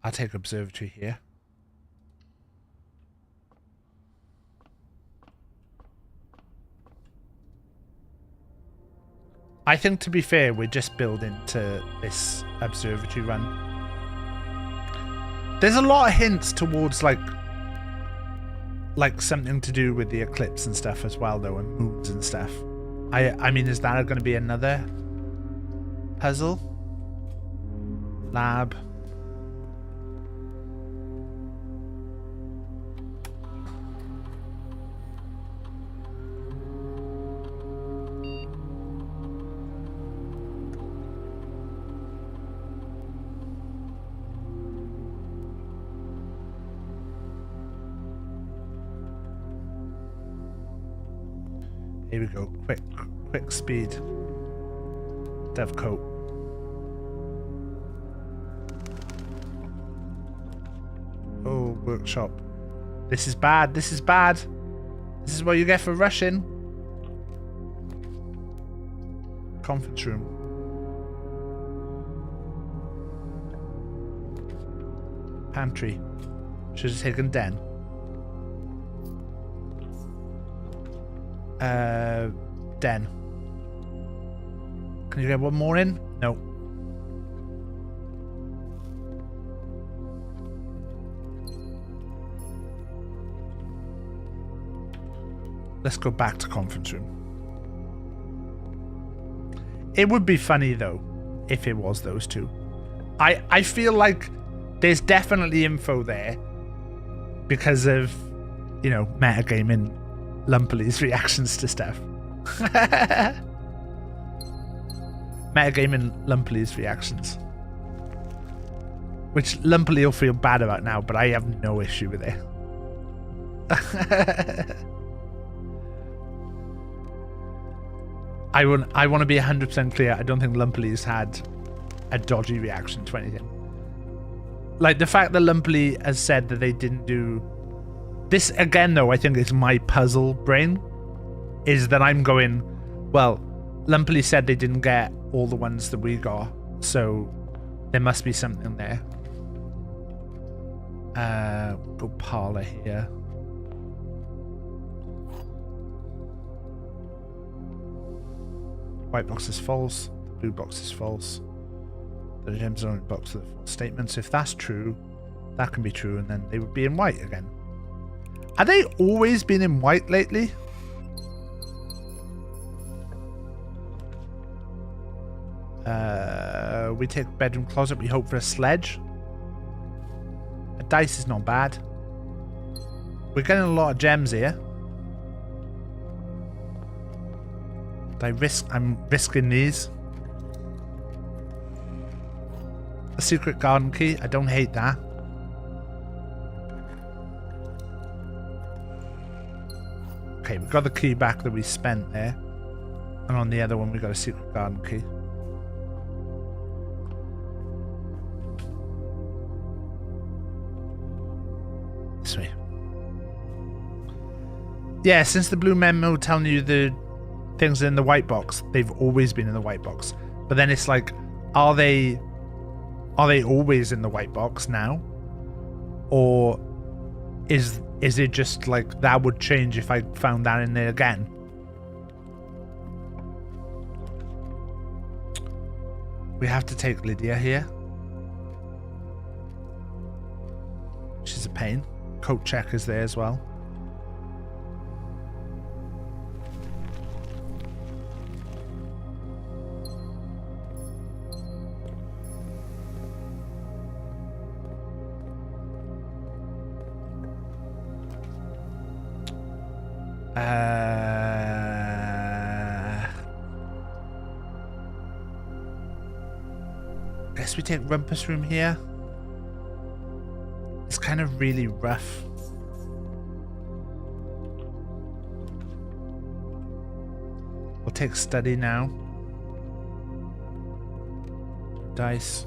I'll take observatory here. I think, to be fair, we're just building to this observatory run. There's a lot of hints towards like something to do with the eclipse and stuff as well, though, and moons and stuff. I mean, is that going to be another puzzle? Lab. Here we go. Quick speed. Dev coat. Oh, workshop. This is bad. This is bad. This is what you get for rushing. Conference room. Pantry. Should have taken Den. Den. Can you get one more in? No. Let's go back to conference room. It would be funny though if it was those two. I feel like there's definitely info there because of, you know, metagaming Lumpley's reactions to stuff. Metagaming Lumpley's reactions. Which Lumpley will feel bad about now, but I have no issue with it. I want to be 100% clear. I don't think Lumpley's had a dodgy reaction to anything. Like, the fact that Lumpley has said that they didn't do... This, again, though, I think is my puzzle brain. Is that I'm going, well, Lumpley said they didn't get all the ones that we got, so there must be something there. Go parlor here. White box is false. Blue box is false. The gems are in box with the false statements. If that's true, that can be true, and then they would be in white again. Have they always been in white lately? We take bedroom closet. We hope for a sledge. A dice is not bad. We're getting a lot of gems here. I'm risking these. A secret garden key. I don't hate that. Okay, we got the key back that we spent there. And on the other one, we got a secret garden key. This way. Yeah, since the blue memo telling you the things in the white box, they've always been in the white box. But then it's like, are they always in the white box now? Or is it just like that would change if I found that in there again? We have to take Lydia here, which is a pain. Coat check is there as well. Guess we take Rumpus Room here. It's kind of really rough. We'll take Study now. Dice.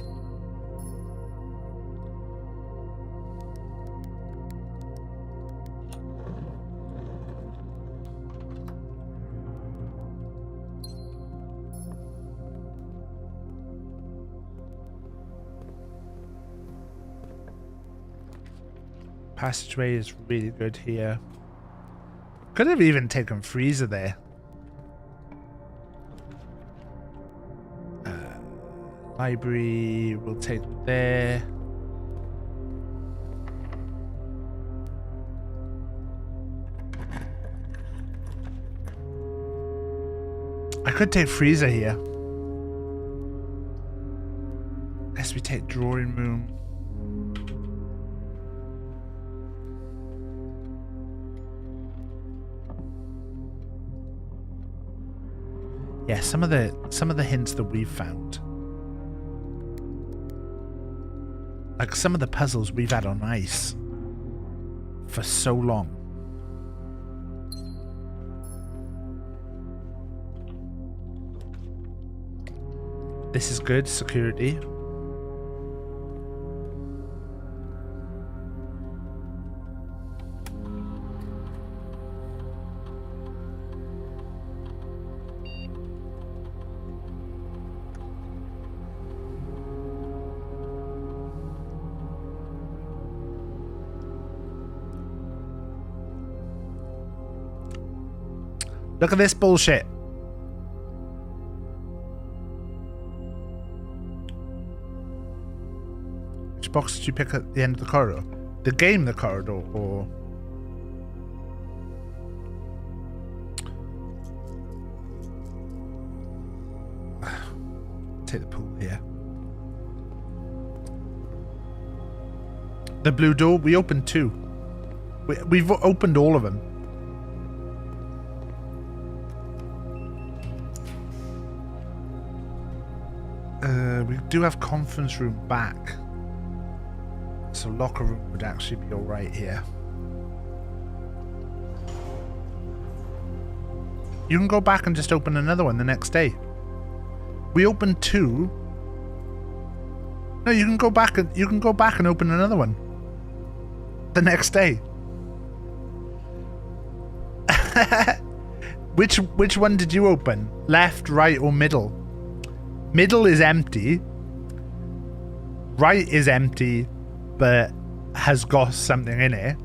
Passageway is really good here. Could have even taken Freezer there. Library, we'll take there. I could take Freezer here. Guess we take Drawing Room. Yeah, some of the hints that we've found, like some of the puzzles we've had on ice for so long. This is good, security. Look at this bullshit. Which box did you pick at the end of the corridor? The game, the corridor, or... take the pool here. The blue door, we opened 2. We've opened all of them. We do have conference room back. So locker room would actually be alright here. You can go back and just open another one the next day. We opened 2. No, you can go back and open another one the next day. Which one did you open? Left, right, or middle? Middle is empty. Right is empty, but has got something in it.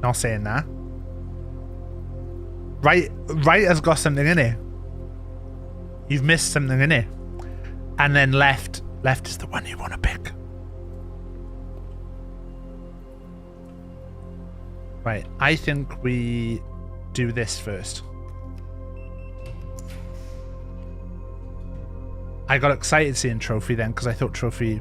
Not saying that. Right has got something in it. You've missed something in it. And then left is the one you want to pick. Right, I think we do this first. I got excited seeing Trophy then because I thought Trophy...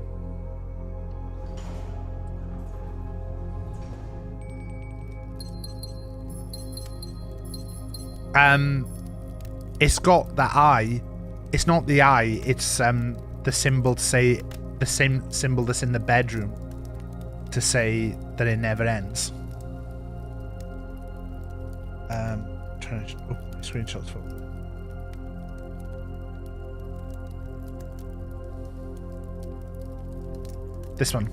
It's got that eye. It's not the eye, it's the symbol to say... The same symbol that's in the bedroom to say that it never ends. Trying to open my screenshots for this one.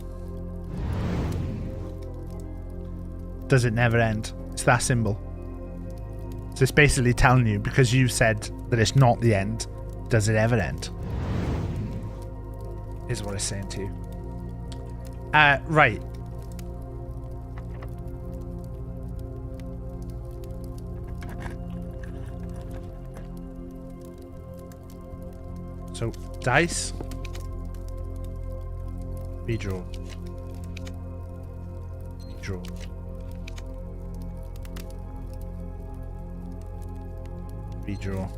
Does it never end? It's that symbol. So it's basically telling you, because you said that it's not the end, does it ever end? Is what it's saying to you. Right. So, dice. Redraw. Redraw. Redraw.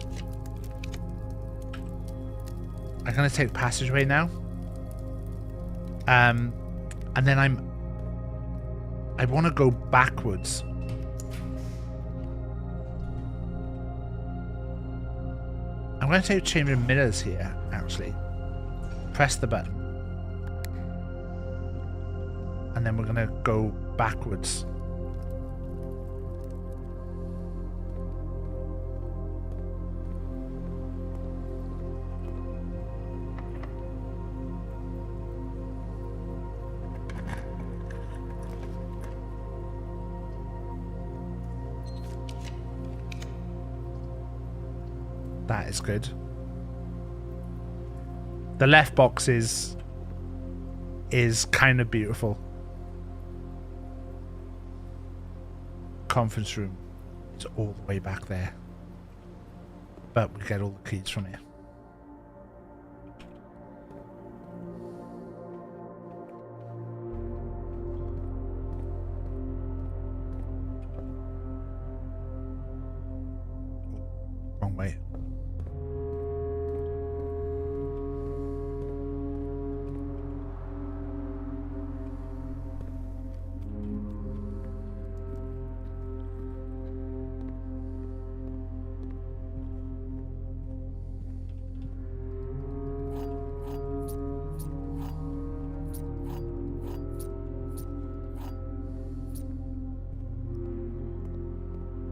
I'm gonna take passageway now. And then I want to go backwards. I'm going to take chamber of mirrors here, actually. Press the button. And then we're going to go backwards. That is good. The left box is kind of beautiful. Conference room. It's all the way back there. But we get all the keys from here. Wrong way.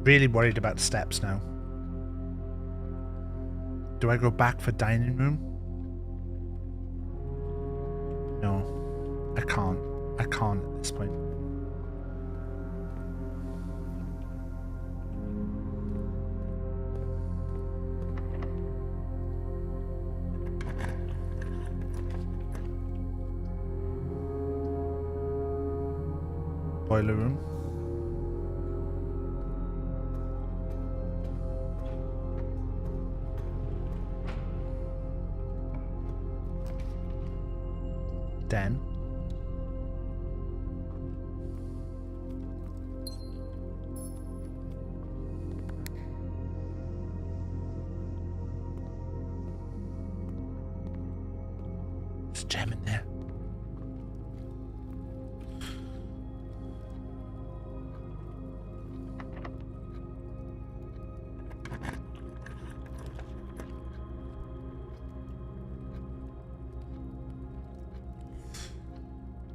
Really worried about steps now. Do I go back for dining room? No, I can't. I can't at this point. Boiler room. Den. gem in there.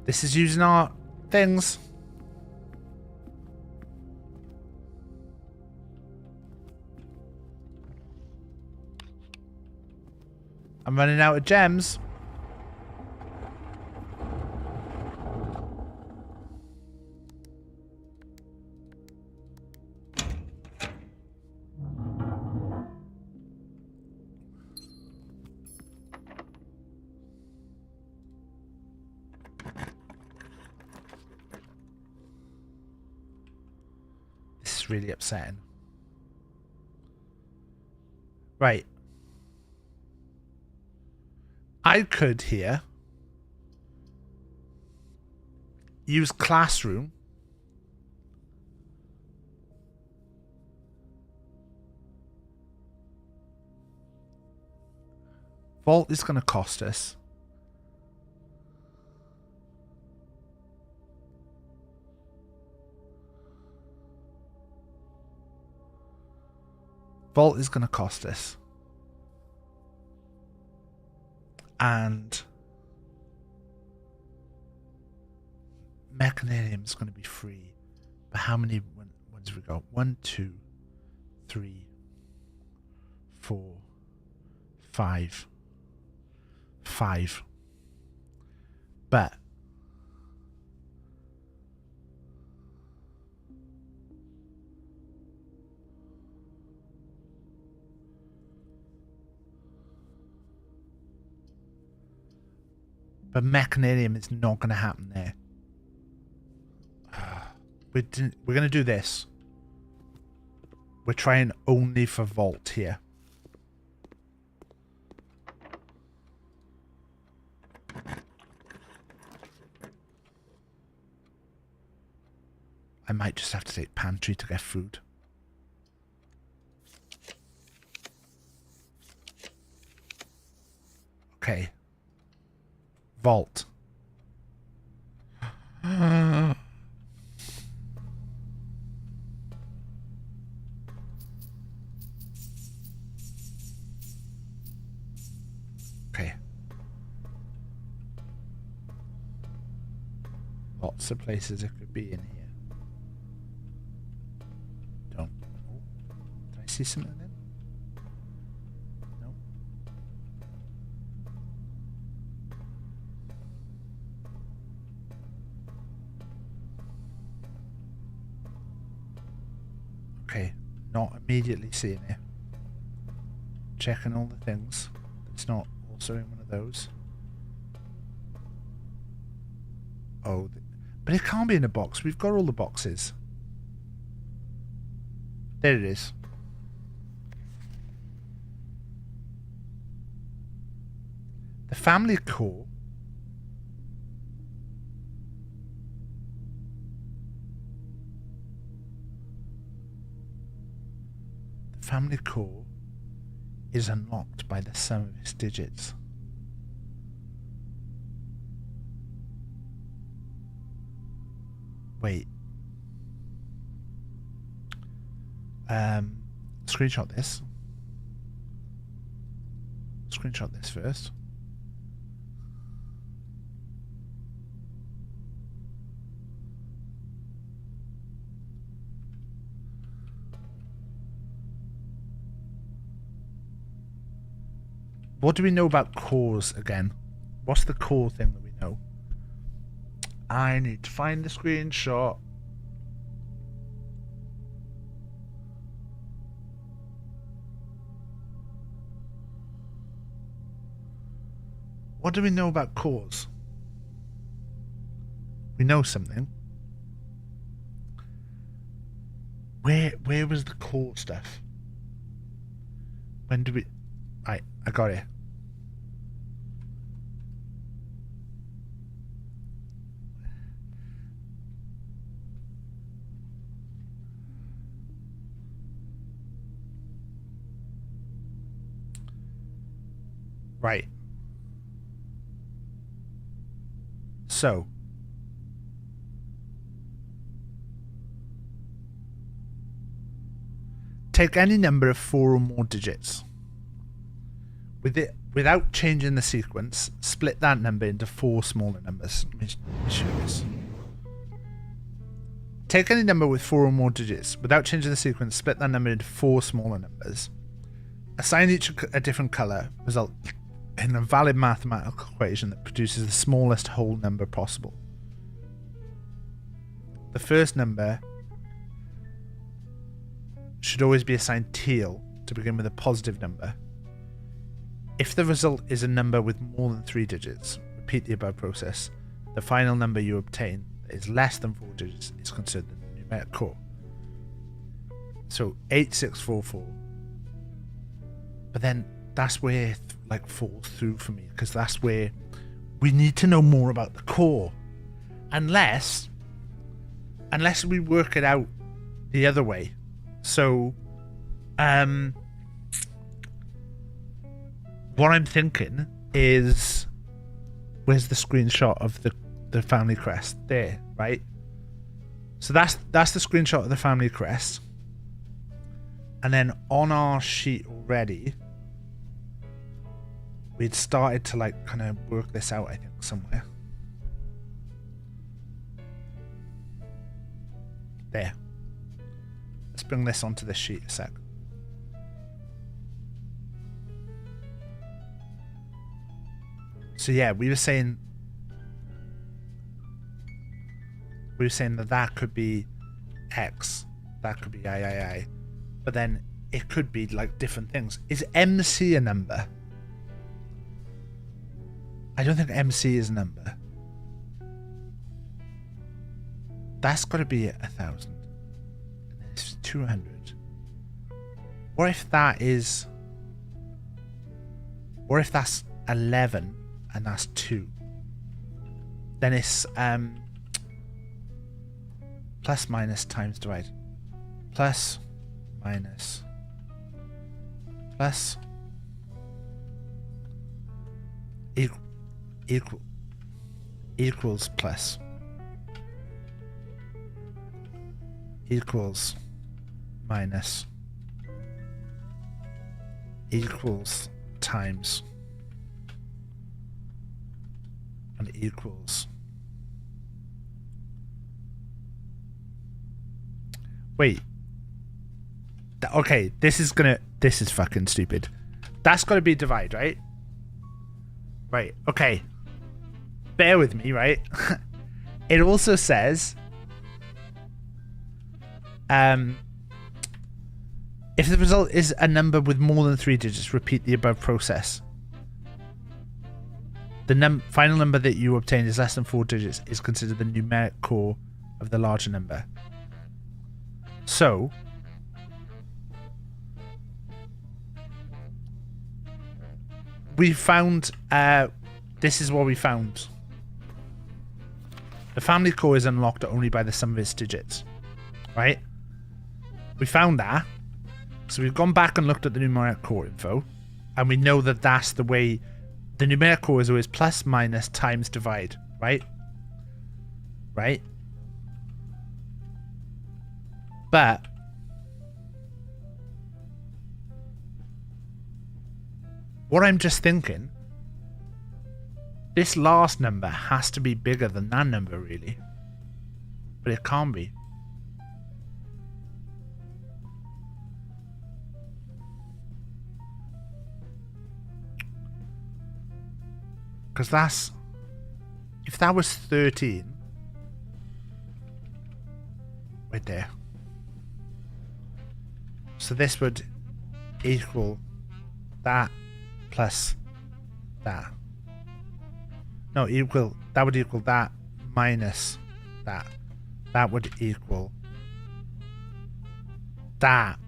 This is using our things. I'm running out of gems. This is really upsetting. Right. I could here use classroom. Vault is going to cost us. Vault is going to cost us. And Mechanarium is going to be free. But how many ones have we got? 1, 2, 3, 4, 5. 5. But Mechanarium is not going to happen there. We're going to do this. We're trying only for Vault here. I might just have to take pantry to get food. Okay. Vault. Okay. Lots of places it could be in here. Don't. Oh, did I see something then? No. Okay, not immediately seeing it. Checking all the things. It's not also in one of those. Oh, but it can't be in a box. We've got all the boxes. There it is. The family core. The family core is unlocked by the sum of its digits. Wait. Screenshot this. Screenshot this first. What do we know about cores again? What's the core thing that we know? I need to find the screenshot. What do we know about cores? We know something. Where was the core stuff? When do we... I got it. Right. So take any number of 4 or more digits. Without changing the sequence, split that number into 4 smaller numbers. Let me show this. Take any number with 4 or more digits. Without changing the sequence, split that number into 4 smaller numbers. Assign each a different color. Result in a valid mathematical equation that produces the smallest whole number possible. The first number should always be assigned teal to begin with a positive number. If the result is a number with more than 3 digits, repeat the above process. The final number you obtain that is less than 4 digits is considered the numeric core. So 8644. But then that's where it like falls through for me, because that's where we need to know more about the core. Unless we work it out the other way. So what I'm thinking is, where's the screenshot of the family crest? There, right? So that's the screenshot of the family crest. And then on our sheet already, we'd started to like kind of work this out, I think, somewhere. There. Let's bring this onto the sheet a sec. So yeah, we were saying that could be X, that could be III, but then it could be like different things. Is MC a number? I don't think MC is a number. That's got to be 1,000. And then it's 200. What if that is... What if that's 11 and that's 2? Then it's plus minus times divide. Plus minus plus equals plus equals minus equals times and equals. Wait. Okay, this is fucking stupid. That's gotta be divide, right? Right, okay. Bear with me, right? It also says if the result is a number with more than 3 digits, repeat the above process. The final number that you obtain is less than 4 digits is considered the numeric core of the larger number. So we found this is what we found. The family core is unlocked only by the sum of its digits, right? We found that, so we've gone back and looked at the numeric core info, and we know that that's the way. The numeric core is always plus minus times divide, right? Right? But what I'm just thinking, this last number has to be bigger than that number, really. But it can't be. Because that's... If that was 13... Right there. So this would equal that plus that. No, that would equal that minus that. That would equal that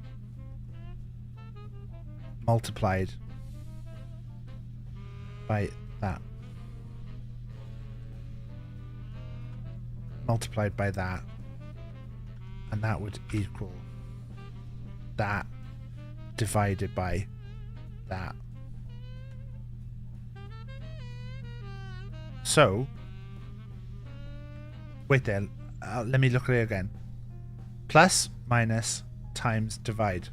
multiplied by that. Multiplied by that. And that would equal that divided by that. So Wait there. Let me look at it again. Plus, minus, times, divide.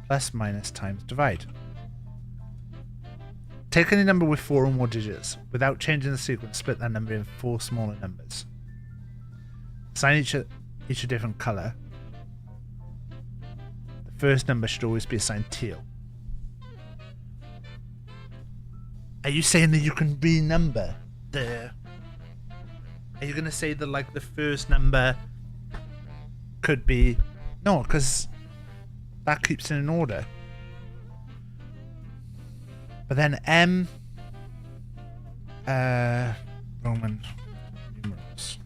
Plus, minus, times, divide. Take any number with 4 or more digits. Without changing the sequence, split that number in 4 smaller numbers. Assign each a different colour. The first number should always be assigned teal. Are you saying that you can renumber the... Are you going to say that, like, the first number could be... No, because that keeps it in order. But then M... Roman numerals.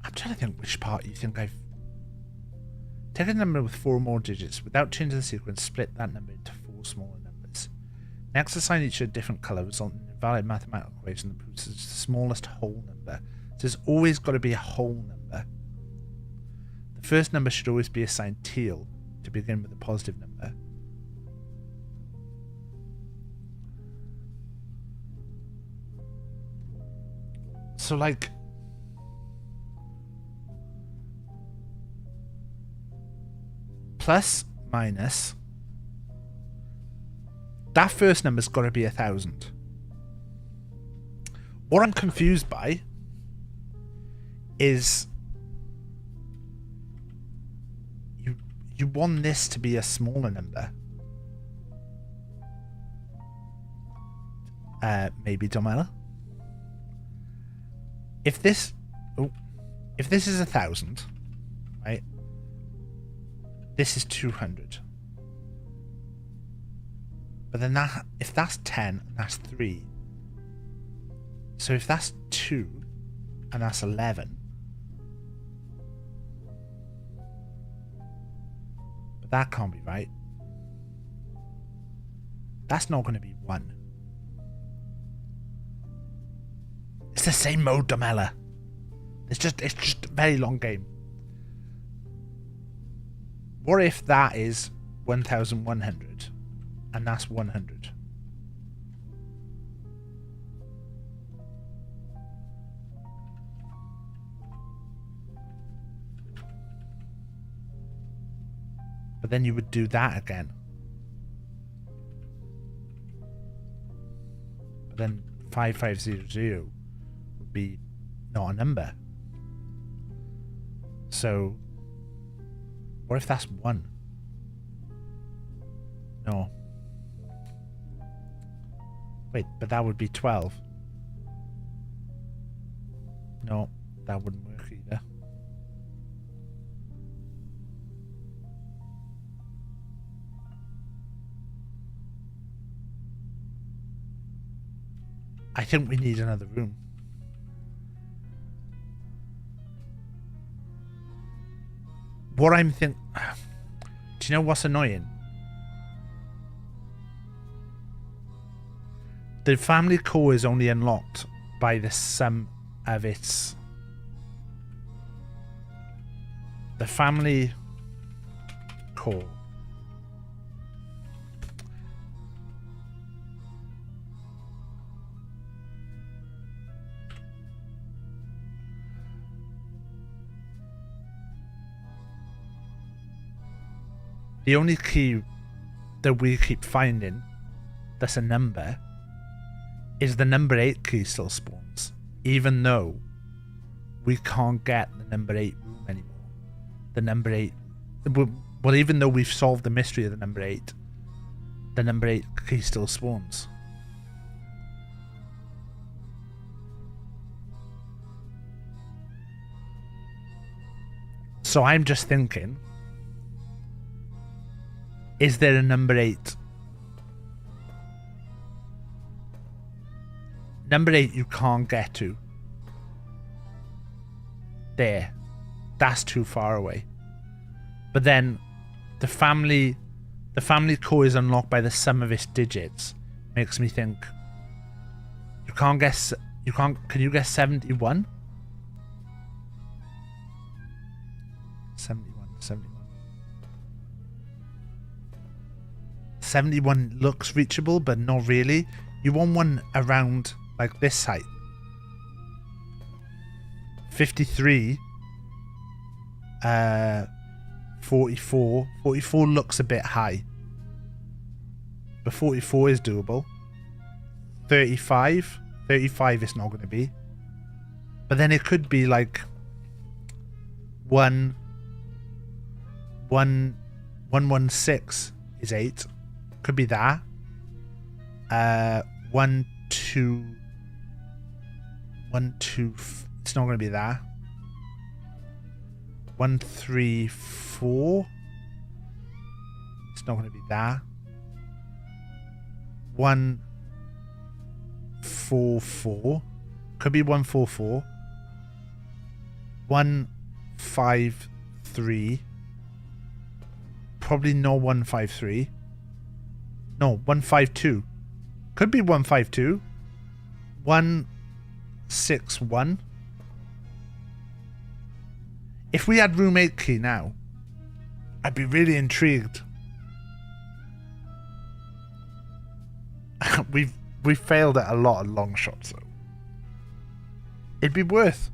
I'm trying to think which part you think I've... Take a number with 4 or more digits. Without changing the sequence, split that number into 4 smaller numbers. Next, assign each a different colour, resulting in a valid mathematical equation that produces the smallest whole number. So there's always got to be a whole number. The first number should always be assigned teal to begin with a positive number. So, like... Plus, minus. That first number's got to be 1,000. What I'm confused by is you want this to be a smaller number. Maybe Domella. If this is 1,000, right? This is 200. But then that, if that's 10 and that's 3. So if that's 2 and that's 11. But that can't be right. That's not going to be 1. It's the same mode, Domella. It's just a very long game. What if that is 1,100 and that's 100? But then you would do that again. But then 5500 would be not a number. So what if that's 1? No. Wait, but that would be 12. No, that wouldn't work either. I think we need another room. What I'm thinking... Do you know what's annoying? The family core is only unlocked by the sum of its... The family core. The only key that we keep finding that's a number is the number 8 key still spawns, even though we can't get the number 8 room anymore. The number 8... Well, even though we've solved the mystery of the number 8 key still spawns. So I'm just thinking... Is there a number 8? Number 8 you can't get to. There. That's too far away. But then the family core is unlocked by the sum of its digits. Makes me think you can't get You can't. Can you guess 71? 71. 71 looks reachable, but not really. You want one around like this height. 53. 44. 44 looks a bit high. But 44 is doable. 35. 35 it's not going to be. But then it could be like 116 is 8. Could be that. 1 2 1 2 it's not going to be that. 1 3 4 it's not going to be that. 1 4 4 could be 1 4 4. 1 5 3 probably no 1 5 3. No, 1 5 2 could be 1 5 2. 1 6 1. If we had room 8 key now, I'd be really intrigued. We've failed at a lot of long shots though. It'd be worth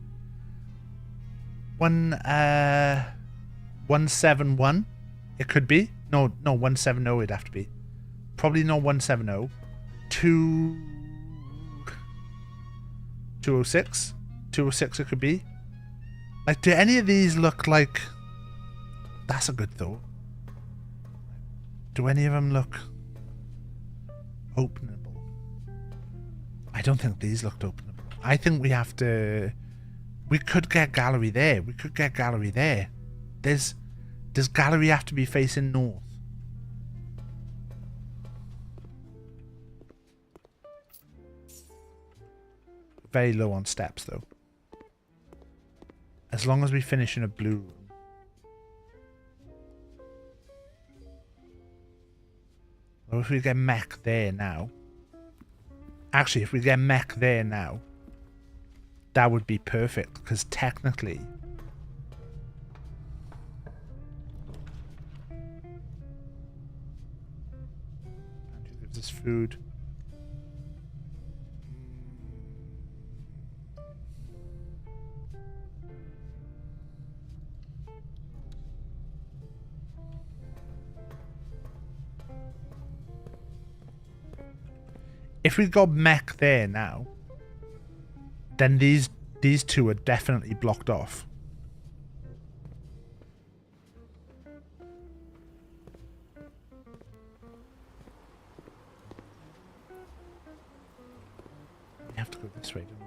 171. It could be. No, 170 it'd have to be. Probably not 170. 206. 206 it could be. Like, do any of these look like... That's a good thought. Do any of them look openable? I don't think these looked openable. I think we have to... We could get gallery there. We could get gallery there. Does gallery have to be facing north? Very low on steps, though. As long as we finish in a blue room. Or if we get mech there now. Actually, if we get mech there now, that would be perfect, because technically... Andrew gives us food. If we got mech there now, then these two are definitely blocked off. We have to go this way, don't we?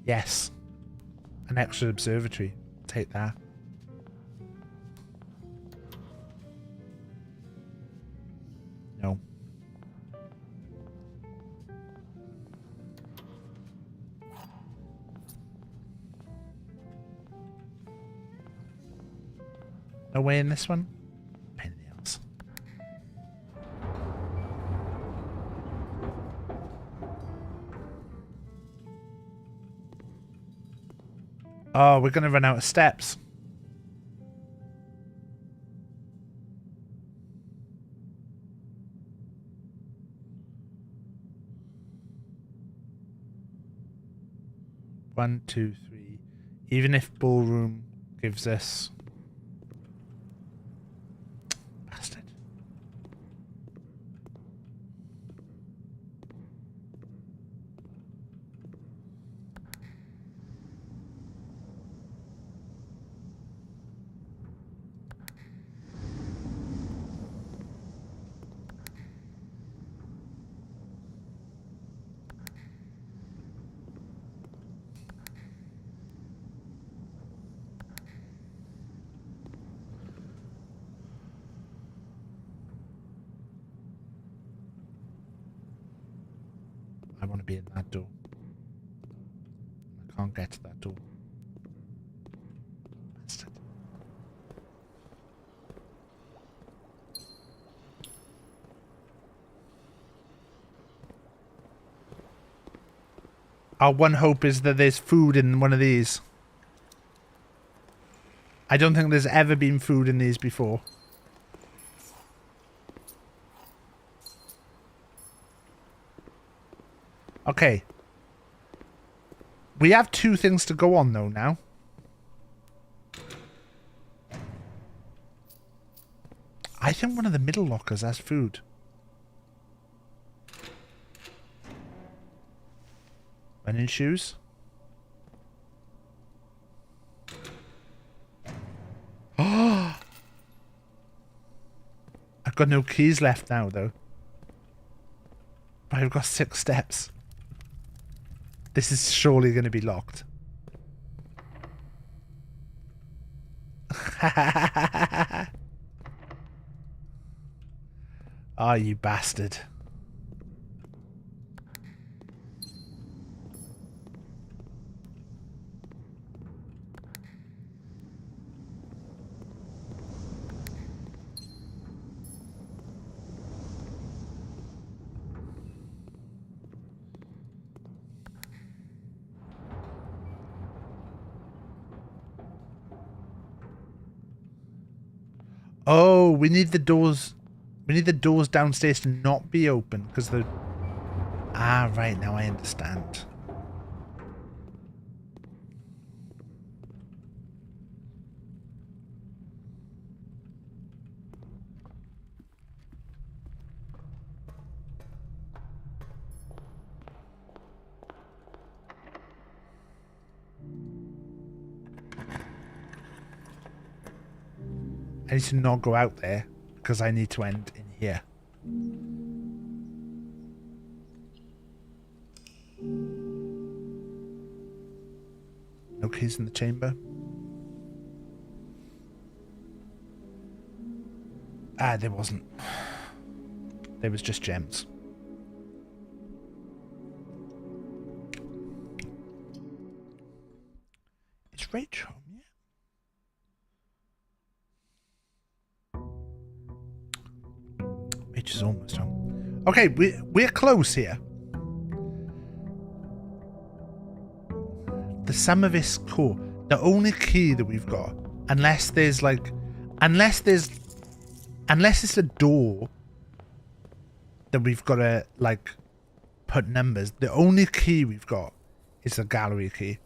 Yes. An extra observatory. Take that. No. No way in this one? Anything else? Oh, we're going to run out of steps. One, two, three. Even if ballroom gives us... Bastard. I want to be in that door. I can't get to that door. Bastard. Our one hope is that there's food in one of these. I don't think there's ever been food in these before. Okay. We have 2 things to go on though now. I think one of the middle lockers has food. Running shoes. Oh! I've got no keys left now though. But I've got 6 steps. This is surely going to be locked. Ah, you bastard. Oh, we need the doors. We need the doors downstairs to not be open because the. Ah, right, now I understand. I need to not go out there because I need to end in here. No keys in the chamber. Ah, there wasn't. There was just gems. It's Rachel. Which is almost home. Okay, we're close here. The Summervis core. The only key that we've got, unless there's like, unless it's a door that we've got to like put numbers. The only key we've got is the gallery key,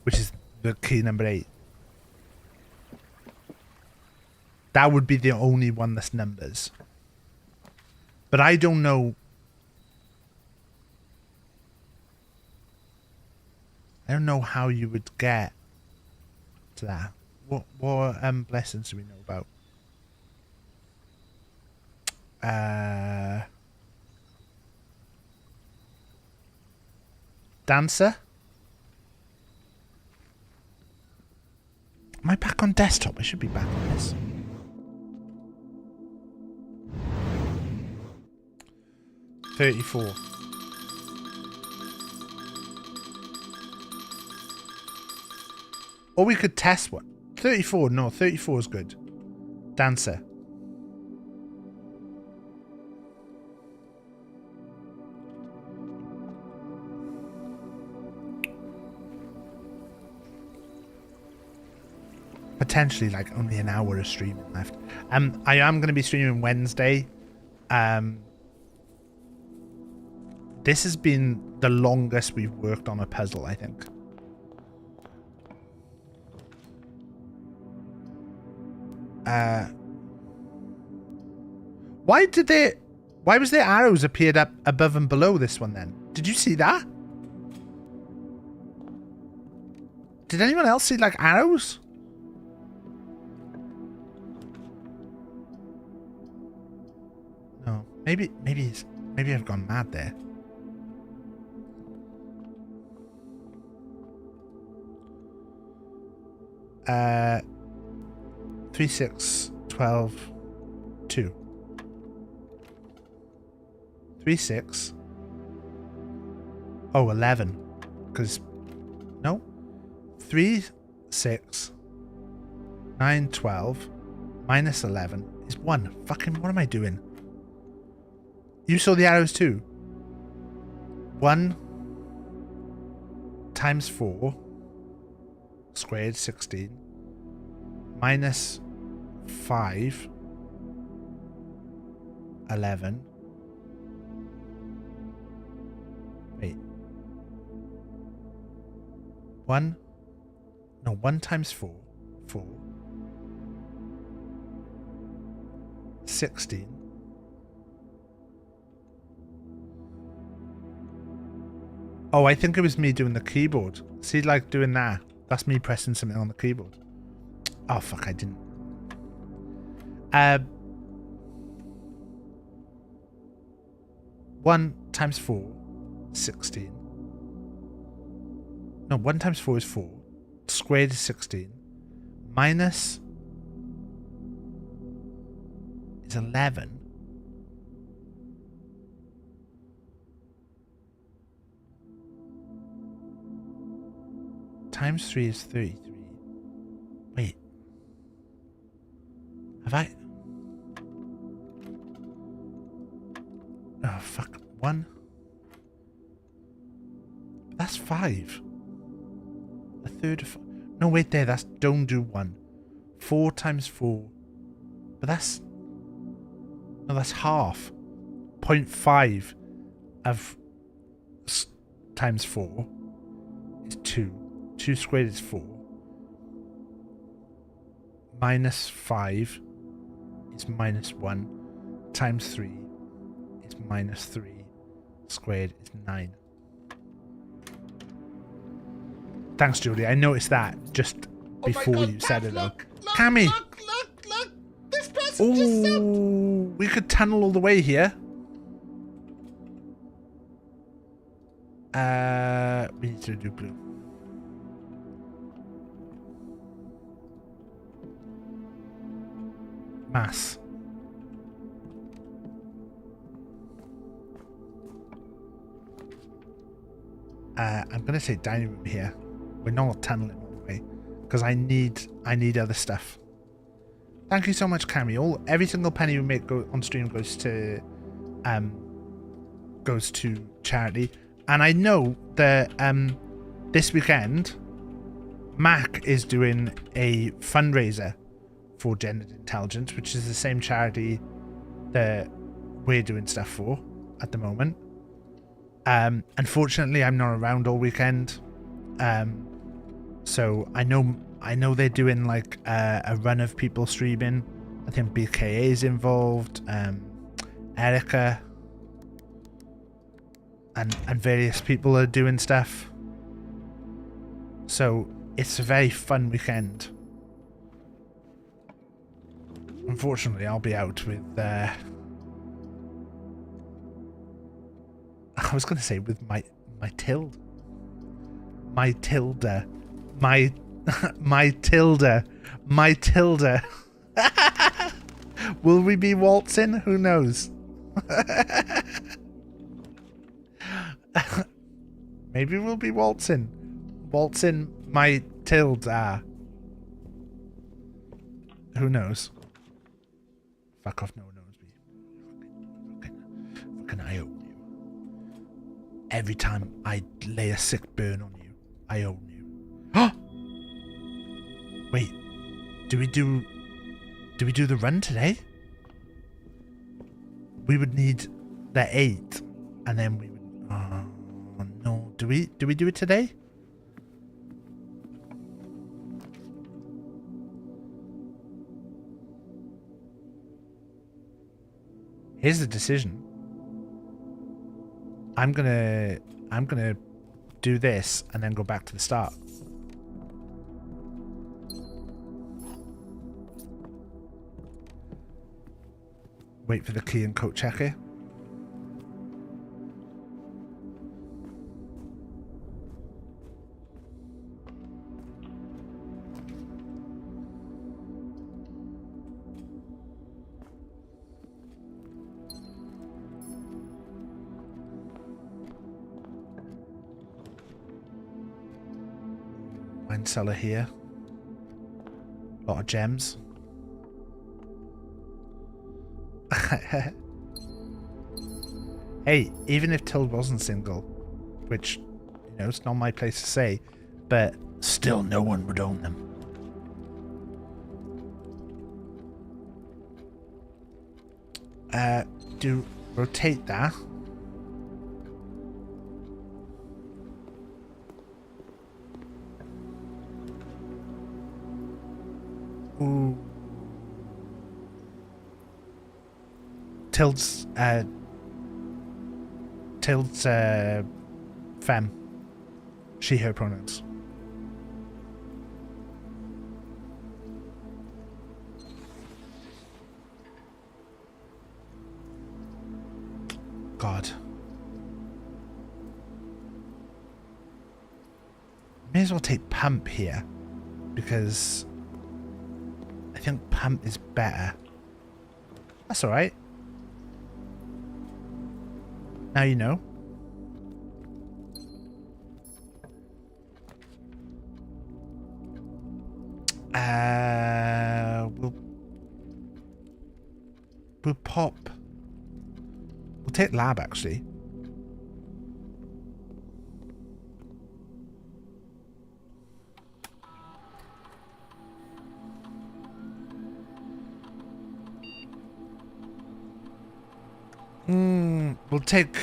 which is the key number 8. That would be the only one that's numbers. But I don't know. I don't know how you would get to that. What blessings do we know about? Dancer? Am I back on desktop? I should be back on this. $34. Or we could test one. 34, no, 34 is good. Dancer. Potentially like only an hour of streaming left. I am going to be streaming Wednesday. This has been the longest we've worked on a puzzle, I think. Why was there arrows appeared up above and below this one then? Did you see that? Did anyone else see like arrows? No. Maybe I've gone mad there. Uh 3, 6, 12, 2. 3, 6. Oh, 11. Because, no. 3, 6. 9, 12. Minus 11 is 1. Fucking, what am I doing? You saw the arrows too. 1 times 4 squared, 16. Minus 5, 11. Wait. 1 times 4, 4. 16. Oh, I think it was me doing the keyboard. See, like doing that. That's me pressing something on the keyboard. Oh, fuck, I didn't. 1 times 4, 16. No, 1 times 4 is 4. Squared is 16. Minus is 11. Times 3 is 33. Wait. Have I? Oh, fuck. 1. That's 5. A third of... No, wait there. That's... Don't do 1. 4 times 4. But that's... No, that's half. 0.5 of... times 4 is 2. 2 squared is 4. Minus 5 is minus 1. Times 3 is minus 3. Squared is 9. Thanks, Julie. I noticed that just before you said it, though. Cammy! Look! This person Oh, we could tunnel all the way here. We need to do blue. Mass. I'm gonna say dining room here. We're not tunneling all the way because I need other stuff. Thank you so much, Cammy. Every single penny we make on stream goes to charity. And I know that this weekend Mac is doing a fundraiser for Gendered Intelligence, which is the same charity that we're doing stuff for at the moment. Unfortunately, I'm not around all weekend, so I know they're doing like a run of people streaming. I think BKA is involved, Erica, and various people are doing stuff. So it's a very fun weekend. Unfortunately, I'll be out with I was going to say with my Tilda. Will we be waltzing? Who knows? Maybe we'll be waltzing my Tilda. Who knows? Fuck off, no one knows me. Fucking I own you. Every time I lay a sick burn on you, I own you. Wait, do we do the run today? We would need the 8, and then we would. No, do we do it today? Here's the decision. I'm gonna do this and then go back to the start. Wait for the key and coat checker. Wine cellar here. A lot of gems. Hey, even if Till wasn't single, which, you know, it's not my place to say, but still no one would own them. Do rotate that. Ooh. Tilt's femme. She, her pronouns. God. May as well take Pump here, because I think Pump is better. That's alright. Now you know. We'll pop. We'll take Lab actually. We'll take...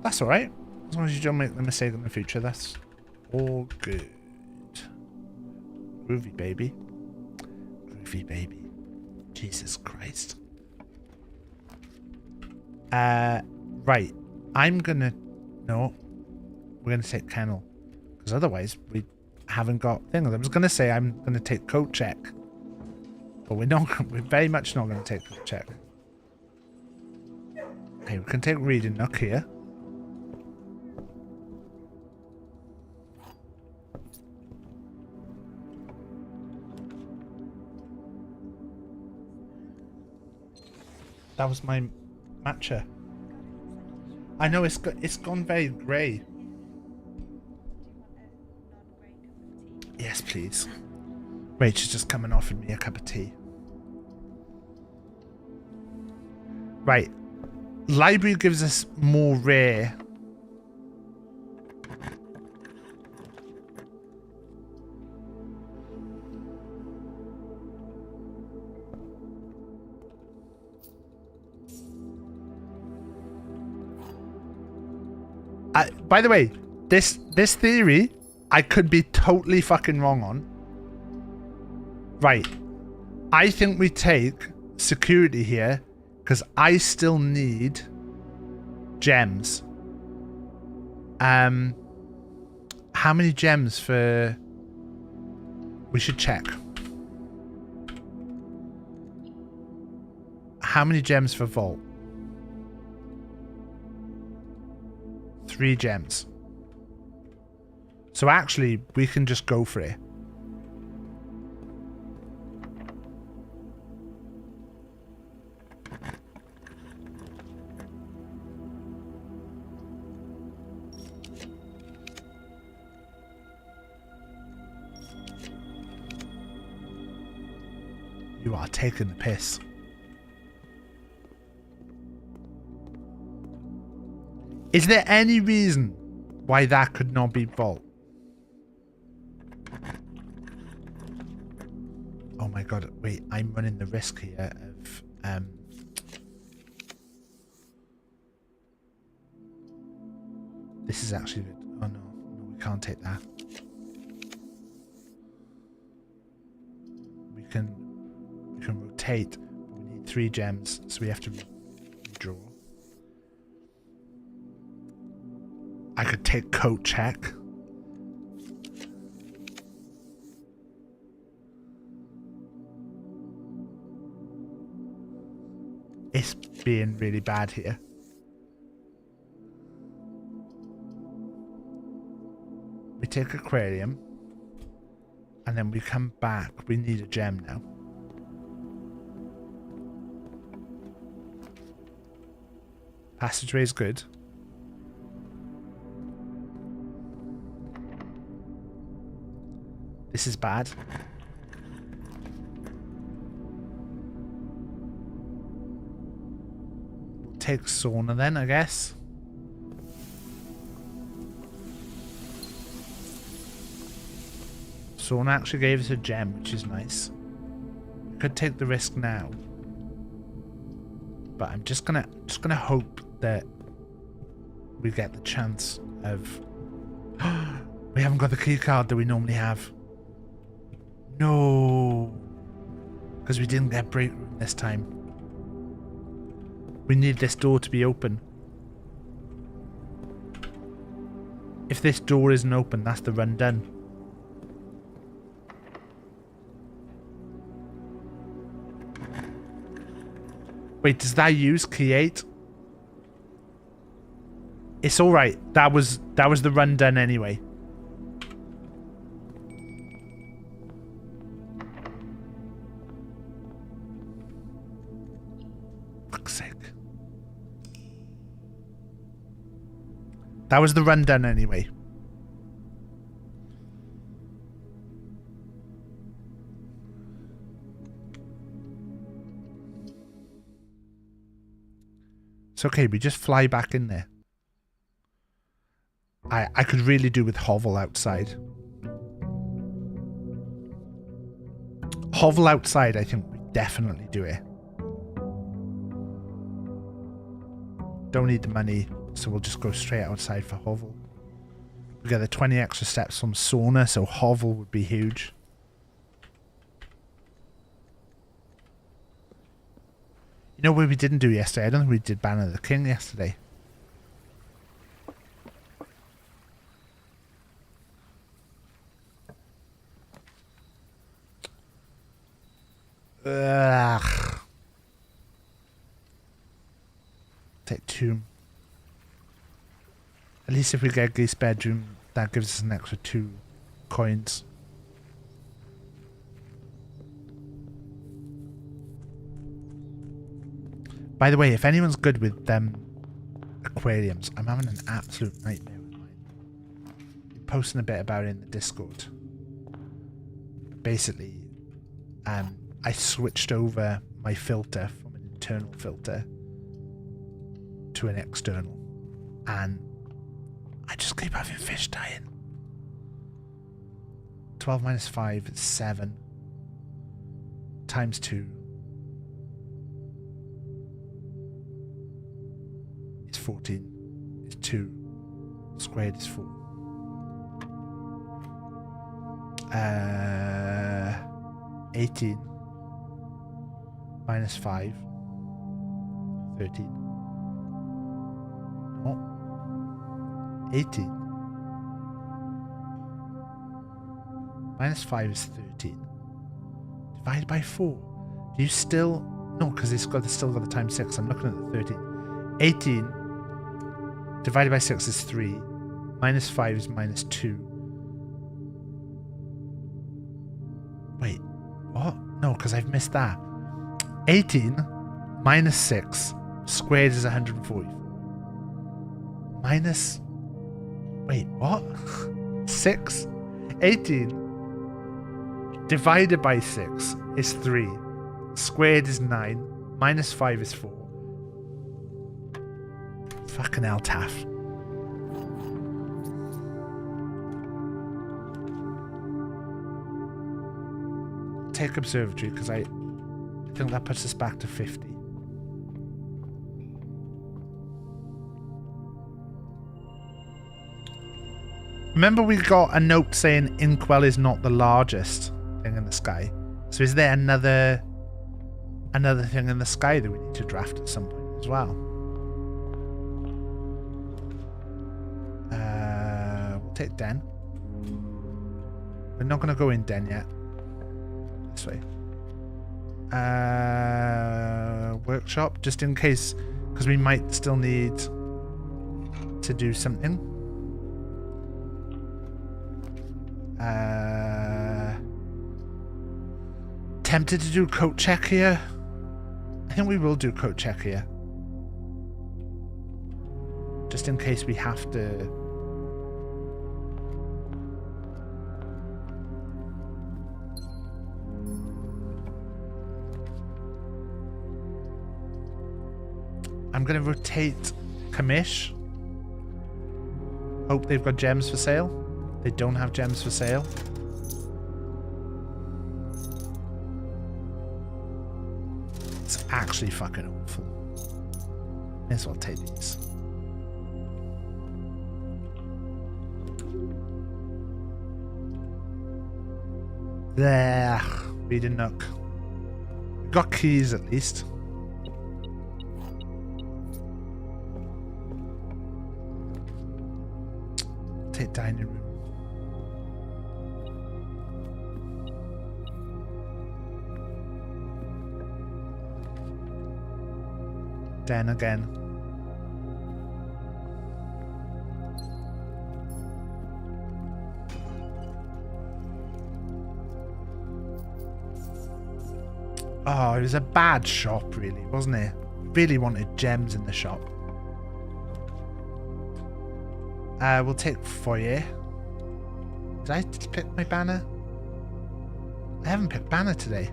That's alright. As long as you don't make the mistake in the future, that's all good. Groovy baby. Groovy baby. Jesus Christ. Right. I'm gonna... No. We're gonna take Kennel. Because otherwise, we haven't got things. I was gonna say I'm gonna take Coat Check. But we're not. We're very much not gonna take Coat Check. Okay, we can take Reading Nook here. That was my matcha. I know it's gone very grey. Yes, please. Rachel's just coming offering me a cup of tea. Right. Library gives us more rare. By the way, this theory, I could be totally fucking wrong on. Right. I think we take security here because I still need gems. How many gems for... We should check. How many gems for Vault? 3 gems. So actually, we can just go for it. You are taking the piss. Is there any reason why that could not be Vault? Oh my god, wait, I'm running the risk here of this is actually... Oh no, we can't take that. We can rotate, but we need 3 gems, so we have to redraw. I could take Coat Check. It's being really bad here. We take Aquarium. And then we come back. We need a gem now. Passageway is good. This is bad. We'll take sauna then, I guess. Sauna actually gave us a gem, which is nice. Could take the risk now. But I'm just gonna hope that we get the chance of we haven't got the key card that we normally have. No, because we didn't get break room this time. We need this door to be open. If this door isn't open, that's the run done. Wait, does that use key 8? It's alright. That was the run done anyway. Fuck's sake. That was the run done anyway. It's okay, we just fly back in there. I could really do with Hovel outside. Hovel outside, I think we definitely do it. Don't need the money, so we'll just go straight outside for Hovel. We get the 20 extra steps from sauna, so Hovel would be huge. You know what we didn't do yesterday? I don't think we did Banner of the King yesterday. Ugh. Take 2. At least if we get Geese Bedroom, that gives us an extra 2 coins. By the way, if anyone's good with aquariums, I'm having an absolute nightmare with mine. I'm posting a bit about it in the Discord. Basically, I switched over my filter from an internal filter to an external, and I just keep having fish dying. 12 minus 5 is 7. Times 2 is 14. Is 2. Squared is 4. 18 minus 5. 13. No. 18 minus 5 is 13. Divided by 4. Do you still... No, because it's still got the times 6. I'm looking at the 13. 18 divided by 6 is 3. Minus 5 is minus 2. Wait, what? No, because I've missed that. 18 minus 6 squared is 144. Minus... Wait, what? 6? 18 divided by 6 is 3. Squared is 9. Minus 5 is 4. Fucking hell, Taff. Take observatory, because I think that puts us back to 50. Remember we got a note saying Inkwell is not the largest thing in the sky. So is there another thing in the sky that we need to draft at some point as well? We'll take Den. We're not going to go in Den yet. This way. Workshop, just in case, because we might still need to do something. Tempted to do coat check here. I think we will do coat check here. Just in case we have to. I'm going to rotate Kamish. Hope they've got gems for sale. They don't have gems for sale. It's actually fucking awful. May as well take these. There. Read a nook. We got keys at least. Take dining room. Den again. Oh, it was a bad shop, really, wasn't it? Really wanted gems in the shop. We'll take foyer. Did I pick my banner? I haven't picked banner today.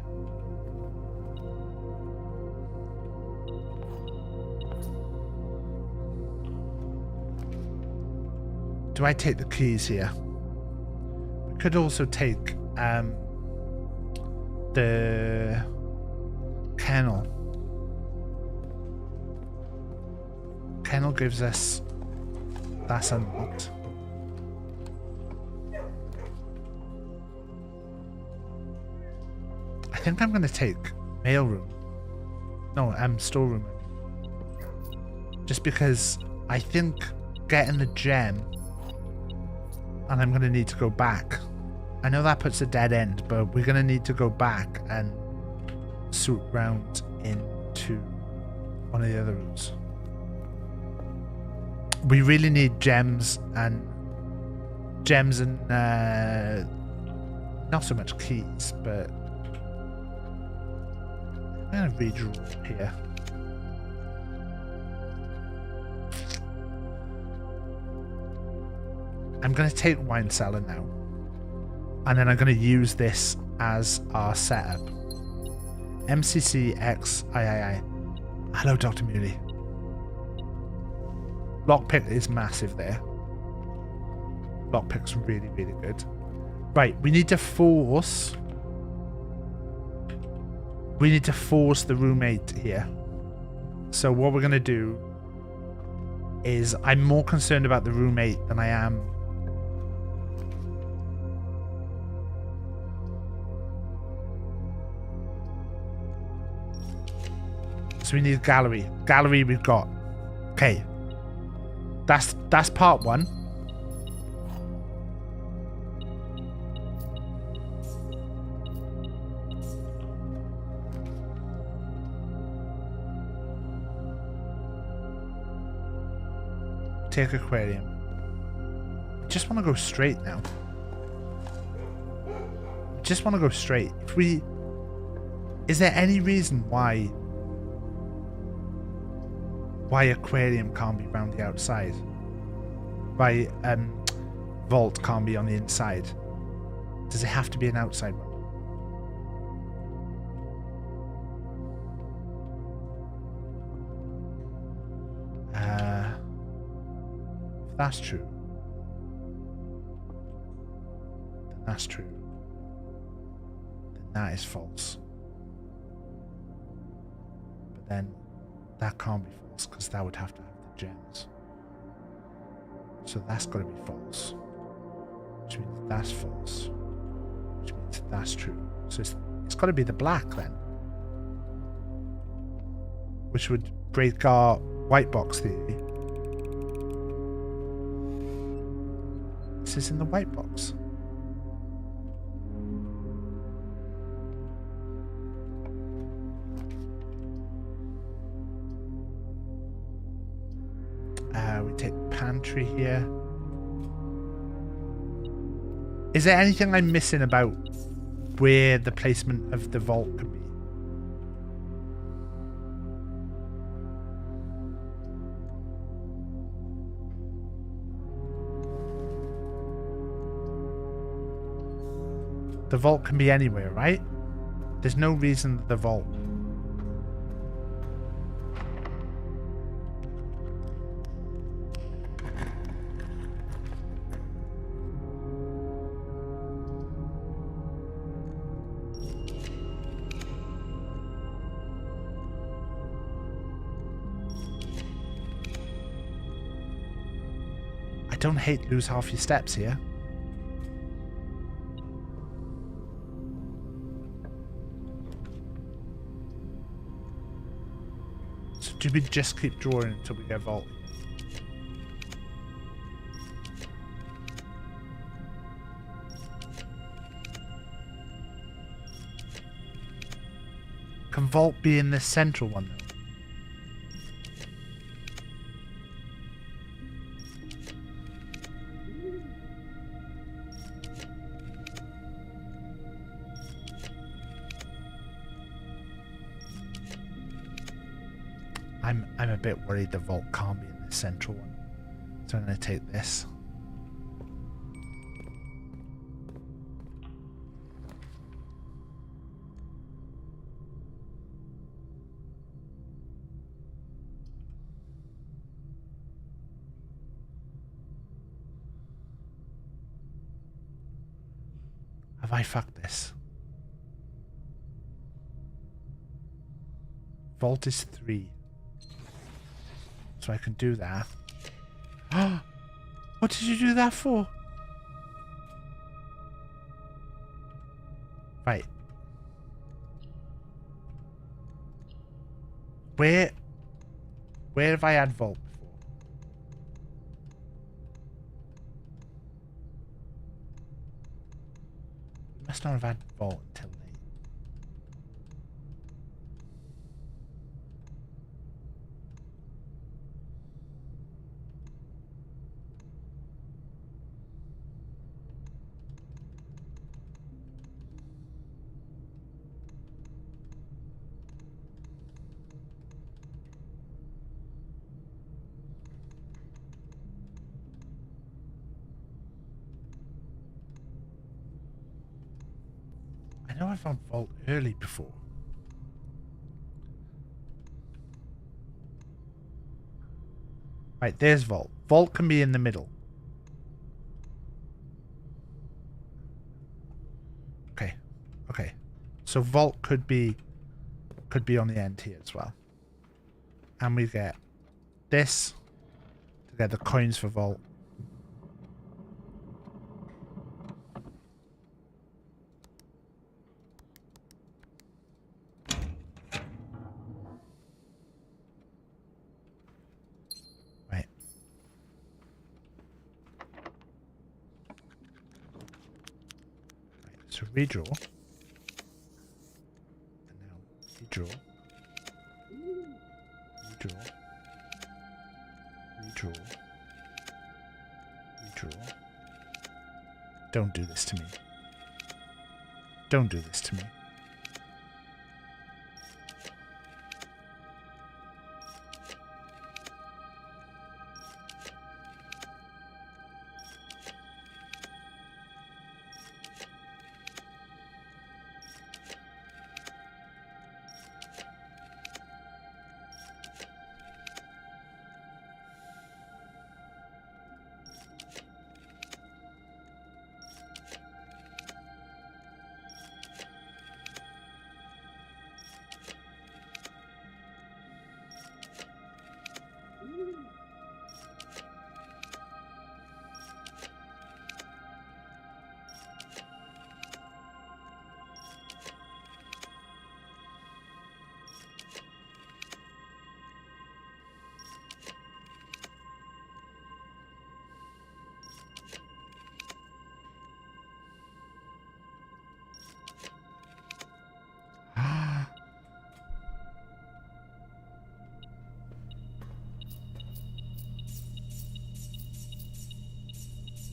Do I take the keys here? We could also take the kennel. Kennel gives us... That's unlocked. I think I'm going to take mailroom. No, storeroom. Just because I think getting the gem, and I'm going to need to go back. I know that puts a dead end, but we're going to need to go back and swoop round into one of the other routes. We really need gems and not so much keys, but I'm going to redraw here. I'm going to take wine cellar now, and then I'm going to use this as our setup. MCC X III. Hello, Dr. Muley. Lockpick is massive there. Lockpick's really, really good. Right, we need to force... We need to force the roommate here. So what we're going to do is... I'm more concerned about the roommate than I am... So we need gallery. Gallery we've got. Okay. That's part one. Take aquarium. Just want to go straight now. Just want to go straight. If we... Is there any reason why aquarium can't be around the outside? Why vault can't be on the inside? Does it have to be an outside one? If that's true, then that's true. Then that is false. But then that can't be false, because that would have to have the gems. So that's got to be false. Which means that's false. Which means that's true. So it's got to be the black then. Which would break our white box theory. This is in the white box. We take pantry here. Is there anything I'm missing about where the placement of the vault could be? The vault can be anywhere, right? There's no reason that the vault... don't hate lose half your steps here. So do we just keep drawing until we get vault? Can vault be in this central one though? I'm a bit worried the vault can't be in the central one. So I'm going to take this. Have I fucked this? Vault is 3. So I can do that. What did you do that for? Right. Where have I had vault before? Must not have had vault until late. I know I found vault early before. Right, there's vault. Vault can be in the middle. Okay. Okay. So vault could be on the end here as well. And we get this to get the coins for vault. So redraw. And now redraw. Redraw. Redraw. Redraw. Don't do this to me. Don't do this to me.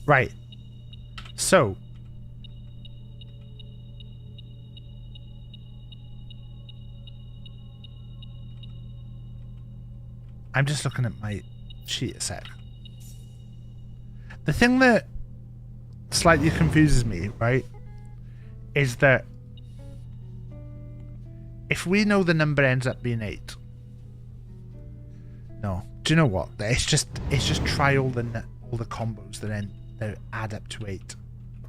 Right. So. I'm just looking at my sheet a sec. The thing that slightly confuses me, right, is that if we know the number ends up being 8. No. Do you know what? It's just try all the combos that add up to 8.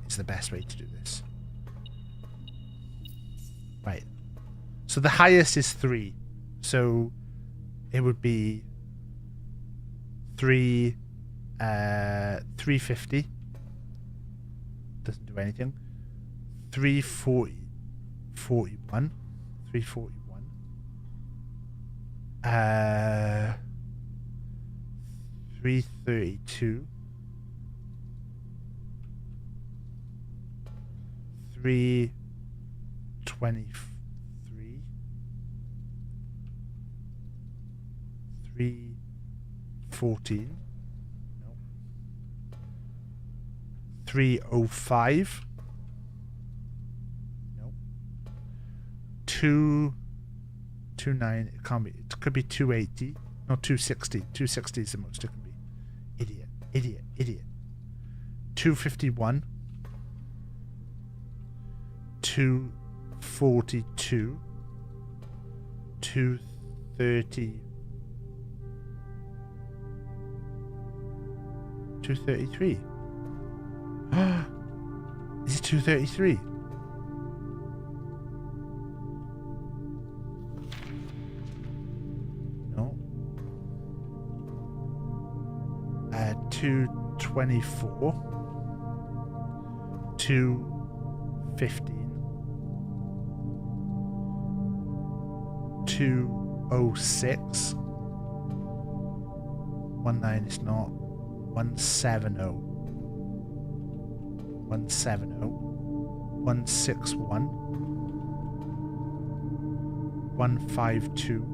It's the best way to do this. Right. So the highest is 3. So it would be 3, 350. Doesn't do anything. 340. 41. 341. 332. 323. 314. No. 305. No. 229. It can't be. It could be 280. No, 260. 260 is the most it can be. Idiot. Idiot. Idiot. 251. 242. 230. 233. Is it 233? No. 224. 215. 206. 19 is not. 170. 170. 161. 152.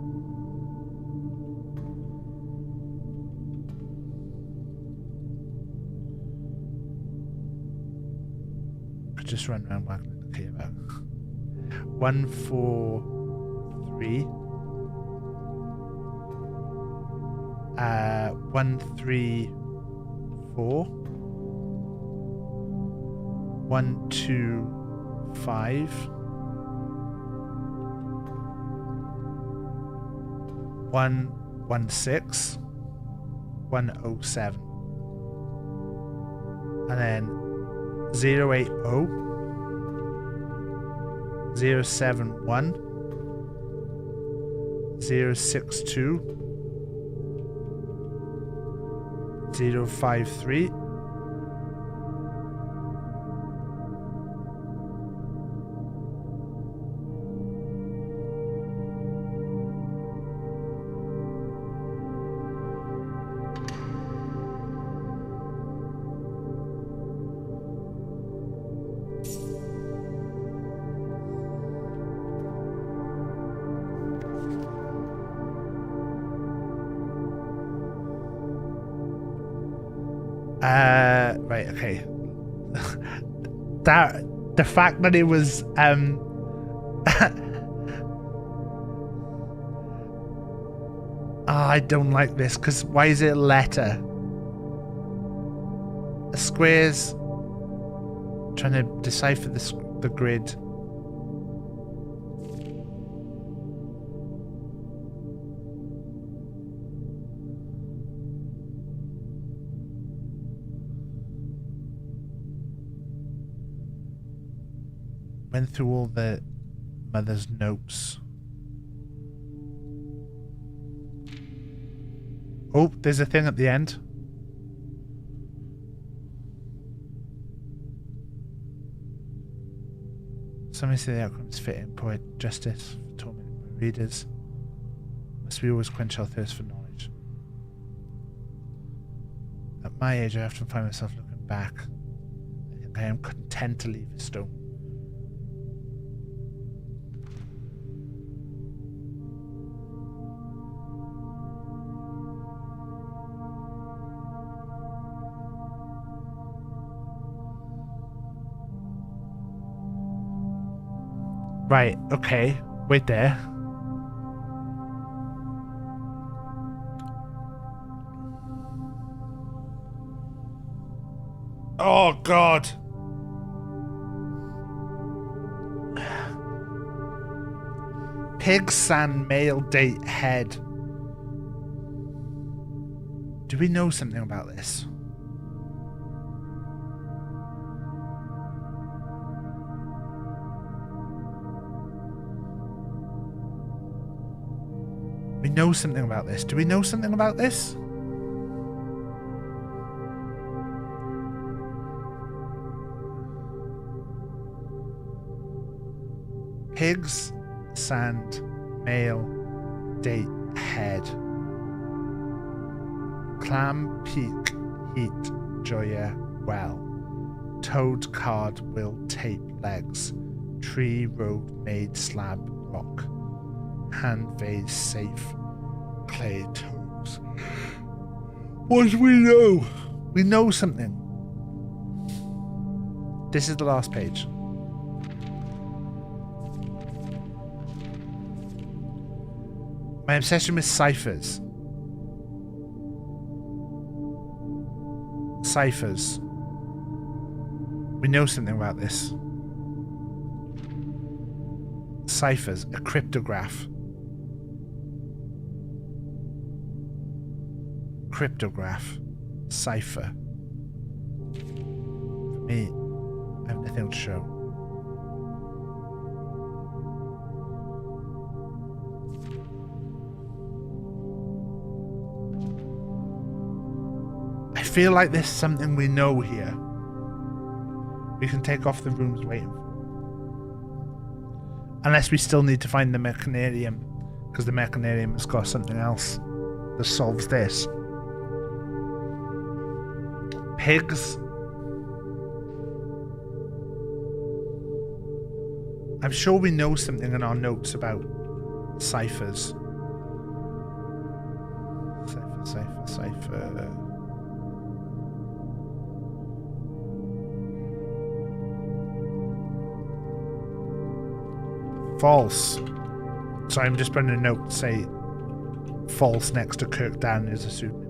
I just run around whacking the key about. 143. 134. 125. 116. 107. And then 080. 071. 062. 053. Right, okay. That the fact that it was I don't like this because why is it a letter? A squares. Trying to decipher the grid. Went through all the mother's notes. Oh, there's a thing at the end. Somebody say the outcomes fit in poet justice for tormenting readers. Must we always quench our thirst for knowledge? At my age, I often find myself looking back. I think I am content to leave a stone. Right, okay. Wait there. Oh, God. Pig sand male date head. Do we know something about this? We know something about this. Do we know something about this? Pigs, sand, male, date, head. Clam, peak, heat, joya, well. Toad, card, will, tape, legs. Tree, road, made, slab, rock. Hand, vase, safe, clay, toes. What do we know? We know something. This is the last page. My obsession with ciphers. Ciphers. We know something about this. Ciphers, a cryptograph. Cryptograph. Cipher. For me, I have nothing to show. I feel like there's something we know here. We can take off the rooms waiting for. Unless we still need to find the mechanarium, because the mechanarium has got something else that solves this. Pigs. I'm sure we know something in our notes about ciphers. Cipher. False. Sorry, I'm just putting a note to say false next to Kirk Down is a pseudonym.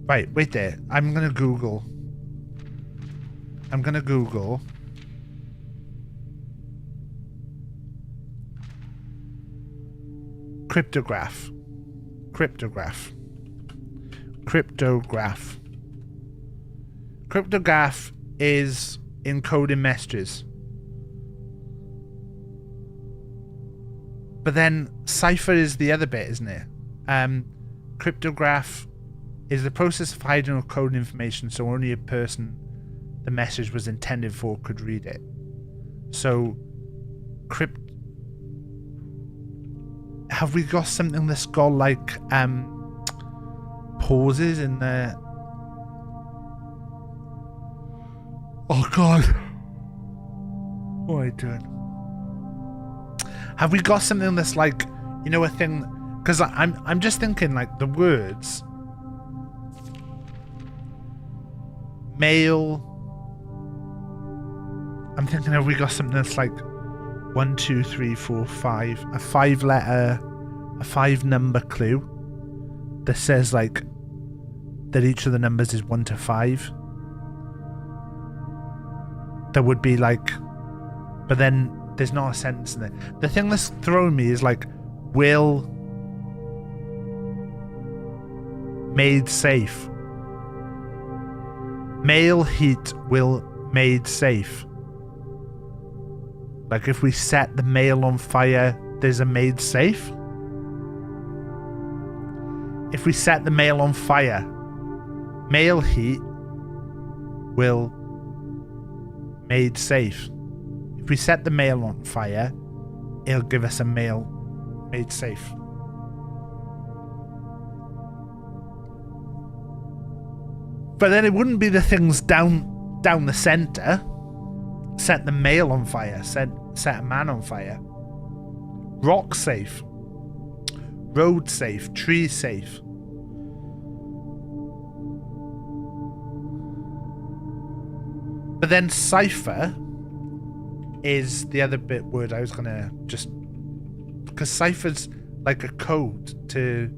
Right, wait there. I'm gonna Google cryptograph. Cryptograph is encoding messages. But then cipher is the other bit, isn't it? Cryptograph is the process of hiding or coding information so only a person the message was intended for could read it. So, have we got something that's got like pauses in the... Oh god. What are I doing? Have we got something that's like, you know, a thing? Because I'm just thinking like the words male. I'm thinking, have we got something that's like 1, 2, 3, 4, 5, a 5-number clue that says like that each of the numbers is 1 to 5. That would be like, but then there's not a sentence in there. The thing that's throwing me is like, will made safe. Male heat will made safe. Like if we set the mail on fire, there's a made safe. If we set the mail on fire, male heat will made safe. If we set the mail on fire, it'll give us a mail made safe. But then it wouldn't be the things down the center. Set the mail on fire. Set a man on fire. Rock safe. Road safe. Tree safe. But then cipher is the other word I was gonna just, because cipher's like a code to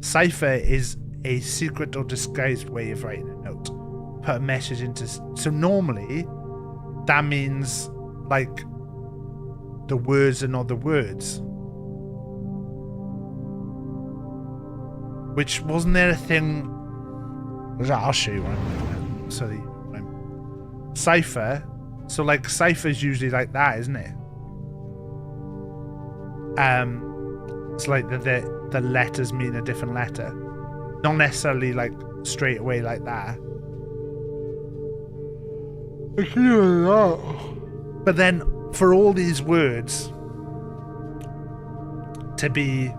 Cipher is a secret or disguised way of writing a note. Put a message into... So normally, that means, like, the words are not the words. Which, wasn't there a thing... I'll show you what I'm doing. Sorry. Cipher. So, like, cipher's usually like that, isn't it? It's like the letters mean a different letter. Not necessarily, like, straight away like that. But then, for all these words to be...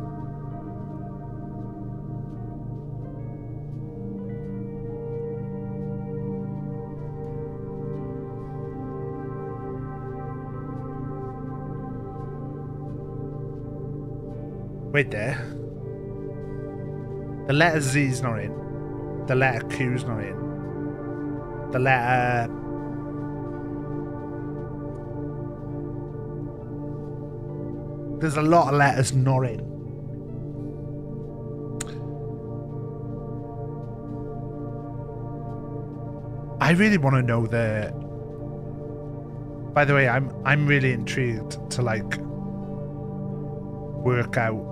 Wait there. The letter Z's not in. The letter Q's not in. The letter... There's a lot of letters not in. I really want to know the... By the way, I'm really intrigued to, like, work out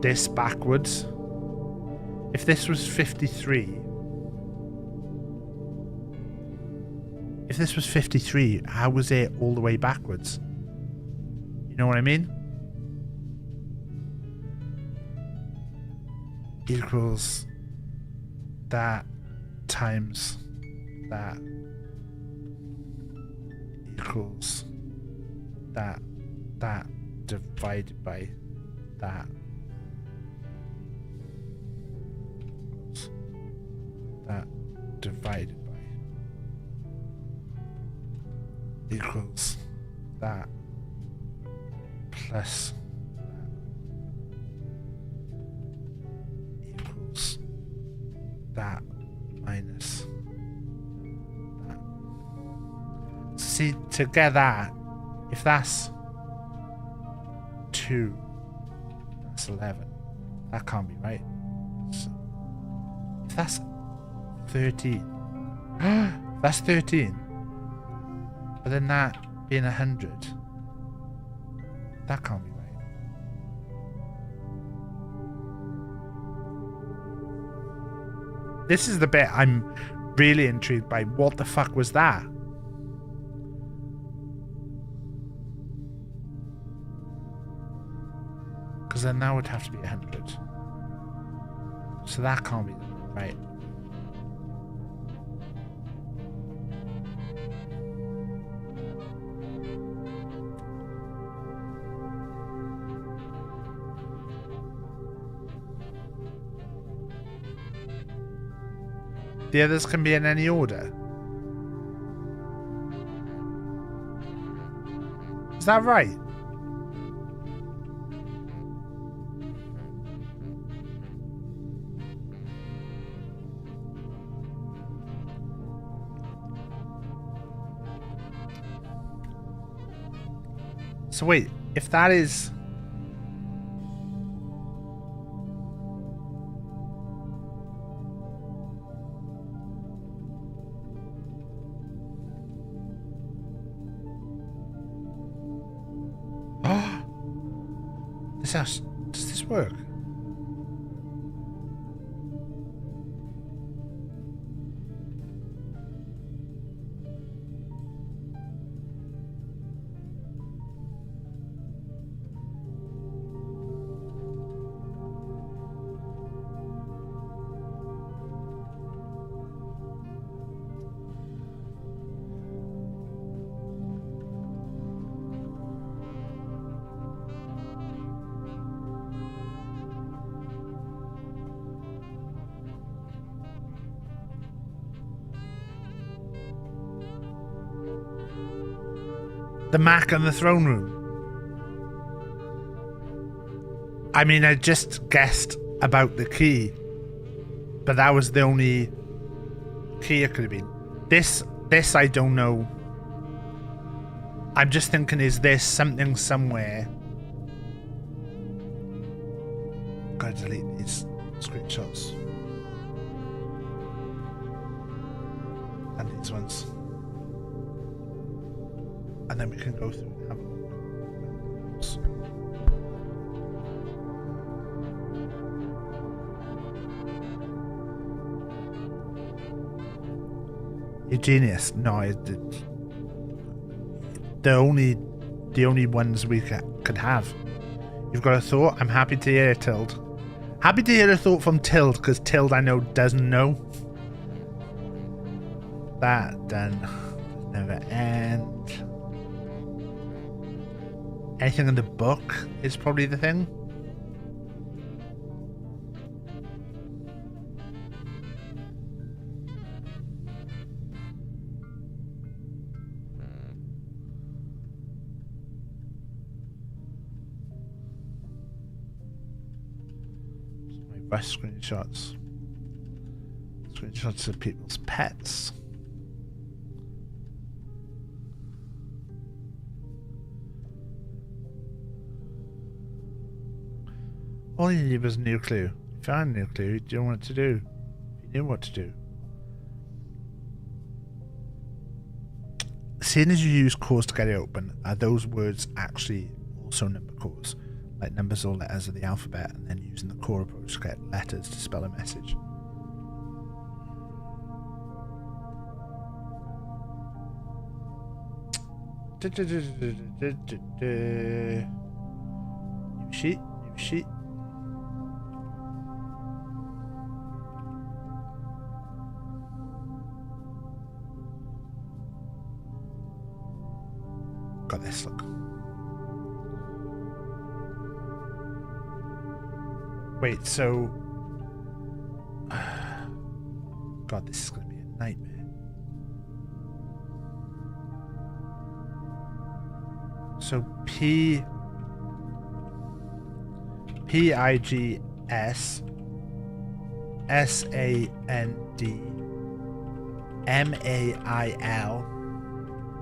this backwards. If this was 53... If this was 53, how was it all the way backwards? You know what I mean? Equals that times that equals that divided by that divided by equals that plus that minus that. See, to get that, if that's 2, that's 11. That can't be right. So, if that's 13, that's 13. But then that being 100, that can't be right. This is the bit I'm really intrigued by. What the fuck was that? Because then that would have to be 100. So that can't be right. The others can be in any order. Is that right? So wait, if that is... Does this work? The Mac and the throne room. I mean, I just guessed about the key, but that was the only key it could have been. This I don't know. I'm just thinking, is there something somewhere? Gotta delete these. screenshots. And these ones. And then we can go through and have a look. You're genius. No, the only ones we could have. You've got a thought? I'm happy to hear it, Tild. Happy to hear a thought from Tild, because Tild I know doesn't know. That done. Never end. Anything in the book is probably the thing. Best screenshots. Screenshots of people's pets. All you need was a new clue. You found a new clue, you don't know what to do. You knew what to do. Seeing as you use cores to get it open, are those words actually also number cores? Like numbers or letters of the alphabet, and then using the core approach to get letters to spell a message. New sheet, new sheet. Got this, look. Wait, so... God, this is going to be a nightmare. So P-I-G-S S-A-N-D-M-A-I-L.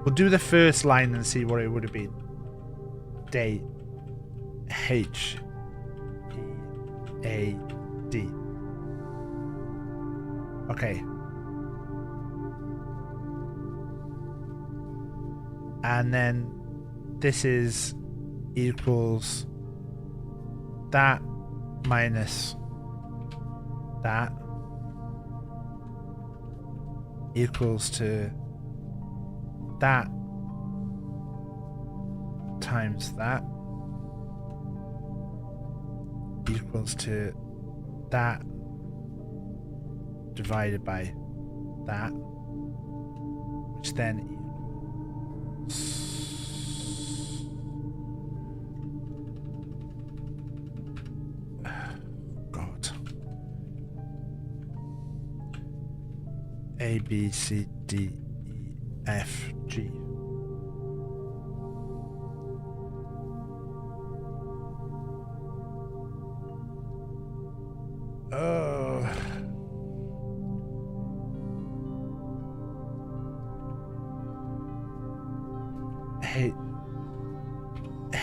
We'll do the first line and see what it would have been. Day. H. A-D. Okay. And then this is equals that minus that equals to that times that equals to that divided by that, which then equals God. A, B, C, D, E, F, G.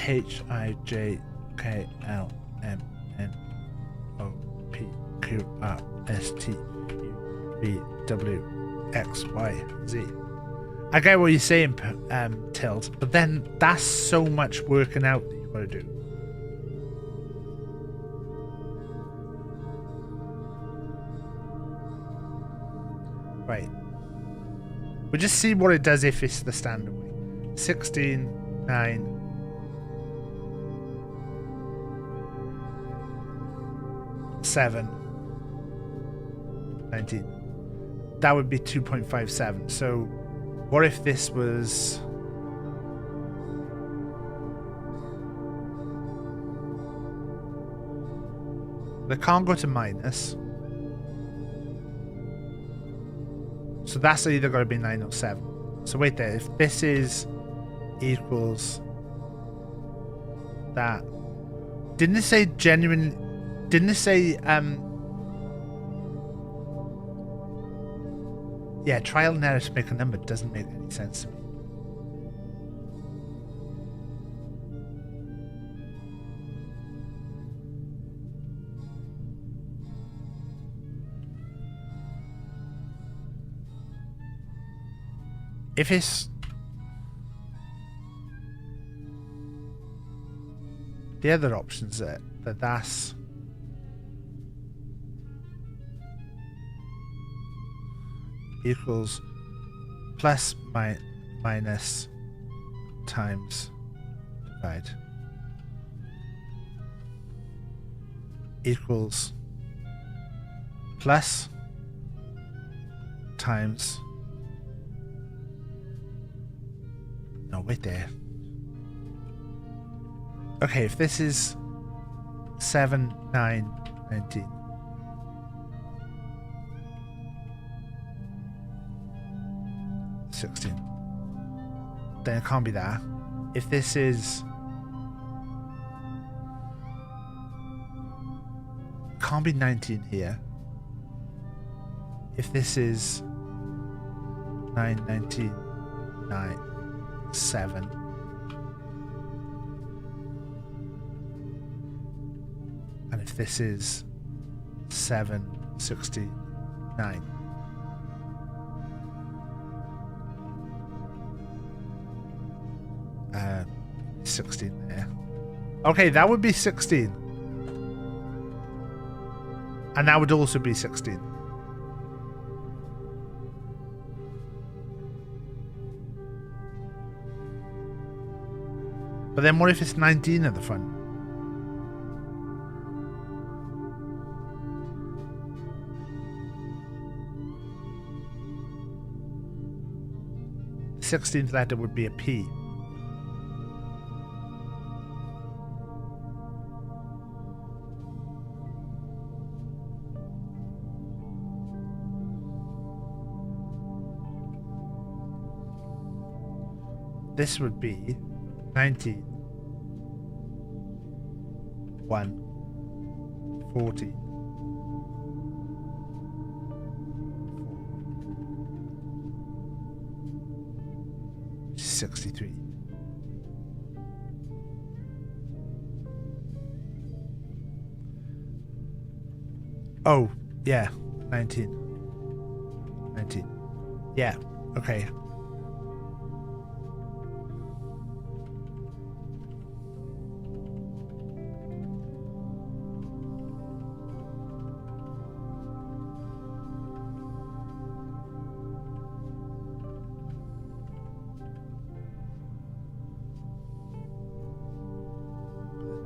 H-I-J-K-L-M-N-O-P-Q-R-S-T-U-V-W-X-Y-Z. I get what you're saying, Tilt, but then that's so much working out that you've got to do. Right. We'll just see what it does if it's the standard way. 16, 9. 7, 19. That would be 2.57. So what if this was... They can't go to minus. So that's either got to be 9 or 7. So wait there. If this is equals that... Didn't it say genuine... Didn't it say, yeah, trial and error to make a number doesn't make any sense to me. If it's... The other option's that's... equals plus minus times divide equals plus times no wait there. Okay, if this is 7, 9, 19 16, then it can't be that. If this is... can't be 19 here. If this is 9, 19, 9, 7. And if this is 7, 16, 9. 16 there. Okay, that would be 16. And that would also be 16. But then what if it's 19 at the front? The 16th letter would be a P. This would be 19, 1, 14, 4, 63. Oh, yeah, 19. 19. Yeah, okay.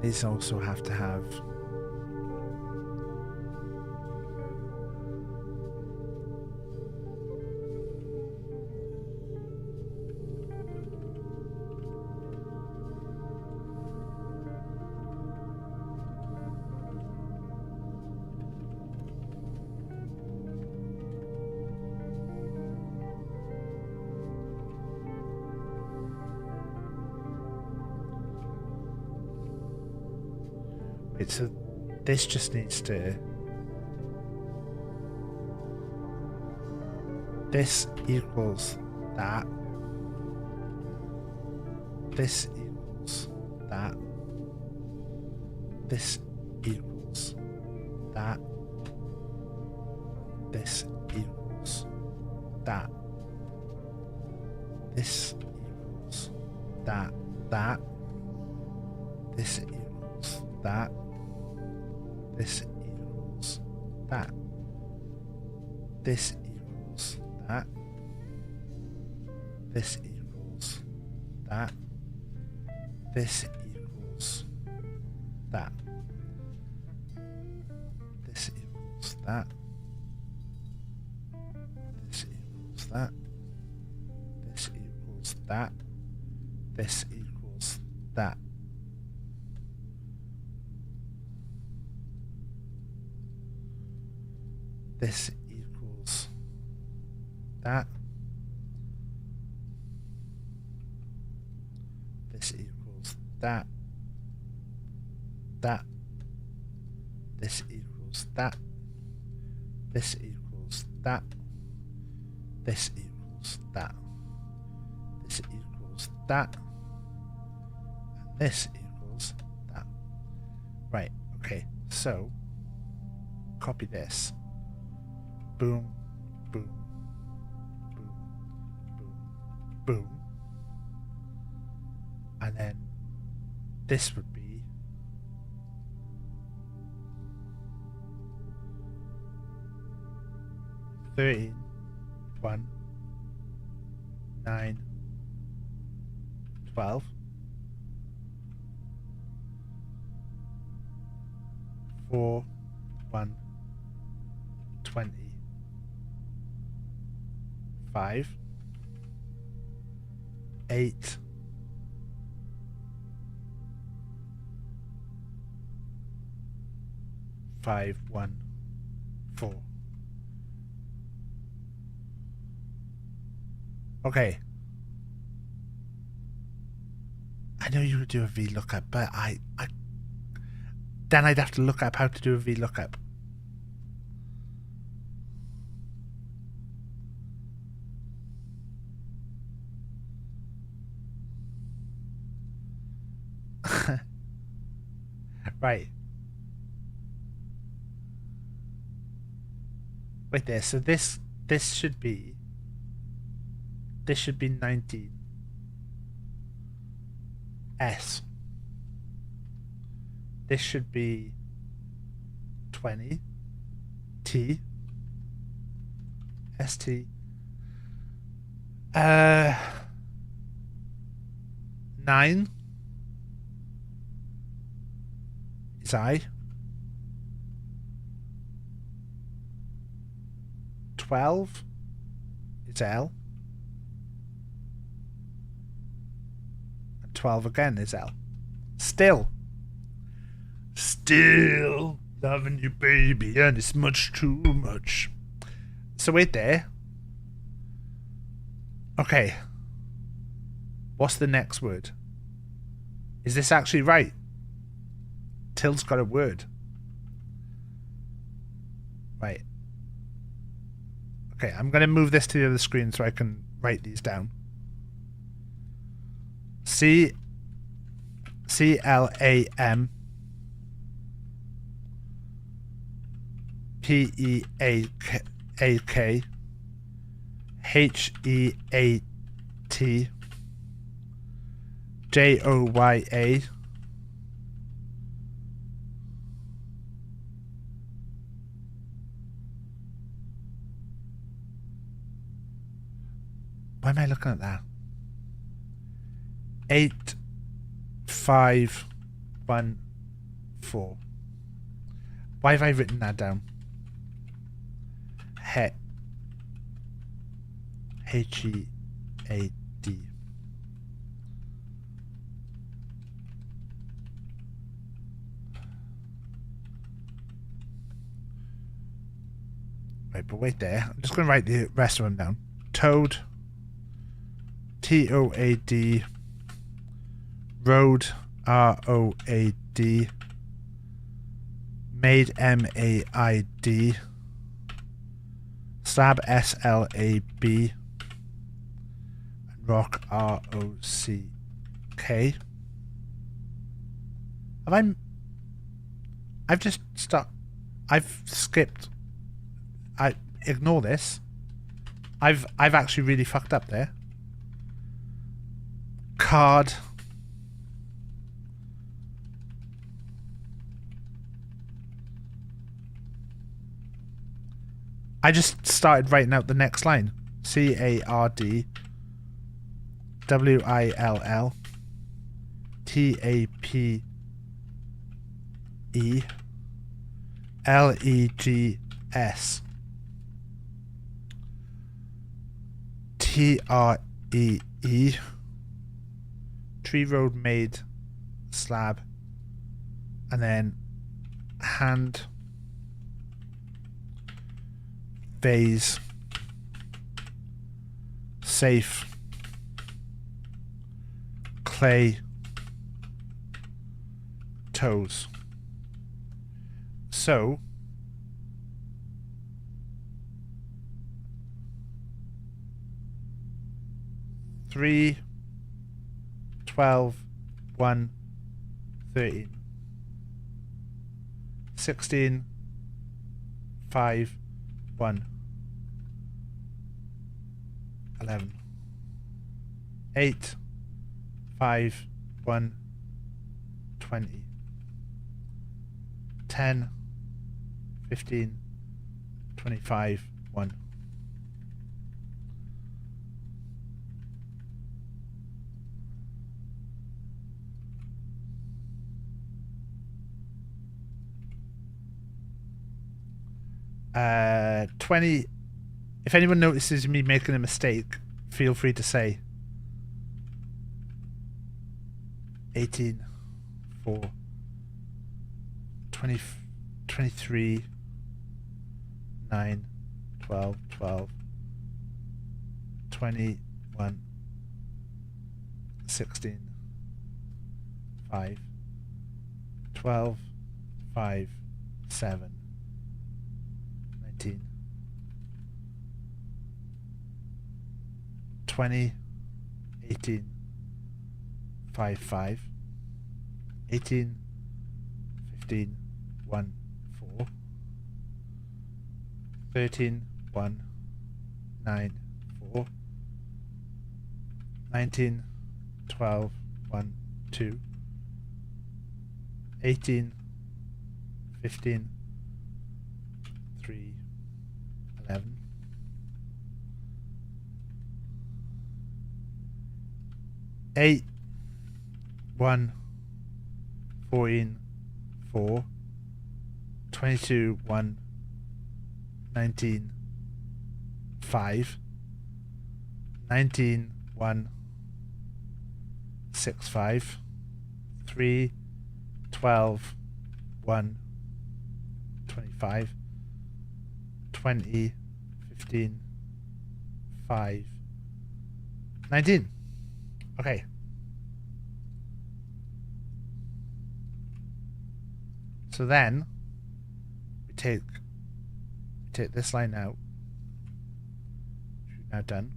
These also have to have so this just needs to... This equals that. This equals that. This equals that. This equals that. This equals that. That. This equals that. This equals that. This equals that. This equals that. This equals that. This equals that. This equals that. This equals that. This equals that. This equals that. This equals that. That. This equals that. This equals that. This equals that. This equals that. And this equals that. Right, okay, so copy this. Boom, boom, boom, boom, boom. And then this would be 13, 1, 9, 12, 4, 1, 20, 5, 8, 5, 1, 4. Okay. I know you would do a VLOOKUP, but then I'd have to look up how to do a VLOOKUP. Right. Wait there, so this should be 19 S. This should be 20 T ST 9 is I. 12 is L. And 12 again is L. Still loving you, baby, and it's much too much. So wait there. Okay. What's the next word? Is this actually right? Till's got a word. Right. Okay, I'm going to move this to the other screen so I can write these down. CLAM PEAK HEAT JOYA Why am I looking at that? 8 5 1 4. Why have I written that down? HEAD. Right, but wait there. I'm just going to write the rest of them down. Toad. TOAD. Road. ROAD. Made MAID. Slab SLAB. And rock ROCK. I've just stopped. I've skipped. I ignore this. I've actually really fucked up there. Card. I just started writing out the next line. CARD WILL TAPE LEGS TREE Tree road made slab, and then hand vase safe clay toes. So three 12 1 13 16 5 1 11 8, 5, 1, 20. 10, 15, 25, 1. Uh, 20. If anyone notices me making a mistake, feel free to say. 18, 4, 20, 23, 9, 12, 12, 21, 16, 5, 12, 5, 7, 19, 20, 18, 5, 5, 18, 15, 1, 4, 13, 1, 9, 4, 19, 12, 1, 2, 18, 15, 3, 11, 8, 1, 14, 4, 22, 1, 19, 5, 19, 1, 6, 5, 3, 12, 1, 25, 20, 15, 5, 19. Okay. So then we take this line out. Now done.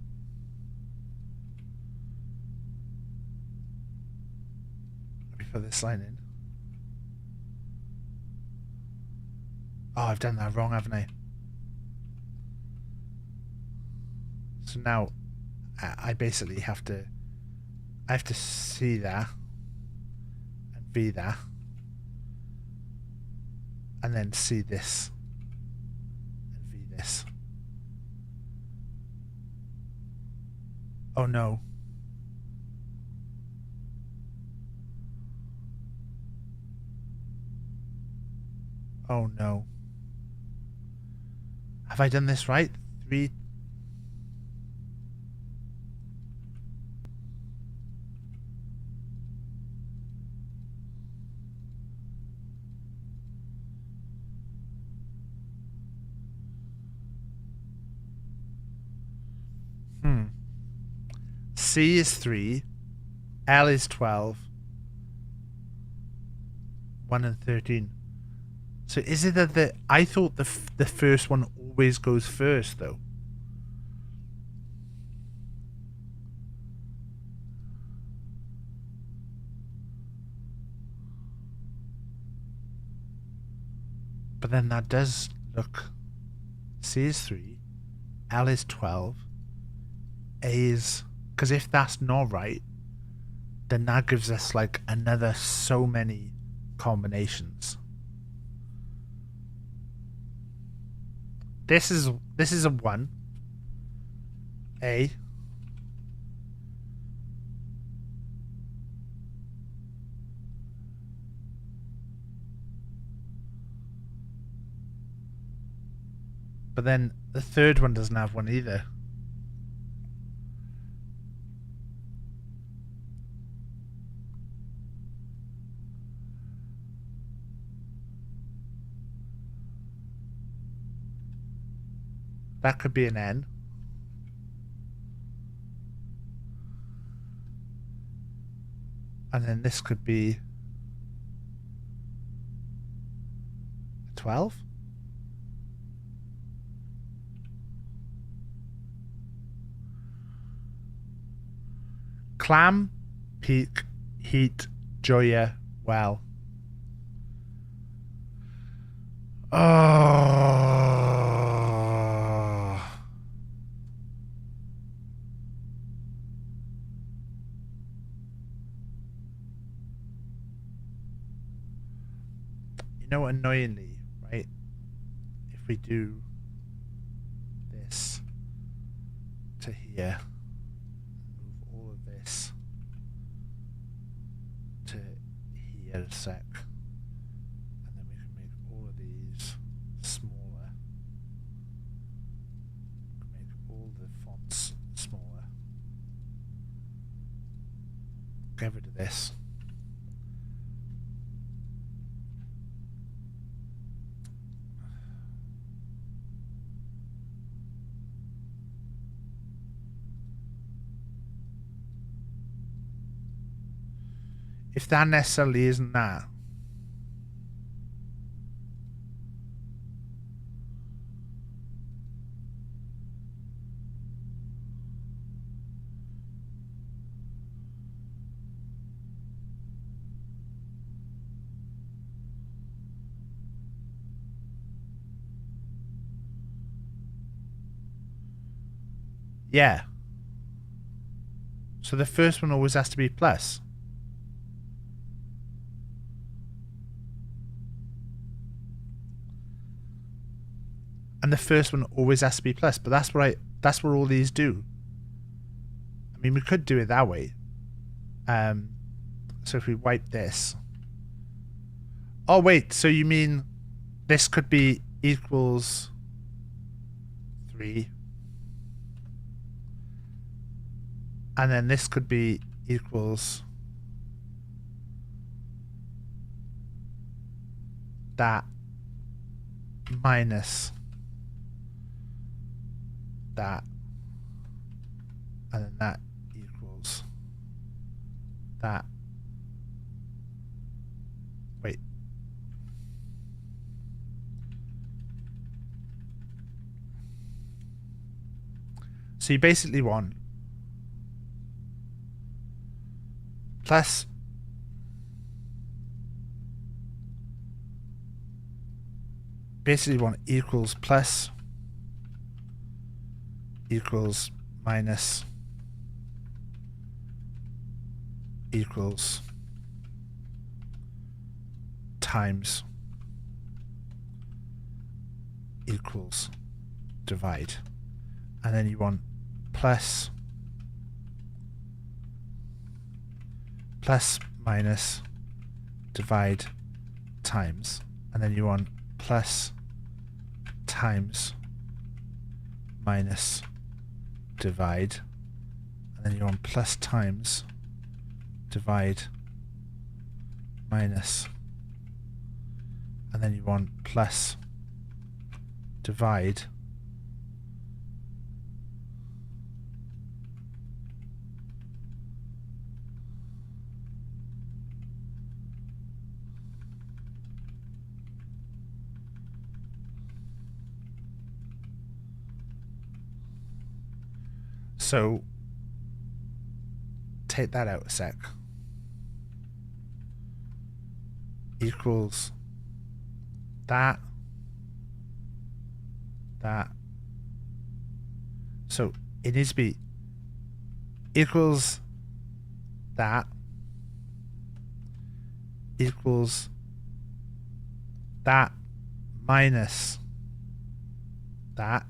We put this line in. Oh, I've done that wrong, haven't I? So now I basically have to see that and be that. And then see this and V this. Oh no. Oh no. Have I done this right? 3. C is 3, L is 12, 1 and 13. So is it that I thought the first one always goes first though? But then that does look. C is 3, L is 12, A is. Because if that's not right, then that gives us like another so many combinations. This is a 1. A. But then the third one doesn't have one either. That could be an N. And then this could be 12. Clam, peak, heat, joya, well. Oh. know, annoyingly, right? If we do this to here, move all of this to here a sec, and then we can make all of these smaller. We can make all the fonts smaller. Get rid of this. If that necessarily isn't that. Yeah. So the first one always has to be plus. And the first one always has to be plus, but that's what all these do. I mean, we could do it that way. So if we wipe this. Oh wait, so you mean this could be equals 3. And then this could be equals that minus that, and then that equals that. Wait. So you basically want plus basically want equals plus equals minus equals times equals divide, and then you want plus minus divide times, and then you want plus times minus divide, and then you want plus times divide minus, and then you want plus divide so take that out a sec. Equals that. So it needs to be equals that equals that minus that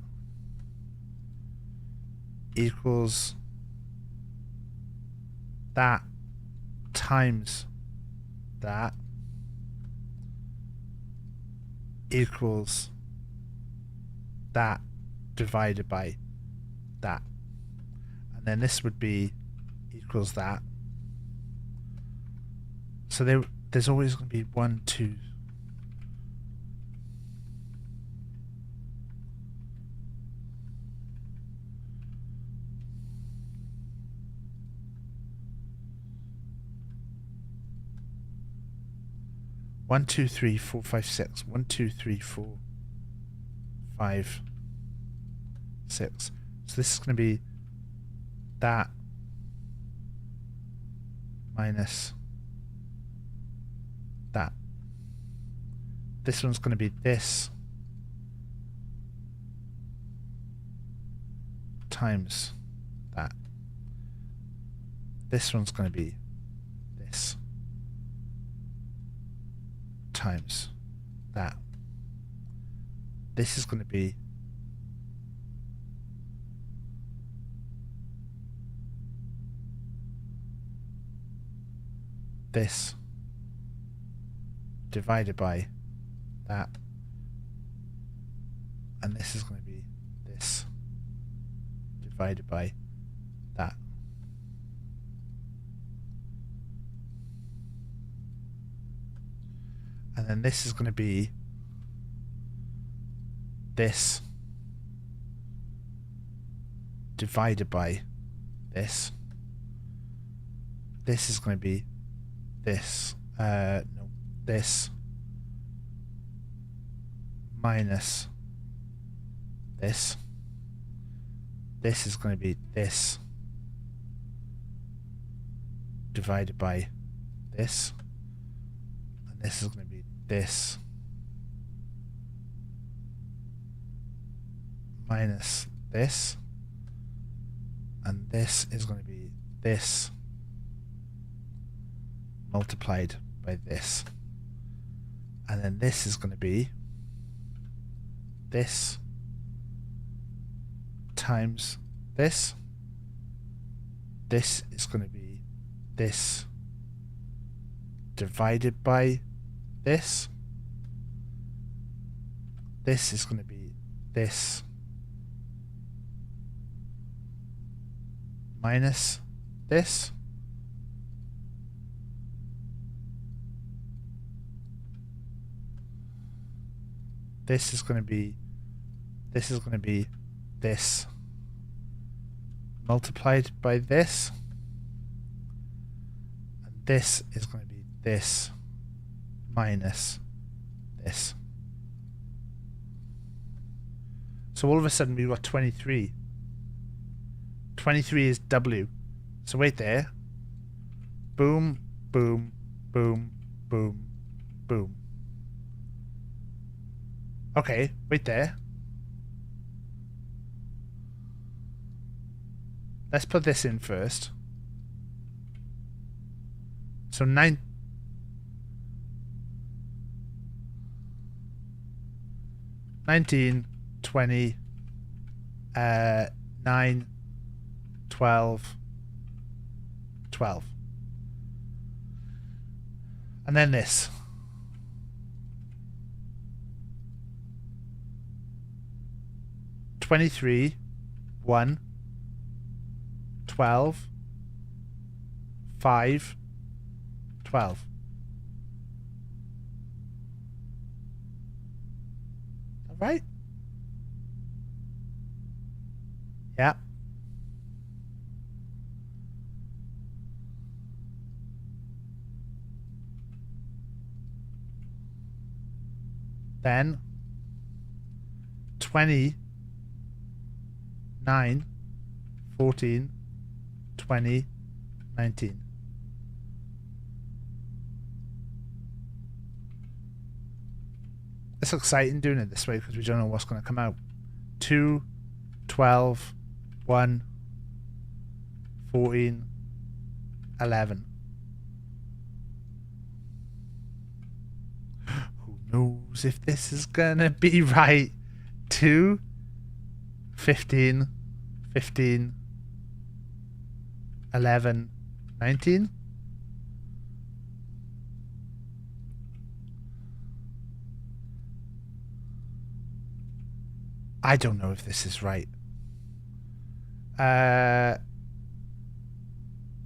equals that times that equals that divided by that, and then this would be equals that. So there's always going to be 1, 2. One, 2, 3, 4, 5, 6. 1, 2, 3, 4, 5, 6. So this is going to be that minus that. This one's going to be this times that. This one's going to be this times that. This is going to be this divided by that, and this is going to be this divided by that. And then this is going to be this divided by this. This is going to be this. No, this minus this. This is going to be this divided by this. And this is going to be this minus this. And this is going to be this multiplied by this. And then this is going to be this times this. This is going to be this divided by this. This is going to be this minus this. This is going to be this multiplied by this. And this is going to be this minus this. So all of a sudden we've got 23. 23 is W. So wait there. Boom, boom, boom, boom, boom. Okay, wait there. Let's put this in first. So 19, 20, 9, 12, 12. And then this. 23, 1, 12, 5, 12. All right? Yeah. Then 20, 9, 14, 20, 19. It's exciting doing it this way because we don't know what's going to come out. 2, 12, 1, 14, 11. Who knows if this is going to be right? 2, 15, 15, 11, 19. I don't know if this is right.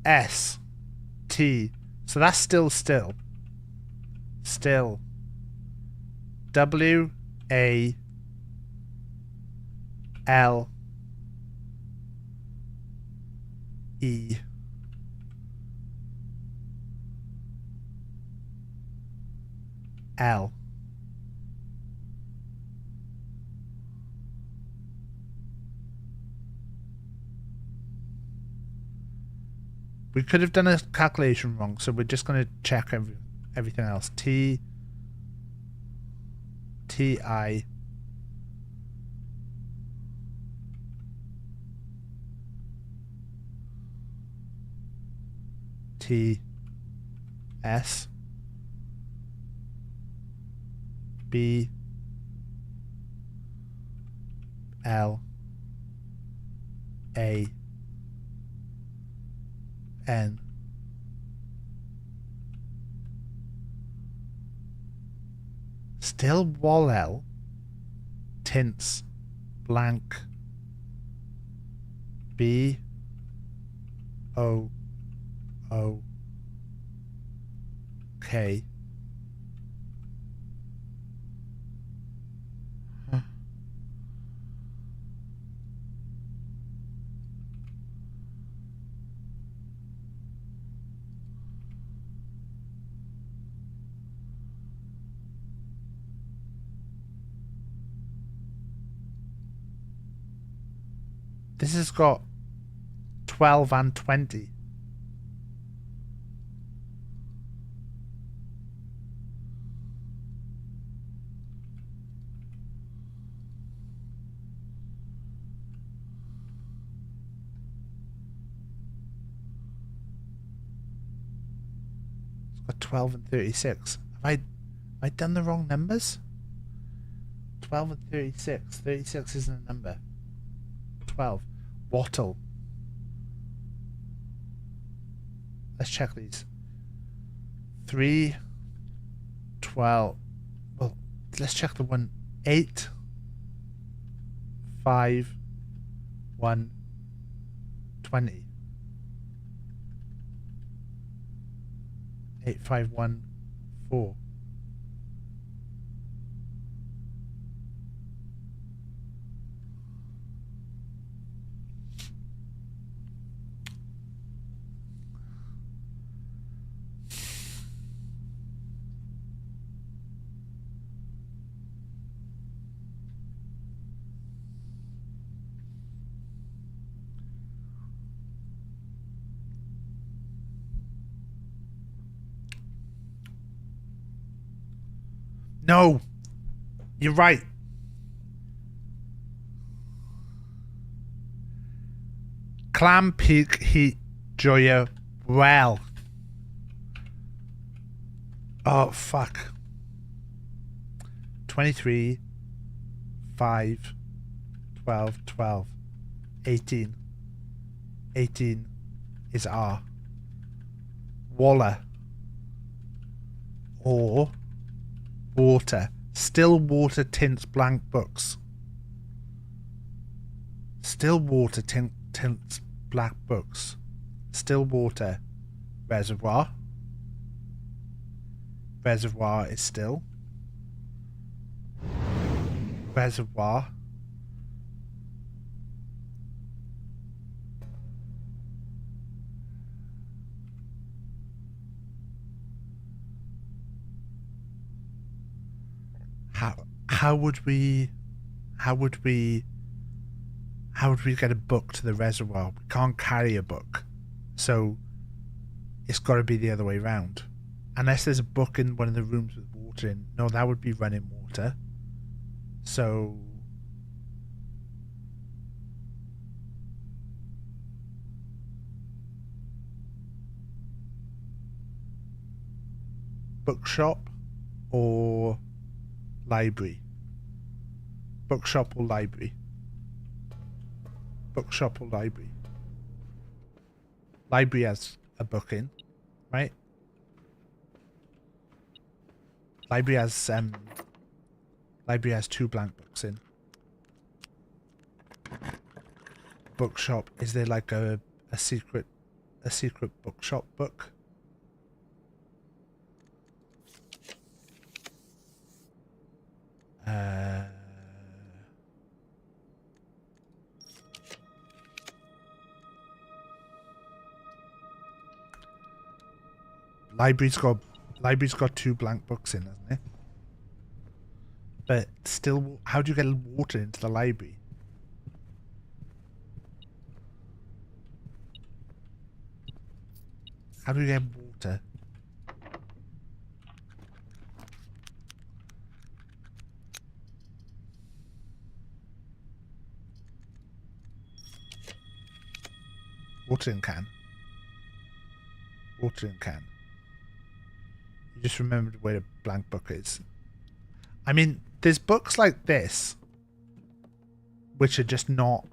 S, T. So that's still. W, A, L, E, L. We could have done a calculation wrong, so we're just going to check everything else. T, I, T, S, B L A N Still Wallel tints blank B O O K. This has got 12 and 20. It's got 12 and 36. Have I done the wrong numbers? 12 and 36. 36 isn't a number. 12. Wattle. Let's check these. 3, 12. Well, let's check the one. 8, 5, 1, 20. 8, 5, 1, 4. No, you're right. Clam Peak Heat Joya Well. Oh fuck. 23, 5, 12, 12, 18. 18 is R. Waller. Or water. Still water tints blank books. Still water tints black books. Still water. Reservoir. Reservoir is still. Reservoir. How would we get a book to the reservoir? We can't carry a book, so it's got to be the other way around. Unless there's a book in one of the rooms with water in. No, that would be running water. So bookshop or library. Bookshop or library. Bookshop or library. Library has a book in, right? Library has 2 blank books in. Bookshop, is there like a secret bookshop book? Library's got 2 blank books in, hasn't it? But still, how do you get water into the library? How do you get water? Watering can. Watering can. You just remembered where a blank book is. I mean, there's books like this, which are just not,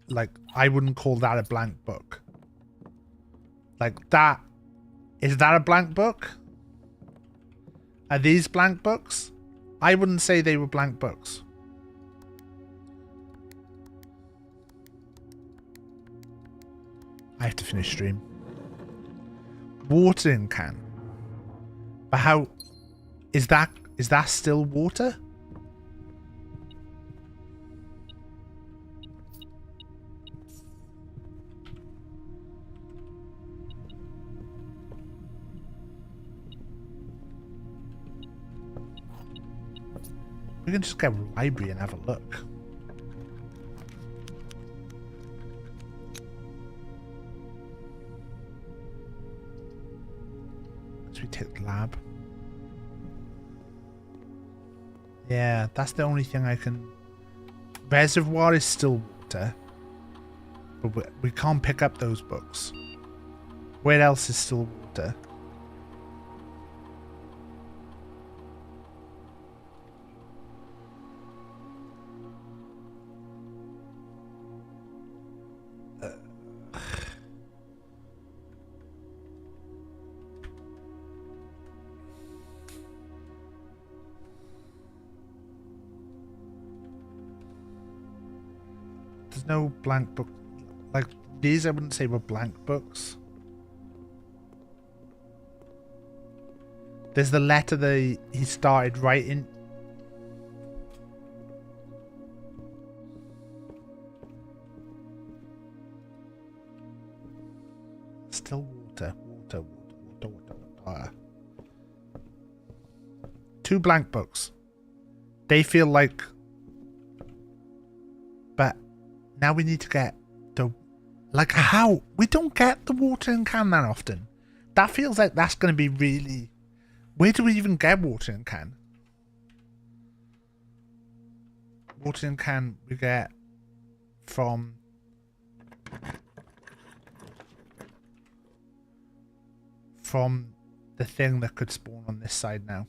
like, I wouldn't call that a blank book. Like, that, is that a blank book? Are these blank books? I wouldn't say they were blank books. I have to finish stream. Watering can. But how is that still water? We can just go to the library and have a look. So we take the lab. Yeah, that's the only thing I can... Reservoir is still water. But we can't pick up those books. Where else is still water? There's no blank book. Like, these I wouldn't say were blank books. There's the letter that he started writing. Still water. Water. Two blank books. They feel like... But now we need to get the... Like, how? We don't get the watering can that often. That feels like that's going to be really... Where do we even get watering can? Watering can we get from... From the thing that could spawn on this side now.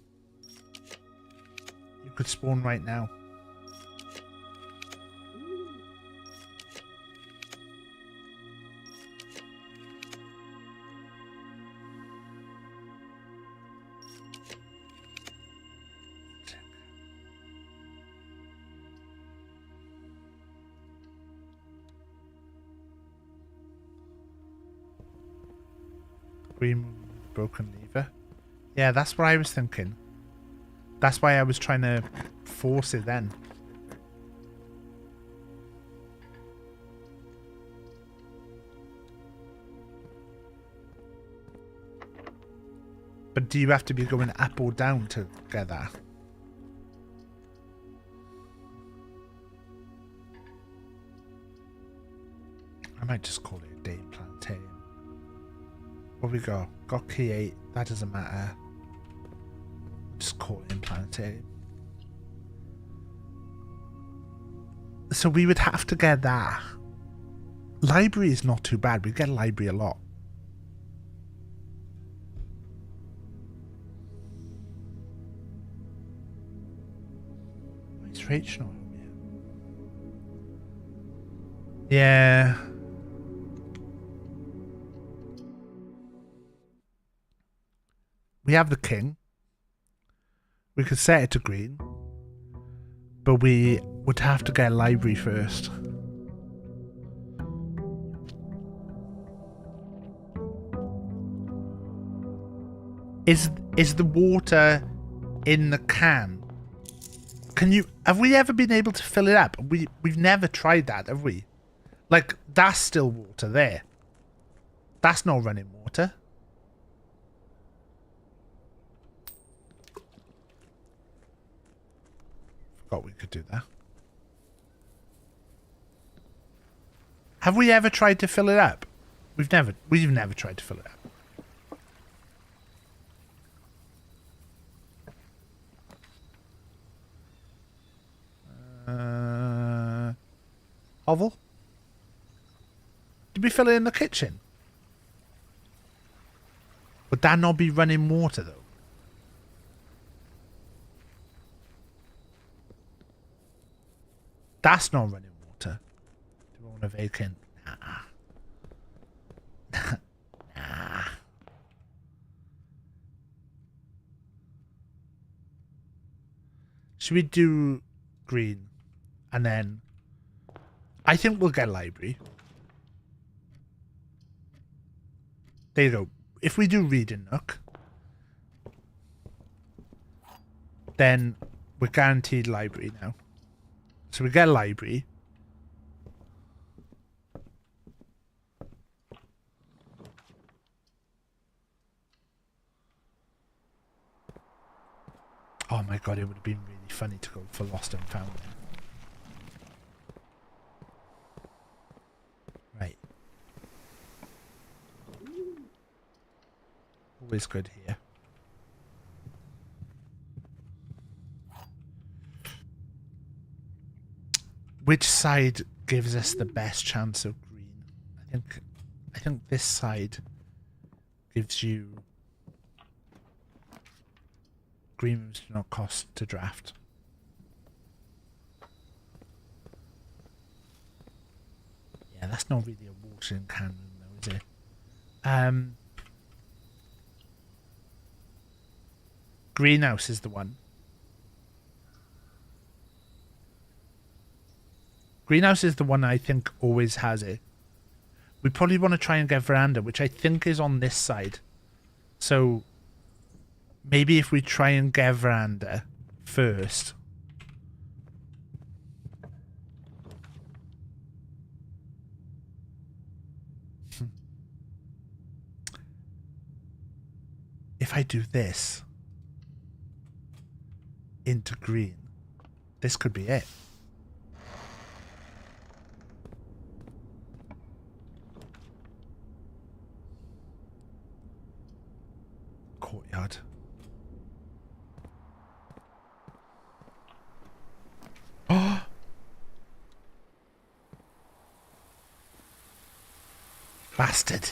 You could spawn right now. Remove broken lever. Yeah, that's what I was thinking. That's why I was trying to force it then. But do you have to be going up or down to get that? I might just call it a day in planetarium. What we got? Got key 8. That doesn't matter. Just call it in planetarium. So we would have to get that. Library is not too bad. We get library a lot. It's Rachel. Yeah. We have the king. We could set it to green. But we would have to get a library first. Is the water in the can? Have we ever been able to fill it up? We've never tried that, have we? Like, that's still water there. That's not running water. Forgot we could do that. Have we ever tried to fill it up? We've never tried to fill it up. Hovel? Did we fill it in the kitchen? Would that not be running water though? That's not running water. Do we want to vacant? Nah. Nah. Should we do green? And then I think we'll get library. There you go. If we do reading nook, then we're guaranteed library now. So we get library. Oh my god, it would have been really funny to go for Lost and Found. Right. Always good here. Which side gives us the best chance of green? I think this side gives you green rooms do not cost to draft. Yeah, that's not really a watering can room though, is it? Greenhouse is the one. Greenhouse is the one I think always has it. We probably want to try and get veranda, which I think is on this side. So maybe if we try and get veranda first. If I do this into green, this could be it. Courtyard. Oh! Bastard.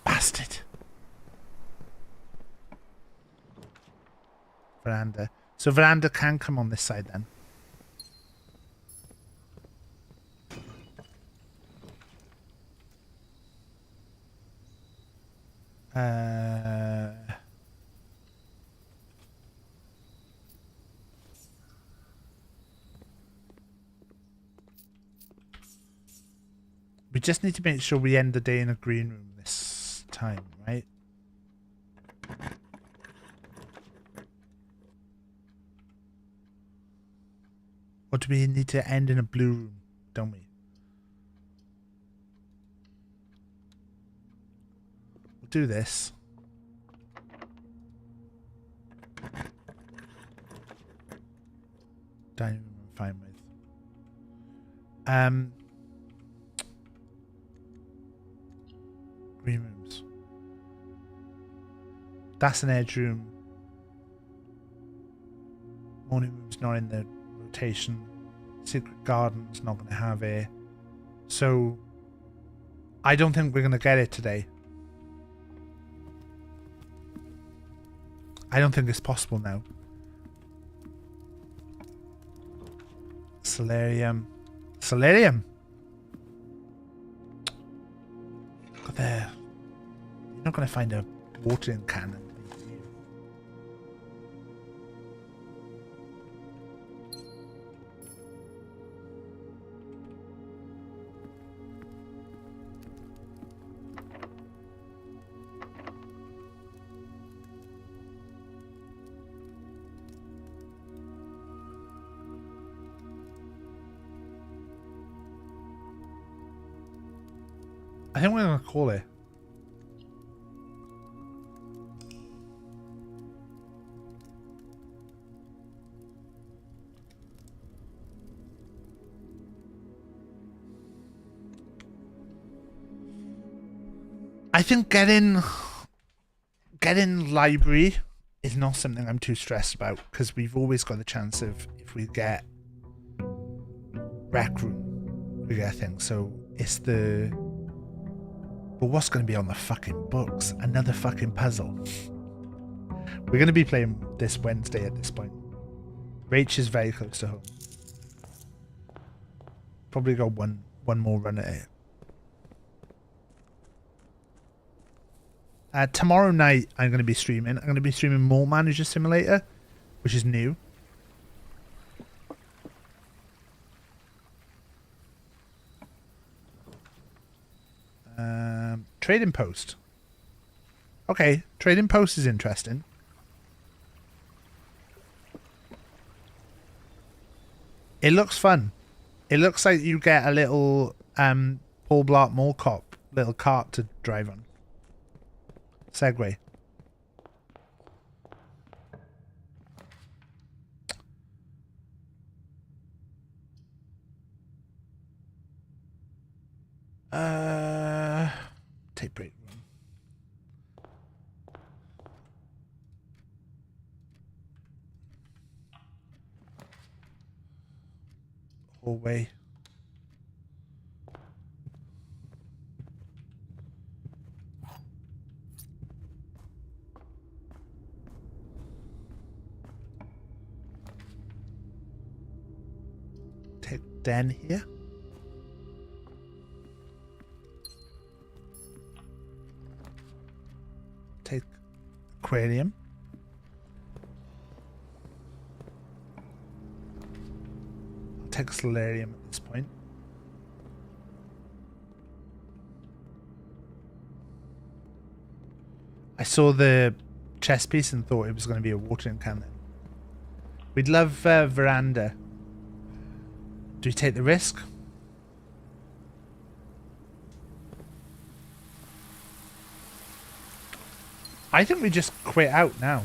Bastard. Veranda. So veranda can come on this side then. We just need to make sure we end the day in a green room this time, right? Or do we need to end in a blue room, don't we? We'll do this. Dining room I'm fine with. Green rooms. That's an edge room. Morning room's not in the rotation. Secret garden's not going to have it. So I don't think we're going to get it today. I don't think it's possible now. Solarium. Solarium! Got there. You're not going to find a watering can. I think we're going to call it. I think getting library is not something I'm too stressed about because we've always got the chance of if we get rec room, we get things. So It's the... But what's going to be on the fucking books? Another fucking puzzle. We're going to be playing this Wednesday at this point. Rach is very close to home. Probably got one more run at it. Tomorrow night, I'm going to be streaming. I'm going to be streaming Mall Manager Simulator, which is new. Trading Post. Okay, Trading Post is interesting. It looks fun. It looks like you get a little Paul Blart Mall Cop little cart to drive on. Segway. Take break room. Hallway. Take den here. Take aquarium. I'll take a solarium at this point. I saw the chess piece and thought it was going to be a watering can. We'd love veranda. Do we take the risk? I think we just quit out now.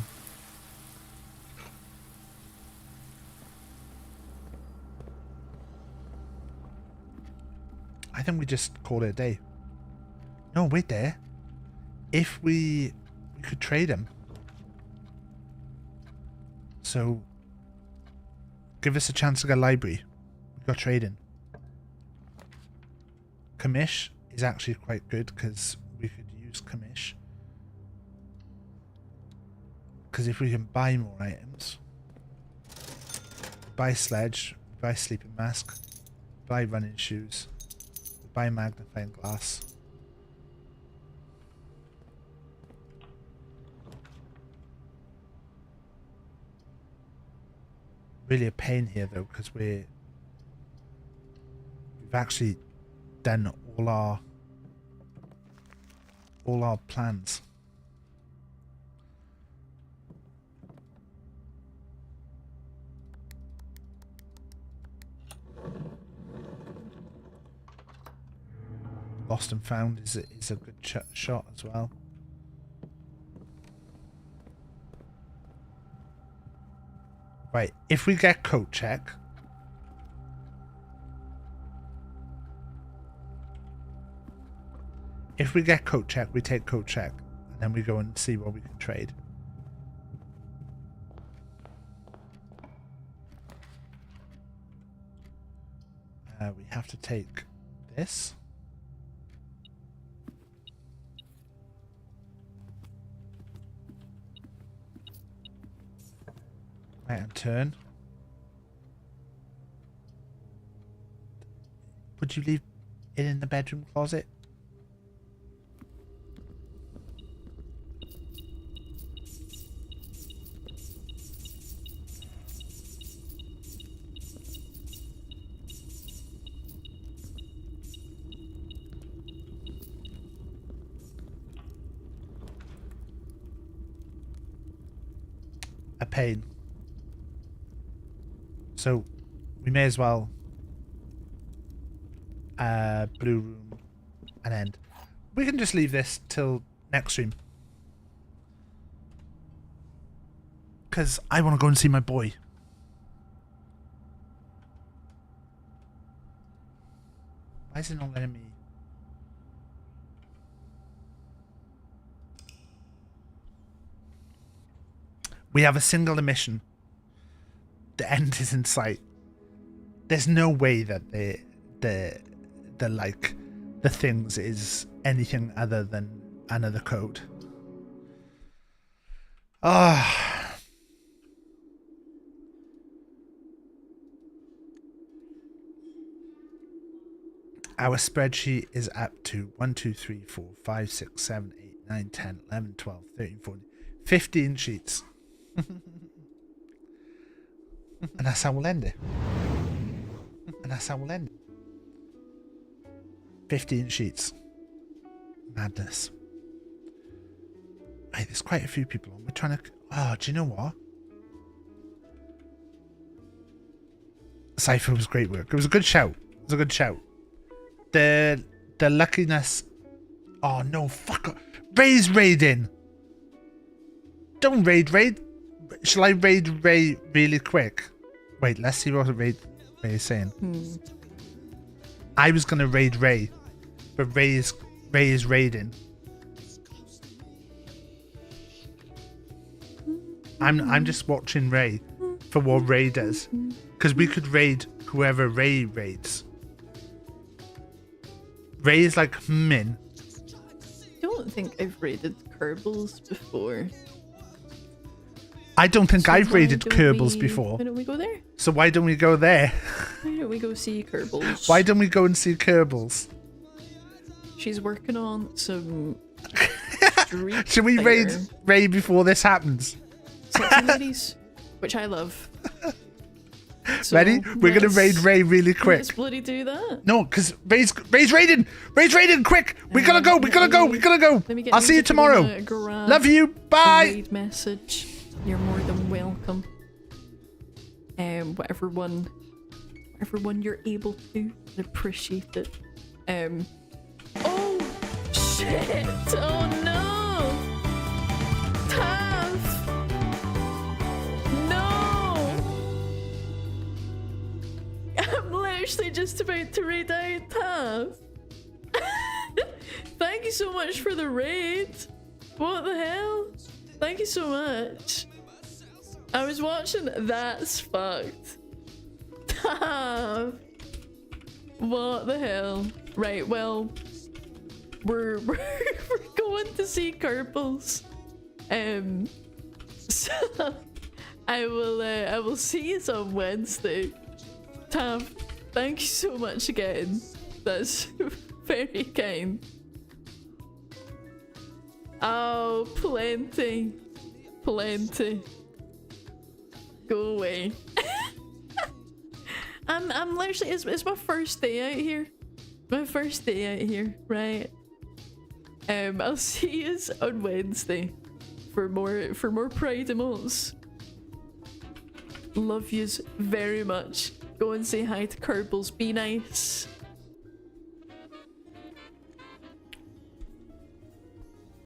I think we just call it a day. No, wait there. If we could trade him. So, give us a chance to get library. We've got trading. Commish is actually quite good because we could use commish. Because if we can buy more items, buy sledge, buy sleeping mask, buy running shoes, buy magnifying glass. Really a pain here though, because we've actually done all our plans. Lost and Found is a good shot as well. Right, if we get coat check, we take coat check, and then we go and see what we can trade. We have to take this. Right, and turn. Would you leave it in the bedroom closet? A pain. So, we may as well blue room and end. We can just leave this till next stream. Because I want to go and see my boy. Why is it not letting me? We have a single emission. The end is in sight. There's no way that the things is anything other than another code. Ah. Our spreadsheet is up to 1, 2, 3, 4, 5, 6, 7, 8, 9, 10, 11, 12, 13, 14, 15 sheets. And that's how we'll end it. And that's how we'll end it. 15 sheets. Madness. Hey, there's quite a few people on. We're trying to... Oh, do you know what? Cypher was great work. It was a good shout. It was a good shout. The luckiness... Oh, no, fuck off. Ray's raiding. Don't raid. Shall I raid Ray really quick? Wait, let's see what Ray is saying. I was going to raid Ray, but Ray is raiding. I'm just watching Ray for what Ray does, because we could raid whoever Ray raids. Ray is like min. I don't think I've raided Kerbals before. I don't think So I've why raided don't Kerbals we- before. Why don't we go there? So why don't we go there? Why don't we go see Kerbals? Why don't we go and see Kerbals? She's working on some street Should we raid fighter. Ray before this happens? Sexy ladies, which I love. So Ready? We're gonna let's- raid Ray really quick. Let's bloody do that. No, because Ray's raiding! Ray's raiding! Quick! We gotta go! We gotta go! We gotta go! Let me get I'll see you music. We're tomorrow. gonna grab Love you. a Bye. raid message. You're more than welcome. Whatever one you're able to, I appreciate it. Oh shit! Oh no! Taff! No! I'm literally just about to raid out Taff. Thank you so much for the raid. What the hell? Thank you so much. I was watching That's Fucked. Taff. What the hell? Right, well, we're going to see Kerbals. So I will see you on Wednesday. Taff, thank you so much again. That's very kind. Oh, plenty. Plenty. Go away. I'm literally it's my first day out here. My first day out here, right? I'll see you on Wednesday for more Pride emotes. Love yous very much. Go and say hi to Kerbals. Be nice.